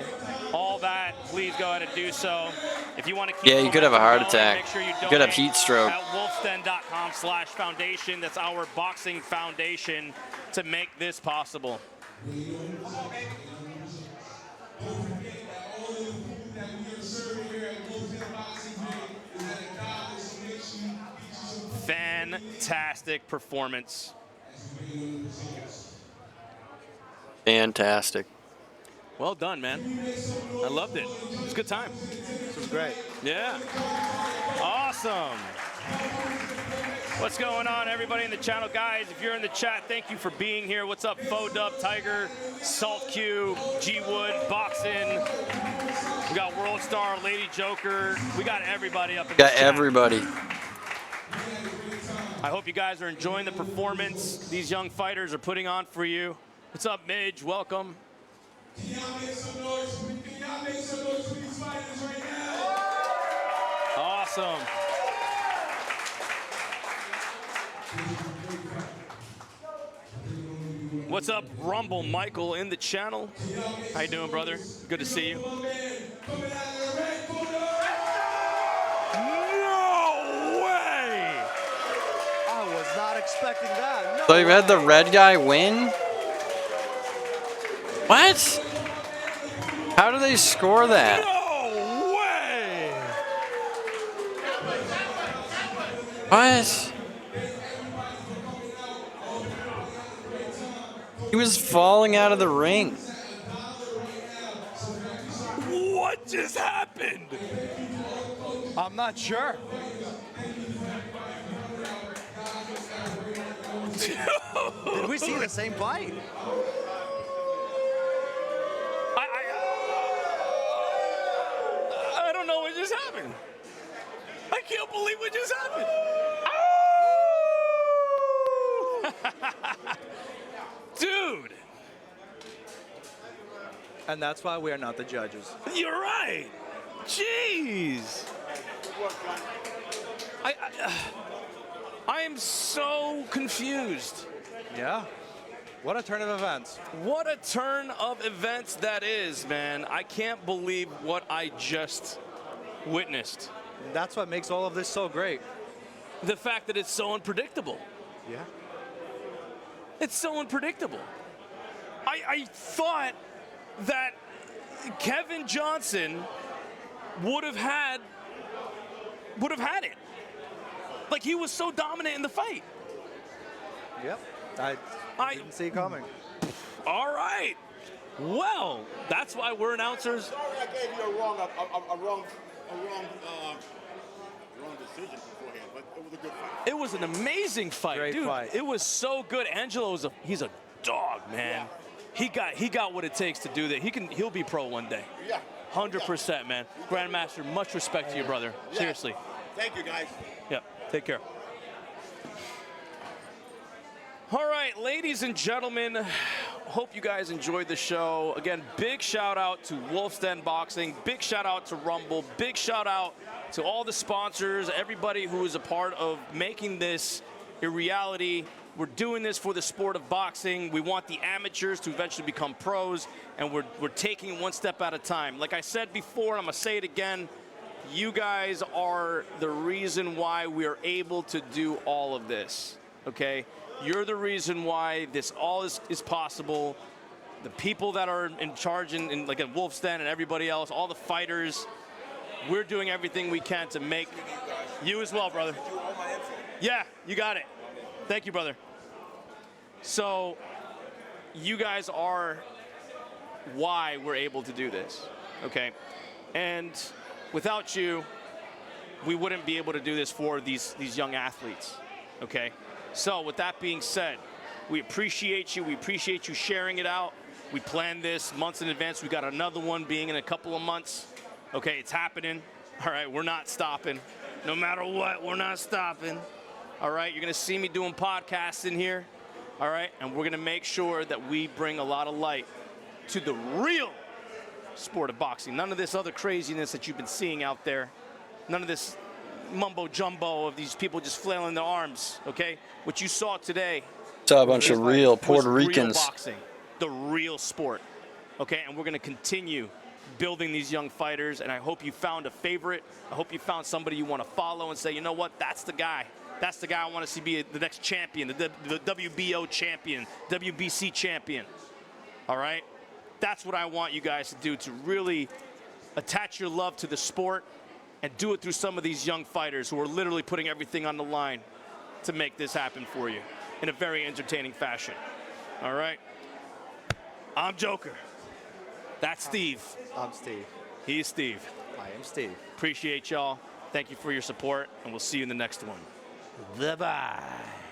all that, please go ahead and do so. If you want to keep Yeah, you could have a heart momentum going, attack. make sure you You could have donate heat stroke. at wolfsten.com/foundation. That's our boxing foundation to make this possible. Fantastic performance. Fantastic. Well done, man. I loved it. It was a good time. This was great. Yeah. Awesome. What's going on, everybody in the channel? Guys, if you're in the chat, thank you for being here. What's up, Fodub, Tiger, Salt Q, G Wood, Boxin'. We got World Star, Lady Joker. We got everybody up in Got the chat. everybody. I hope you guys are enjoying the performance these young fighters are putting on for you. What's up, Midge? Welcome. Awesome. What's up, Rumble Michael in the channel? How you doing, brother? Good to see you. No way! I was not expecting that. No So you had the way. red guy win? What? How do they score that? No way! What? He was falling out of the ring. What just happened? I'm not sure. Did we see the same fight? I don't know what just happened. I can't believe what just happened. Dude, And that's why we are not the judges. you're right. Jeez. I am so confused. Yeah. What a turn of events. What a turn of events that is, man. I can't believe what I just witnessed. That's what makes all of this so great. The fact that it's so unpredictable. Yeah. It's so unpredictable. I thought that Kevin Johnson would have had it. Like, he was so dominant in the fight. Yep. I didn't see it coming. All right. Well, that's why we're announcers. Sorry, I gave you a wrong decision beforehand, but it was a good fight. It was an amazing fight, Great dude. fight. It was so good. Angelo he's a dog, man. He got what it takes to do that. He'll be pro one day. Yeah. 100%, man. Grandmaster, much respect to you, brother. Yeah. Seriously. Thank you, guys. Yep. Take care. All right, ladies and gentlemen, hope you guys enjoyed the show. Again, big shout out to Wolf's Den Boxing, big shout out to Rumble, big shout out to all the sponsors, everybody who is a part of making this a reality. We're doing this for the sport of boxing. We want the amateurs to eventually become pros, and we're taking it one step at a time. Like I said before, and I'm gonna say it again, you guys are the reason why we are able to do all of this, okay? You're the reason why this all is possible. The people that are in charge in like at Wolf's Den and everybody else, all the fighters, we're doing everything we can to make you as well, brother. Yeah, you got it. Thank you, brother. So you guys are why we're able to do this, okay? And without you, we wouldn't be able to do this for these young athletes, okay? So with that being said, we appreciate you. We appreciate you sharing it out. We planned this months in advance. We got another one being in a couple of months. Okay, it's happening. All right, we're not stopping. No matter what, we're not stopping. All right, you're gonna see me doing podcasts in here. All right, and we're gonna make sure that we bring a lot of light to the real sport of boxing. None of this other craziness that you've been seeing out there. None of this mumbo jumbo of these people just flailing their arms, okay? What you saw today Saw a bunch of real Puerto was Ricans. real boxing, the real sport, okay? And we're gonna continue building these young fighters, and I hope you found a favorite. I hope you found somebody you wanna follow and say, you know what, that's the guy. That's the guy I wanna see be the next champion, the WBO champion, WBC champion, all right? That's what I want you guys to do, to really attach your love to the sport and do it through some of these young fighters who are literally putting everything on the line to make this happen for you in a very entertaining fashion. All right? I'm Joker. That's Steve. I'm Steve. He's Steve. I am Steve. Appreciate y'all. Thank you for your support, and we'll see you in the next one. Bye-bye.